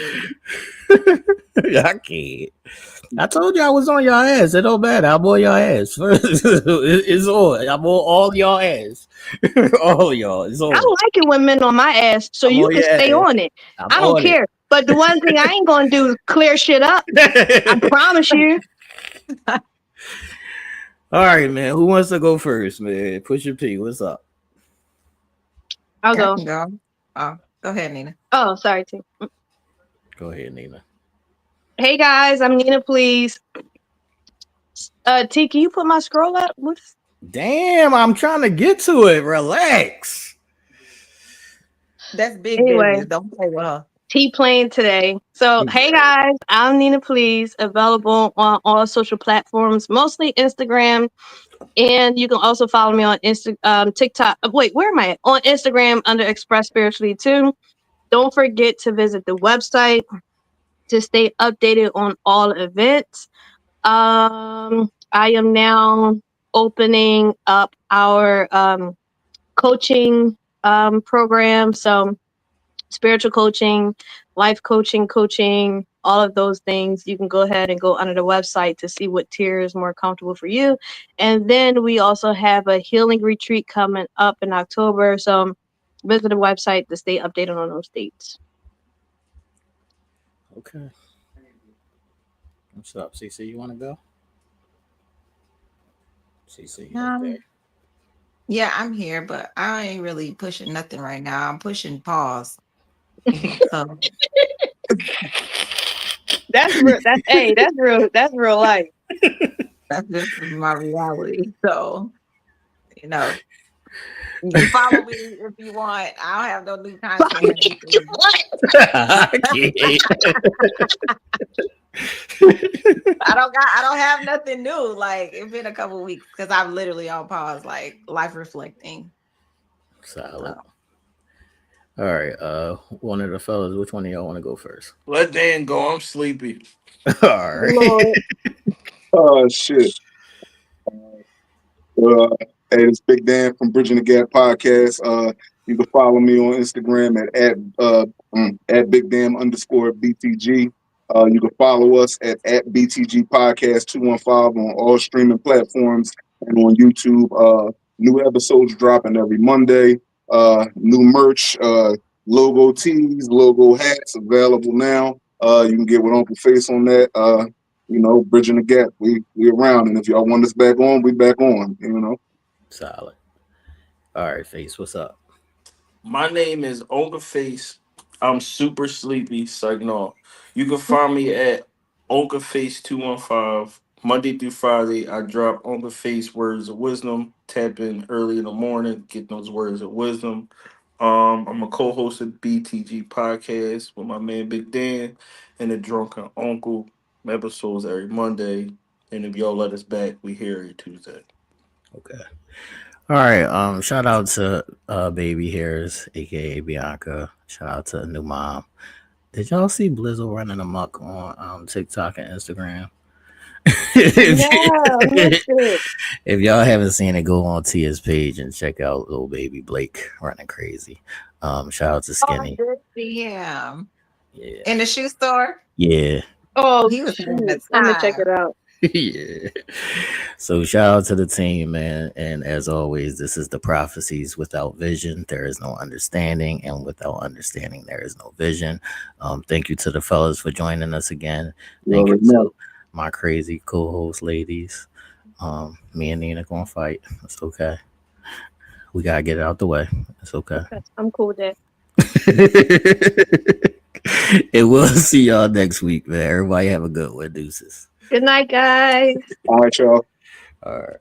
Speaker 8: I can't. I told you I was on y'all ass. It don't matter. I'm on y'all ass. It's on. I'm on all y'all ass. All of y'all. It's on.
Speaker 9: I like it when men on my ass, so you can stay on it. I don't care. But the one thing I ain't gonna do is clear shit up. I promise you.
Speaker 8: All right, man. Who wants to go first, man? Push your P. What's up?
Speaker 9: I'll go.
Speaker 16: Oh, go ahead, Nina.
Speaker 9: Oh, sorry, T.
Speaker 8: Go ahead, Nina.
Speaker 9: Hey guys, I'm Nina. Please, T, can you put my scroll up?
Speaker 8: Damn, I'm trying to get to it. Relax.
Speaker 16: That's big
Speaker 9: Anyway.
Speaker 16: business. Don't play with her.
Speaker 9: T-Plane today. So, hey guys, I'm Nina Pleazz, available on all social platforms, mostly Instagram. And you can also follow me on TikTok. Wait, where am I? On Instagram under Express Spiritually too. Don't forget to visit the website to stay updated on all events. I am now opening up our coaching program. So spiritual coaching, life coaching, all of those things. You can go ahead and go under the website to see what tier is more comfortable for you. And then we also have a healing retreat coming up in October. So visit the website to stay updated on those dates.
Speaker 8: Okay. What's up, CC? You want to go? CC, you right there.
Speaker 16: Yeah, I'm here, but I ain't really pushing nothing right now. I'm pushing pause. So
Speaker 9: that's real. That's real life.
Speaker 16: That's just my reality. So, you know, you can follow me if you want. I don't have no new content.
Speaker 8: I can't.
Speaker 16: I don't have nothing new. Like it's been a couple weeks because I'm literally on pause, like life reflecting.
Speaker 8: Solid. All right. One of the fellas, which one of y'all want to go first?
Speaker 15: Let Dan go. I'm sleepy.
Speaker 8: All right.
Speaker 10: Oh shit. Hey, it's Big Dan from Bridging the Gap Podcast. You can follow me on Instagram at Big Dan _BTG. You can follow us at BTG Podcast 215 on all streaming platforms and on YouTube. New episodes dropping every Monday. New merch, logo tees, logo hats available now. You can get with Uncle Face on that. Bridging the gap. We around, and if y'all want us back on, we back on.
Speaker 8: Solid. All right, Face, what's up?
Speaker 15: My name is Olga Face. I'm super sleepy. Signing off. You can find me at Olga Face 215 Monday through Friday. I drop Olga Face words of wisdom. Tap in early in the morning, get those words of wisdom. I'm a co-host of BTG Podcast with my man Big Dan and the Drunken Uncle. Episodes every Monday, and if y'all let us back, we here every Tuesday.
Speaker 8: Okay. All right. Shout out to Baby Hairs, aka Bianca. Shout out to a new mom. Did y'all see Blizzle running amok on TikTok and Instagram? If y'all haven't seen it, go on Tia's page and check out little baby Blake running crazy. Shout out to Skinny.
Speaker 16: Oh, I did see him.
Speaker 8: Yeah.
Speaker 16: In the shoe store.
Speaker 8: Yeah.
Speaker 9: Oh,
Speaker 16: he was having a
Speaker 9: I'm gonna check
Speaker 16: time.
Speaker 9: it out.
Speaker 8: Yeah. So shout out to the team, man. And as always, this is the Prophecies. Without vision, there is no understanding, and without understanding, there is no vision. Thank you to the fellas for joining us again. Thank you to my crazy co-host ladies. Me and Nina gonna fight. It's okay. We gotta get it out the way. It's okay.
Speaker 9: I'm cool with that.
Speaker 8: And we'll see y'all next week, man. Everybody have a good one. Deuces.
Speaker 9: Good night, guys.
Speaker 10: All right, y'all.
Speaker 8: All right.